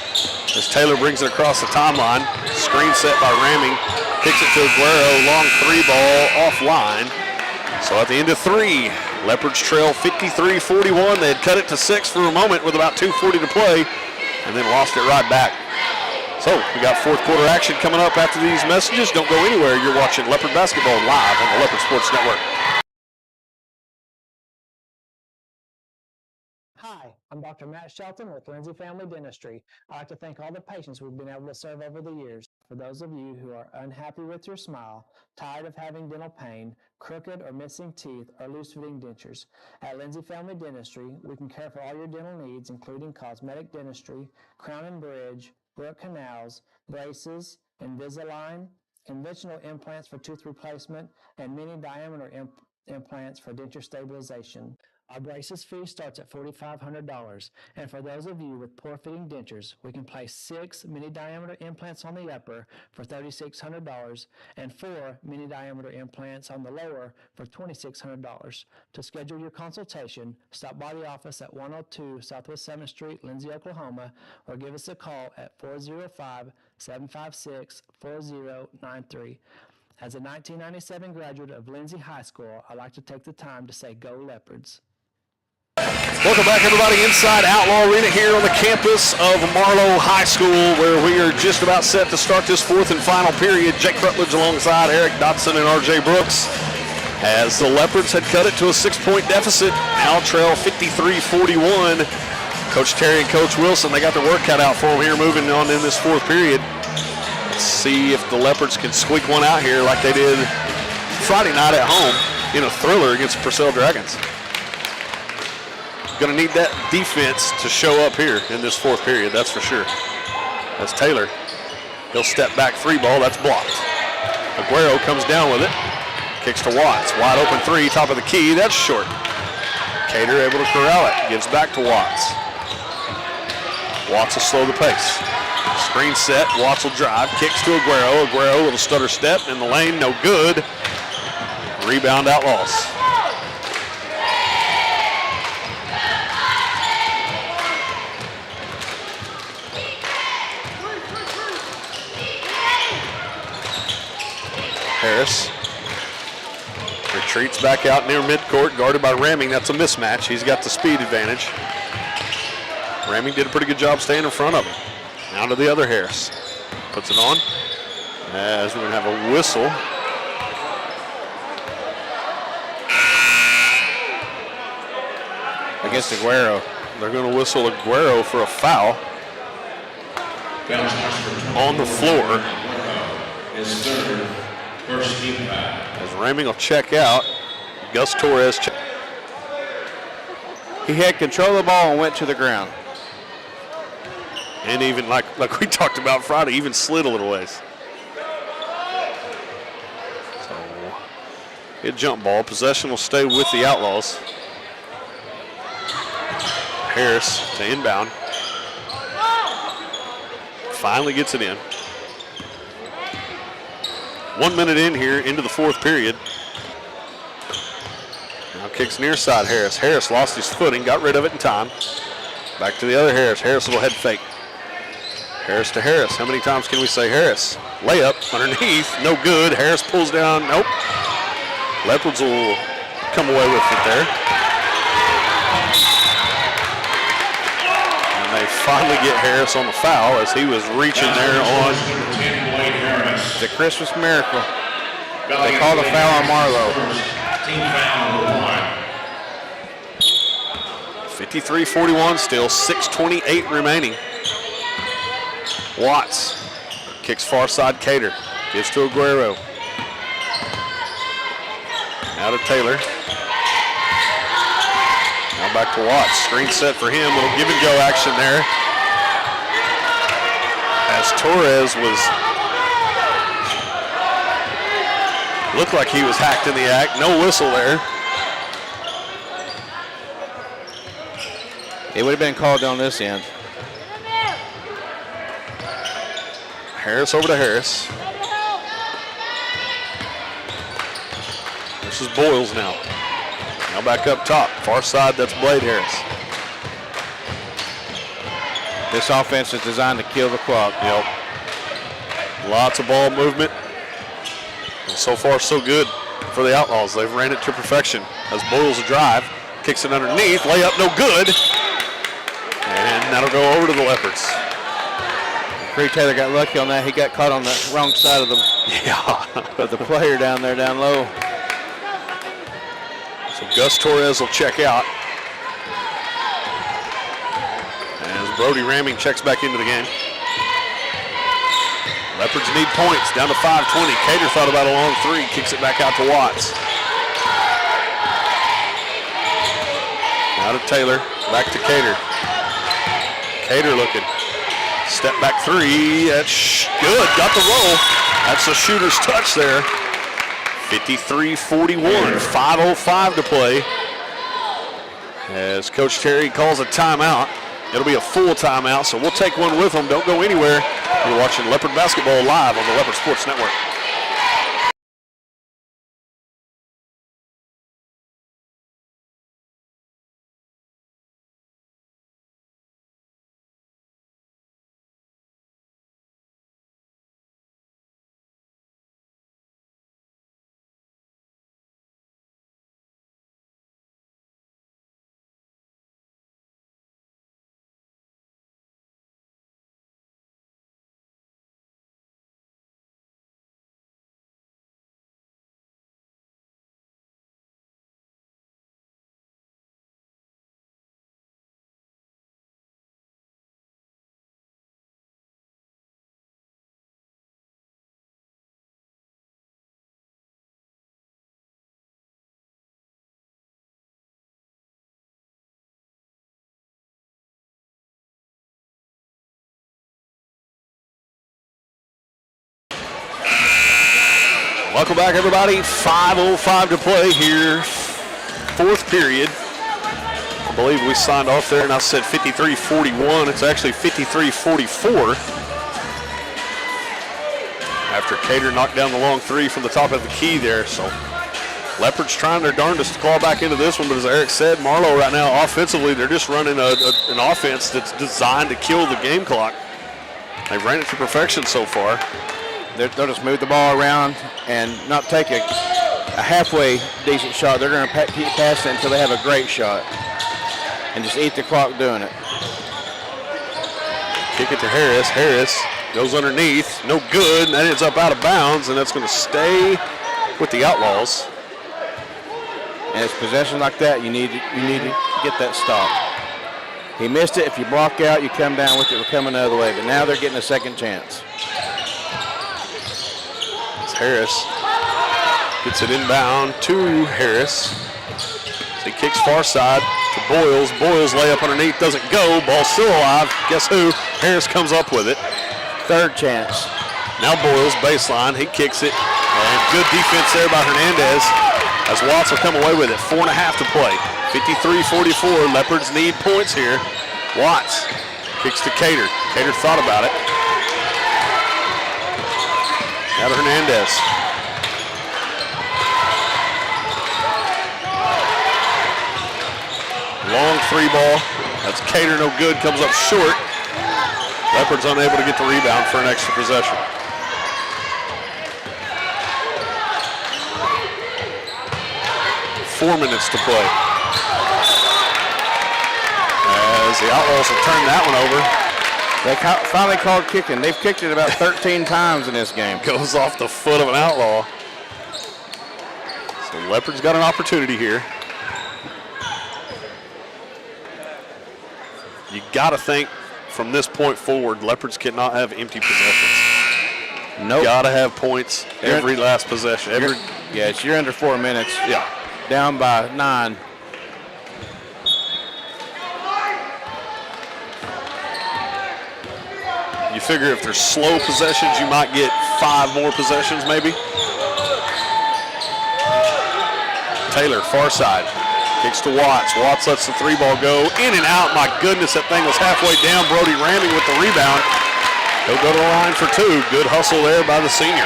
As Taylor brings it across the timeline, screen set by Ramming, kicks it to Aguero, long 3 ball, offline. So at the end of 3, Leopards trail 53-41. They had cut it to 6 for a moment with about 2:40 to play, and then lost it right back. So we got fourth quarter action coming up after these messages. Don't go anywhere. You're watching Leopard Basketball live on the Leopard Sports Network.
Hi, I'm Dr. Matt Shelton with Lindsay Family Dentistry. I'd like to thank all the patients we've been able to serve over the years. For those of you who are unhappy with your smile, tired of having dental pain, crooked or missing teeth, or loose-fitting dentures, at Lindsay Family Dentistry, we can care for all your dental needs, including cosmetic dentistry, crown and bridge, root canals, braces, Invisalign, conventional implants for tooth replacement, and mini diameter implants for denture stabilization. Our braces fee starts at $4,500, and for those of you with poor-fitting dentures, we can place 6 mini-diameter implants on the upper for $3,600 and 4 mini-diameter implants on the lower for $2,600. To schedule your consultation, stop by the office at 102 Southwest 7th Street, Lindsay, Oklahoma, or give us a call at 405-756-4093. As a 1997 graduate of Lindsay High School, I'd like to take the time to say go Leopards.
Welcome back, everybody, inside Outlaw Arena here on the campus of Marlow High School, where we are just about set to start this fourth and final period. Jake Rutledge alongside Eric Dotson and R.J. Brooks, as the Leopards had cut it to a 6-point deficit, now trail 53-41. Coach Terry and Coach Wilson, they got their work cut out for them here moving on in this fourth period. Let's see if the Leopards can squeak one out here like they did Friday night at home in a thriller against the Purcell Dragons. Going to need that defense to show up here in this fourth period, that's for sure. That's Taylor. He'll step back 3 ball, that's blocked. Aguero comes down with it, kicks to Watts. Wide open 3, top of the key, that's short. Cater able to corral it, gives back to Watts. Watts will slow the pace. Screen set, Watts will drive, kicks to Aguero. Aguero with a stutter step in the lane, no good. Rebound Outlaws. Harris retreats back out near midcourt, guarded by Ramming. That's a mismatch. He's got the speed advantage. Ramming did a pretty good job staying in front of him. Now to the other Harris. Puts it on. As we're going to have a whistle.
Against Aguero.
They're going to whistle Aguero for a foul on the floor.
His third, first team foul.
As Ramming will check out. Gus Torres.
He had control of the ball and went to the ground.
And even like we talked about Friday, even slid a little ways. So, hit jump ball. Possession will stay with the Outlaws. Harris to inbound. Finally gets it in. 1 minute in here into the fourth period. Now kicks near side Harris. Harris lost his footing, got rid of it in time. Back to the other Harris. Harris will head fake. Harris to Harris. How many times can we say Harris? Layup underneath, no good. Harris pulls down, nope. Leopards will come away with it there. And they finally get Harris on the foul as he was reaching there on
The Christmas miracle. They called a foul on Marlow.
Team foul number 1.
53-41 still, 6:28 remaining. Watts kicks far side. Cater gives to Aguero. Now to Taylor. Now back to Watts. Screen set for him. Little give and go action there. As Torres looked like he was hacked in the act. No whistle there.
It would have been called on this end.
Harris over to Harris. This is Boyles now. Now back up top. Far side, that's Blade Harris.
This offense is designed to kill the clock.
Yep. Lots of ball movement. And so far, so good for the Outlaws. They've ran it to perfection. As Boyles drive, kicks it underneath, layup no good. And that'll go over to the Leopards.
Cree Taylor got lucky on that. He got caught on the wrong side of the player down there, down low.
So Gus Torres will check out. As Brody Ramming checks back into the game. Leopards need points, down to 5:20. Cater thought about a long three, kicks it back out to Watts. Now to Taylor, back to Cater. Cater looking. Step back three, that's good, got the roll. That's a shooter's touch there. 53-41, 5:05 to play. As Coach Terry calls a timeout. It'll be a full timeout, so we'll take one with them. Don't go anywhere. You're watching Leopard Basketball live on the Leopard Sports Network. Welcome back, everybody. 5:05 to play here. Fourth period. I believe we signed off there and I said 53-41. It's actually 53-44. After Cater knocked down the long three from the top of the key there. So Leopards trying their darndest to claw back into this one, but as Eric said, Marlow right now offensively, they're just running an offense that's designed to kill the game clock. They've ran it to perfection so far.
They'll just move the ball around and not take a halfway decent shot. They're going to keep passing it until they have a great shot and just eat the clock doing it.
Kick it to Harris. Harris goes underneath. No good. And that ends up out of bounds, and that's going to stay with the Outlaws.
And it's possession like that, you need to get that stop. He missed it. If you block out, you come down with it. We're coming the other way. But now they're getting a second chance.
Harris gets it inbound to Harris. So he kicks far side to Boyles. Boyles layup underneath, doesn't go. Ball still alive. Guess who? Harris comes up with it.
Third chance.
Now Boyles baseline. He kicks it. And good defense there by Hernandez as Watts will come away with it. 4.5 to play. 53-44. Leopards need points here. Watts kicks to Cater. Cater thought about it. Now to Hernandez. Long three ball. That's Cater, no good, comes up short. Leopards unable to get the rebound for an extra possession. Four minutes to play. As the Outlaws will turn that one over.
They finally called kicking. They've kicked it about 13 times in this game.
Goes off the foot of an Outlaw. So Leopards got an opportunity here. You got to think from this point forward, Leopards cannot have empty possessions.
Nope.
Got to have points every last possession.
Yes, you're under 4 minutes.
Yeah.
Down by 9.
You figure if there's slow possessions, you might get 5 more possessions maybe. Taylor, far side, kicks to Watts. Watts lets the 3-ball go. In and out, my goodness, that thing was halfway down. Brody ramming with the rebound. He'll go to the line for 2. Good hustle there by the senior.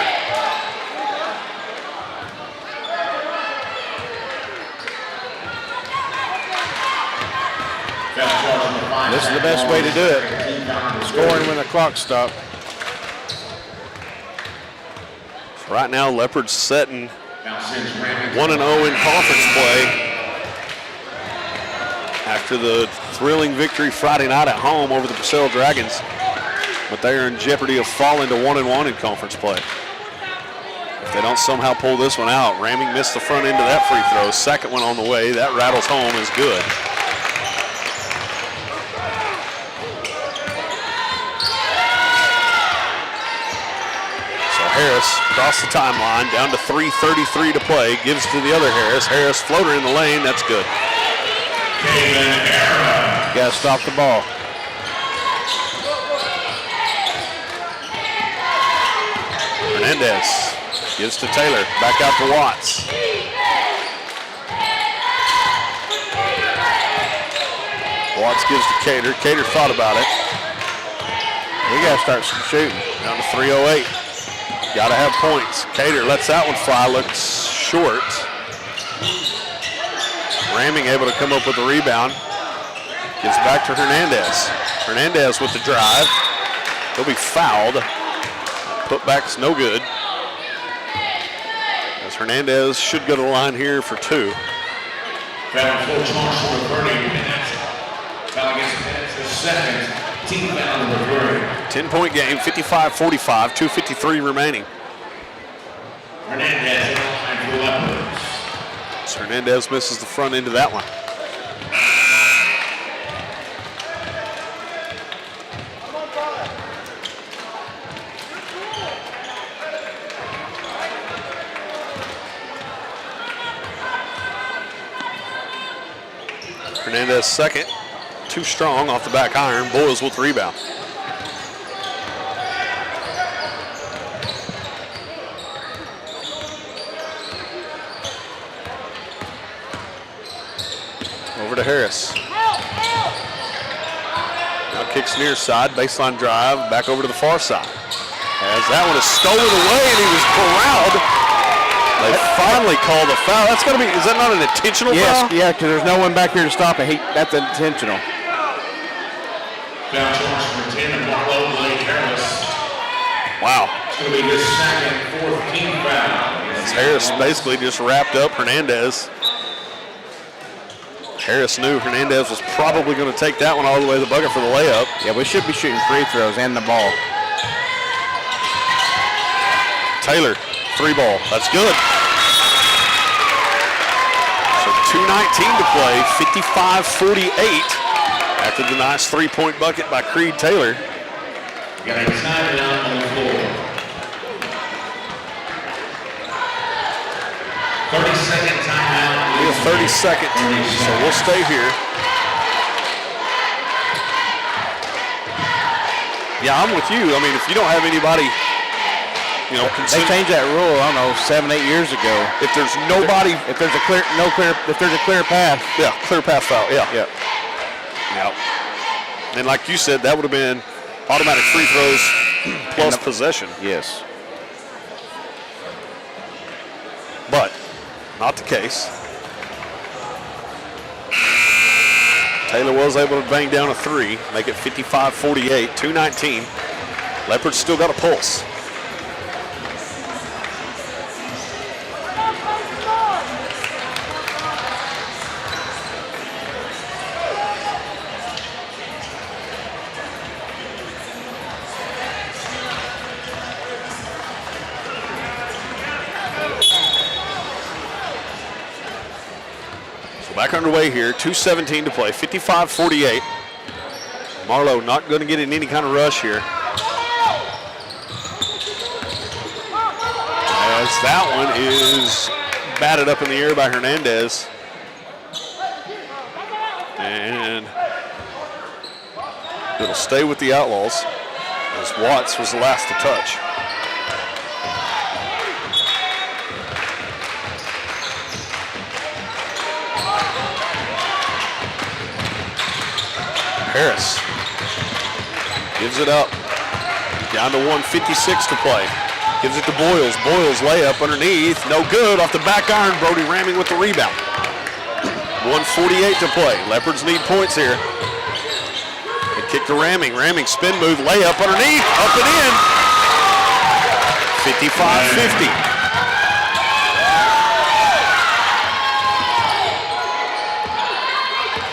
This is the best way to do it. Scoring when the clock stops.
Right now, Leopards setting 1-0 in conference play after the thrilling victory Friday night at home over the Purcell Dragons. But they are in jeopardy of falling to 1-1 in conference play. If they don't somehow pull this one out, Ramming missed the front end of that free throw. Second one on the way. That rattles home is good. Harris across the timeline, down to 3:33 to play, gives to the other Harris. Harris floater in the lane, that's good.
Got to stop the ball.
Hernandez gives to Taylor, back out to Watts. Watts gives to Cater. Cater thought about it.
We got to start shooting.
Down to 3:08. Got to have points. Cater lets that one fly, looks short. Ramming able to come up with the rebound. Gives back to Hernandez. Hernandez with the drive. He'll be fouled. Putback's no good. As Hernandez should go to the line here for 2.
Foul full charge for reverting minutes. Foul against minutes, the second. Team foul number 3.
10-point game, 55-45, 2:53 remaining.
Hernandez in the line for the Leopards.
So Hernandez misses the front end of that one. Hernandez second. Too strong off the back iron. Boyles with the rebound. Over to Harris. Now kicks near side, baseline drive, back over to the far side. As that one is stolen away and he was corralled. They finally called a foul. That's going to be, is that not an intentional foul?
Yeah, because there's no one back here to stop it. That's intentional.
Foul charge for 10 and Marlow Outlaws.
Wow.
It's going to be his second, 4th team foul.
Harris basically just wrapped up Hernandez. Harris knew Hernandez was probably going to take that one all the way to the bucket for the layup.
Yeah, we should be shooting free throws and the ball.
Taylor, 3-ball. That's good. So 2:19 to play, 55-48 after the nice 3-point bucket by Creed Taylor.
Got a timeout on the floor. 30-second timeout.
We have 30 seconds, so we'll stay here. Yeah, I'm with you. I mean, if you don't have anybody, you know,
They changed that rule, I don't know, 7, 8 years ago.
if there's nobody,
If there's a clear path.
yeah, clear path foul, yeah.
Yeah.
Yep. And like you said, that would have been automatic free throws plus possession.
Yes.
But not the case. Taylor was able to bang down a 3, make it 55-48, 2:19. Leopards still got a pulse. Back underway here, 2:17 to play, 55-48. Marlow not going to get in any kind of rush here. As that one is batted up in the air by Hernandez. And it'll stay with the Outlaws as Watts was the last to touch. Harris gives it up. Down to 1:56 to play. Gives it to Boyles. Boyles layup underneath. No good. Off the back iron. Brody ramming with the rebound. 1:48 to play. Leopards need points here. They kick to Ramming. Ramming spin move. Layup underneath. Up and in. 55-50.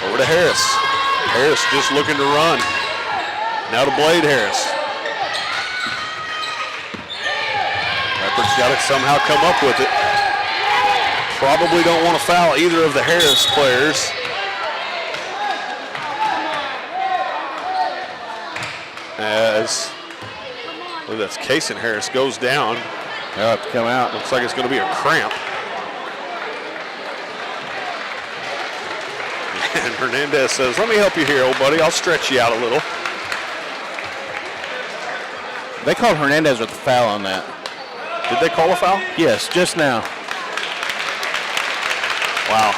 Over to Harris. Harris just looking to run. Now to Blade Harris. Leopards got to somehow come up with it. Probably don't want to foul either of the Harris players. As, I believe that's Kaysen Harris goes down.
They'll have to come out.
Looks like it's going to be a cramp. And Hernandez says, let me help you here, old buddy. I'll stretch you out a little.
They called Hernandez with the foul on that.
Did they call a foul?
Yes, just now.
Wow.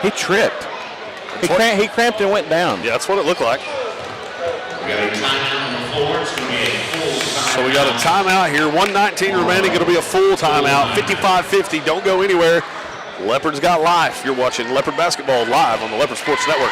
He tripped. He cramped and went down.
Yeah, that's what it looked like.
We got a timeout on the floor. It's going to be a full timeout.
So we got a timeout here. 1:19 remaining. It'll be a full timeout. 55-50. Don't go anywhere. Leopards got life. You're watching Leopard Basketball live on the Leopard Sports Network.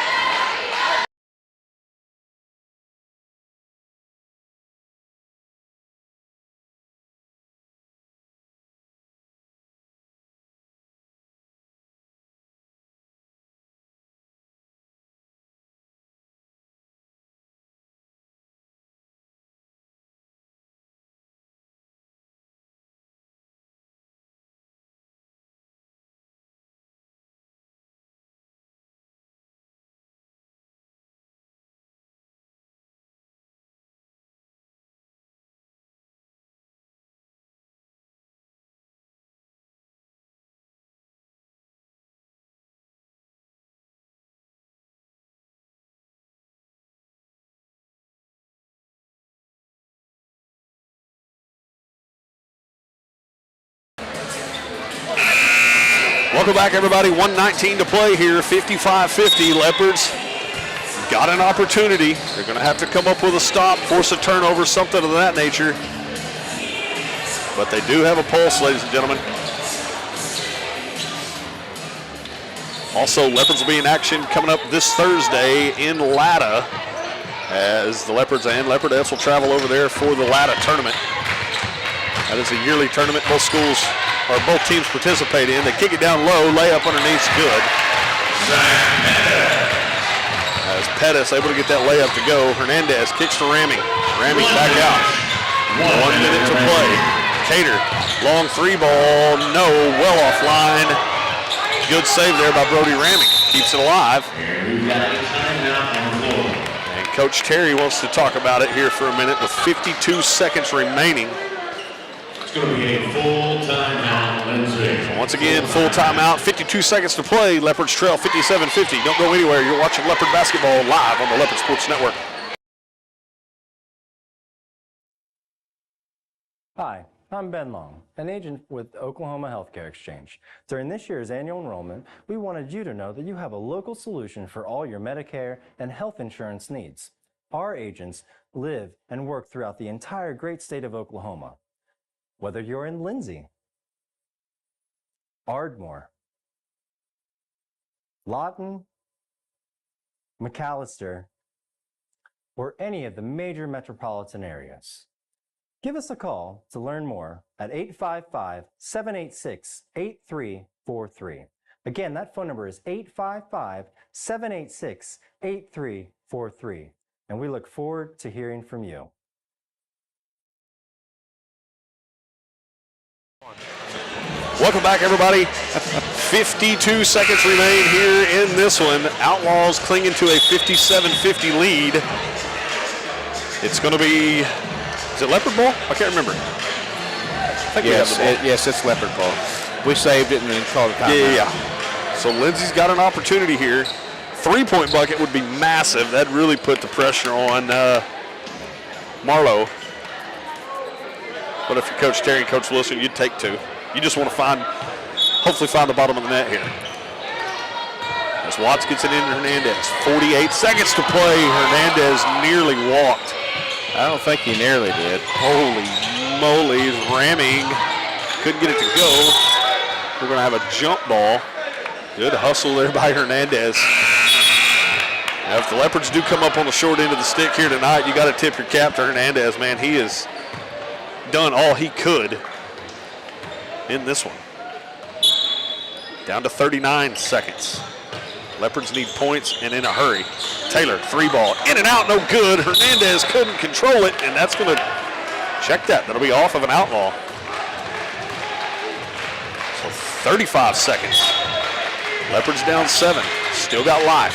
Welcome back, everybody. 1:19 to play here. 55-50. Leopards got an opportunity. They're going to have to come up with a stop, force a turnover, something of that nature. But they do have a pulse, ladies and gentlemen. Also, Leopards will be in action coming up this Thursday in Latta, as the Leopards and Leopardettes will travel over there for the Latta tournament. That is a yearly tournament both schools or both teams participate in. They kick it down low, layup underneath's good. As Pettis able to get that layup to go. Hernandez kicks to Ramming. Ramming back out. 1 minute to play. Cater, long three ball, no, well offline. Good save there by Brody Ramming. Keeps it alive. And Coach Terry wants to talk about it here for a minute with 52 seconds remaining.
Going to be a full timeout, Lindsay.
So once again, full timeout, 52 seconds to play. Leopards trail 57-50. Don't go anywhere. You're watching Leopard Basketball live on the Leopard Sports Network.
Hi, I'm Ben Long, an agent with Oklahoma Healthcare Exchange. During this year's annual enrollment, we wanted you to know that you have a local solution for all your Medicare and health insurance needs. Our agents live and work throughout the entire great state of Oklahoma. Whether you're in Lindsay, Ardmore, Lawton, McAllister, or any of the major metropolitan areas. Give us a call to learn more at 855-786-8343. Again, that phone number is 855-786-8343. And we look forward to hearing from you.
Welcome back, everybody. 52 seconds remain here in this one. Outlaws clinging to a 57-50 lead. It's going to be, is it Leopard Ball? I can't remember. I think
Yes, it's Leopard Ball. We saved it and then called it timeout.
Yeah. So Lindsay's got an opportunity here. 3-point bucket would be massive. That'd really put the pressure on Marlow. But if you're Coach Terry and Coach Wilson, you'd take 2. You just want to hopefully find the bottom of the net here. As Watts gets it into Hernandez. 48 seconds to play. Hernandez nearly walked.
I don't think he nearly did.
Holy moly, he's ramming. Couldn't get it to go. We're going to have a jump ball. Good hustle there by Hernandez. Now, if the Leopards do come up on the short end of the stick here tonight, you got to tip your cap to Hernandez, man. He has done all he could in this one. Down to 39 seconds. Leopards need points and in a hurry. Taylor, 3-ball, in and out, no good. Hernandez couldn't control it, and that's going to check that. That'll be off of an outlaw. So 35 seconds. Leopards down 7. Still got life.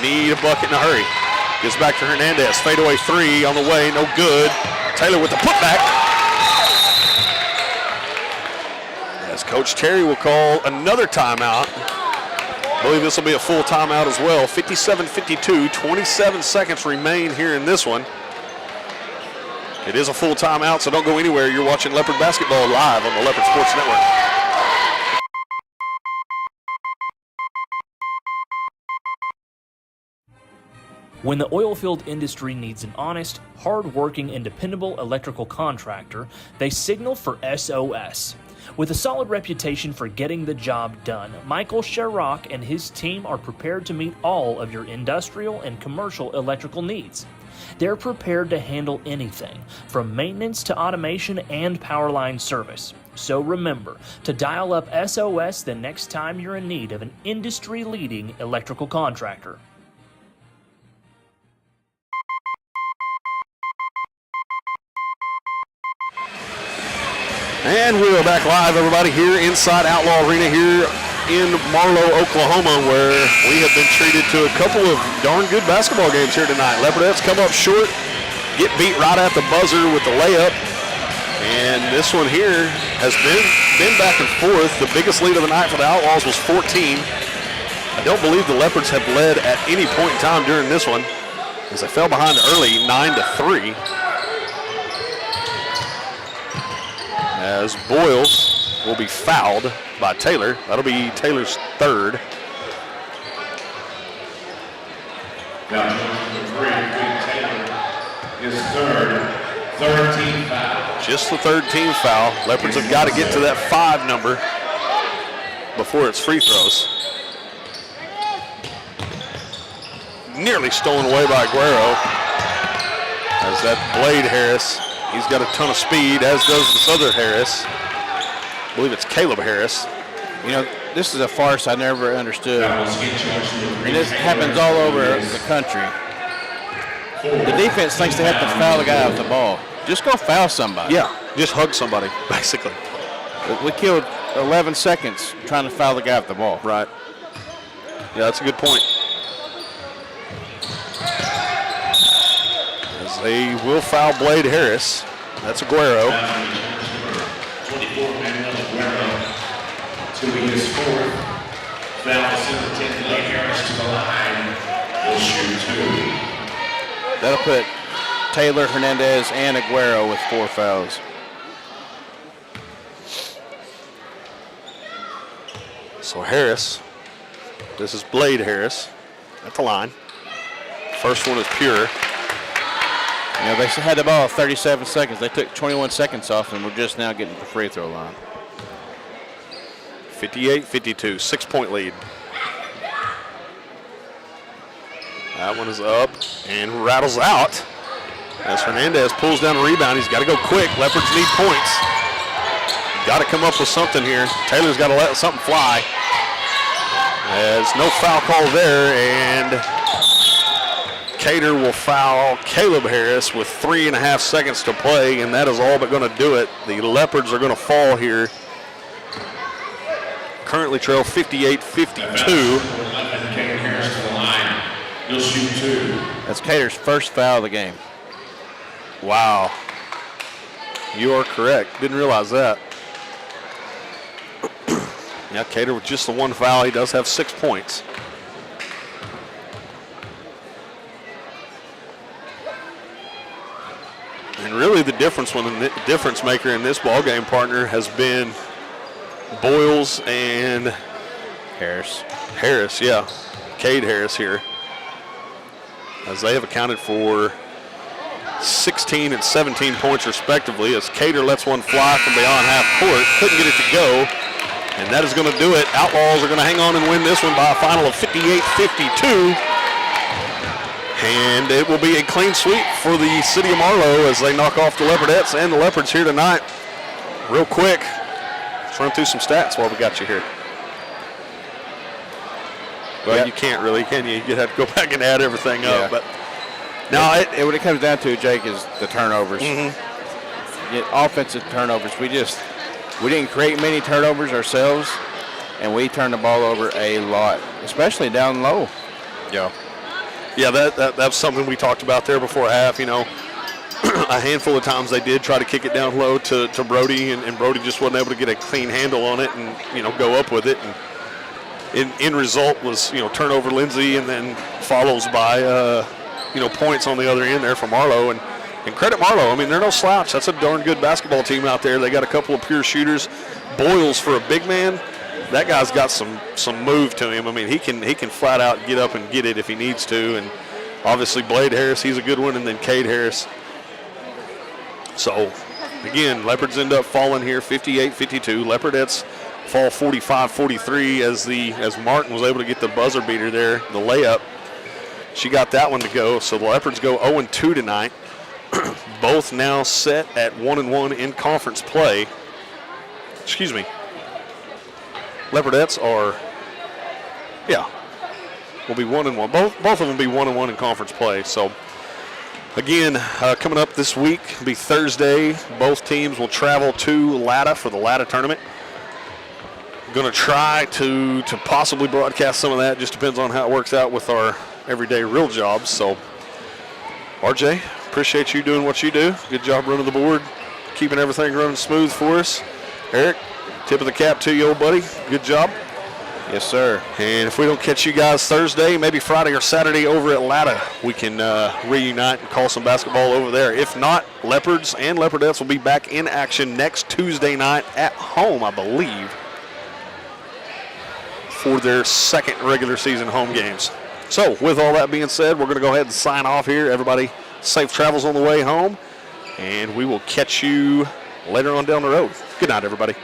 Need a bucket in a hurry. Gets back to Hernandez. Fadeaway 3 on the way, no good. Taylor with the putback. As Coach Terry will call another timeout. I believe this will be a full timeout as well. 57-52, 27 seconds remain here in this one. It is a full timeout, so don't go anywhere. You're watching Leopard Basketball live on the Leopard Sports Network.
When the oilfield industry needs an honest, hard-working, and dependable electrical contractor, they signal for SOS. With a solid reputation for getting the job done, Michael Sherrock and his team are prepared to meet all of your industrial and commercial electrical needs. They're prepared to handle anything, from maintenance to automation and power line service. So remember to dial up SOS the next time you're in need of an industry-leading electrical contractor.
And we are back live, everybody, here inside Outlaw Arena here in Marlow, Oklahoma, where we have been treated to a couple of darn good basketball games here tonight. Leopardettes come up short, get beat right at the buzzer with the layup. And this one here has been back and forth. The biggest lead of the night for the Outlaws was 14. I don't believe the Leopards have led at any point in time during this one, as they fell behind early, 9-3. As Boyles will be fouled by Taylor. That'll be Taylor's 3rd.
Foul number 3, Taylor, his 3rd team foul.
Just the 3rd team foul. Leopards have got to get to that 5 number before it's free throws. Nearly stolen away by Aguero. As that Blade Harris, he's got a ton of speed, as does this other Harris. I believe it's Caleb Harris.
You know, this is a farce I never understood. And this happens all over the country. The defense thinks they have to foul the guy off the ball. Just go foul somebody.
Yeah, just hug somebody, basically.
We killed 11 seconds trying to foul the guy off the ball.
Right. Yeah, that's a good point. As they will foul Blade Harris. That's Aguero.
24, Manuel Aguero, to his 4th. Foul is in the 10th. Blade Harris to the line. Will shoot 2.
That'll put Taylor, Hernandez, and Aguero with 4 fouls.
So Harris, this is Blade Harris at the line. First one is pure.
You know, they had the ball 37 seconds. They took 21 seconds off, and we're just now getting to the free throw line.
58-52, 6-point lead. That one is up and rattles out. As Hernandez pulls down a rebound, he's got to go quick. Leopards need points. Got to come up with something here. Taylor's got to let something fly. There's no foul call there, and Cater will foul Caleb Harris with 3.5 seconds to play, and that is all but going to do it. The Leopards are going to fall here currently trail 58-52.
Caden Harris to the line. He'll shoot 2.
That's Cater's first foul of the game.
Wow. You are correct. Didn't realize that. Yeah, Cater with just the 1 foul. He does have 6 points. And really the difference maker in this ball game, partner, has been Boyles and
Harris,
yeah. Cade Harris here, as they have accounted for 16 and 17 points respectively, as Cater lets one fly from beyond half court. Couldn't get it to go, and that is going to do it. Outlaws are going to hang on and win this one by a final of 58-52. And it will be a clean sweep for the city of Marlow as they knock off the Leopardettes and the Leopards here tonight. Real quick, let's run through some stats while we got you here. Well,
Yep.
You can't really, can you? You'd have to go back and add everything up. But now,
what it comes down to, Jake, is the turnovers. Offensive turnovers. We didn't create many turnovers ourselves, and we turned the ball over a lot, especially down low.
Yeah, that's something we talked about there before half. You know, a handful of times they did try to kick it down low to Brody, and Brody just wasn't able to get a clean handle on it and, go up with it. And end result was, turnover Lindsay, and then follows by, points on the other end there for Marlow. And credit Marlow. I mean, they're no slouch. That's a darn good basketball team out there. They got a couple of pure shooters. Boyles, for a big man, that guy's got some move to him. I mean, he can flat out get up and get it if he needs to. And obviously Blade Harris, he's a good one, and then Cade Harris. So, again, Leopards end up falling here 58-52. Leopardettes fall 45-43 as Martin was able to get the buzzer beater there, the layup. She got that one to go. So the Leopards go 0-2 tonight. Both now set at 1-1 in conference play. Excuse me. Leopardettes will be 1-1. Both of them be 1-1 in conference play. So, again, coming up this week will be Thursday. Both teams will travel to Latta for the Latta tournament. Going to try to possibly broadcast some of that. Just depends on how it works out with our everyday real jobs. So, RJ, appreciate you doing what you do. Good job running the board, keeping everything running smooth for us. Eric, tip of the cap to you, old buddy. Good job.
Yes, sir.
And if we don't catch you guys Thursday, maybe Friday or Saturday over at Latta, we can reunite and call some basketball over there. If not, Leopards and Leopardettes will be back in action next Tuesday night at home, I believe, for their second regular season home games. So, with all that being said, we're going to go ahead and sign off here. Everybody, safe travels on the way home, and we will catch you later on down the road. Good night, everybody.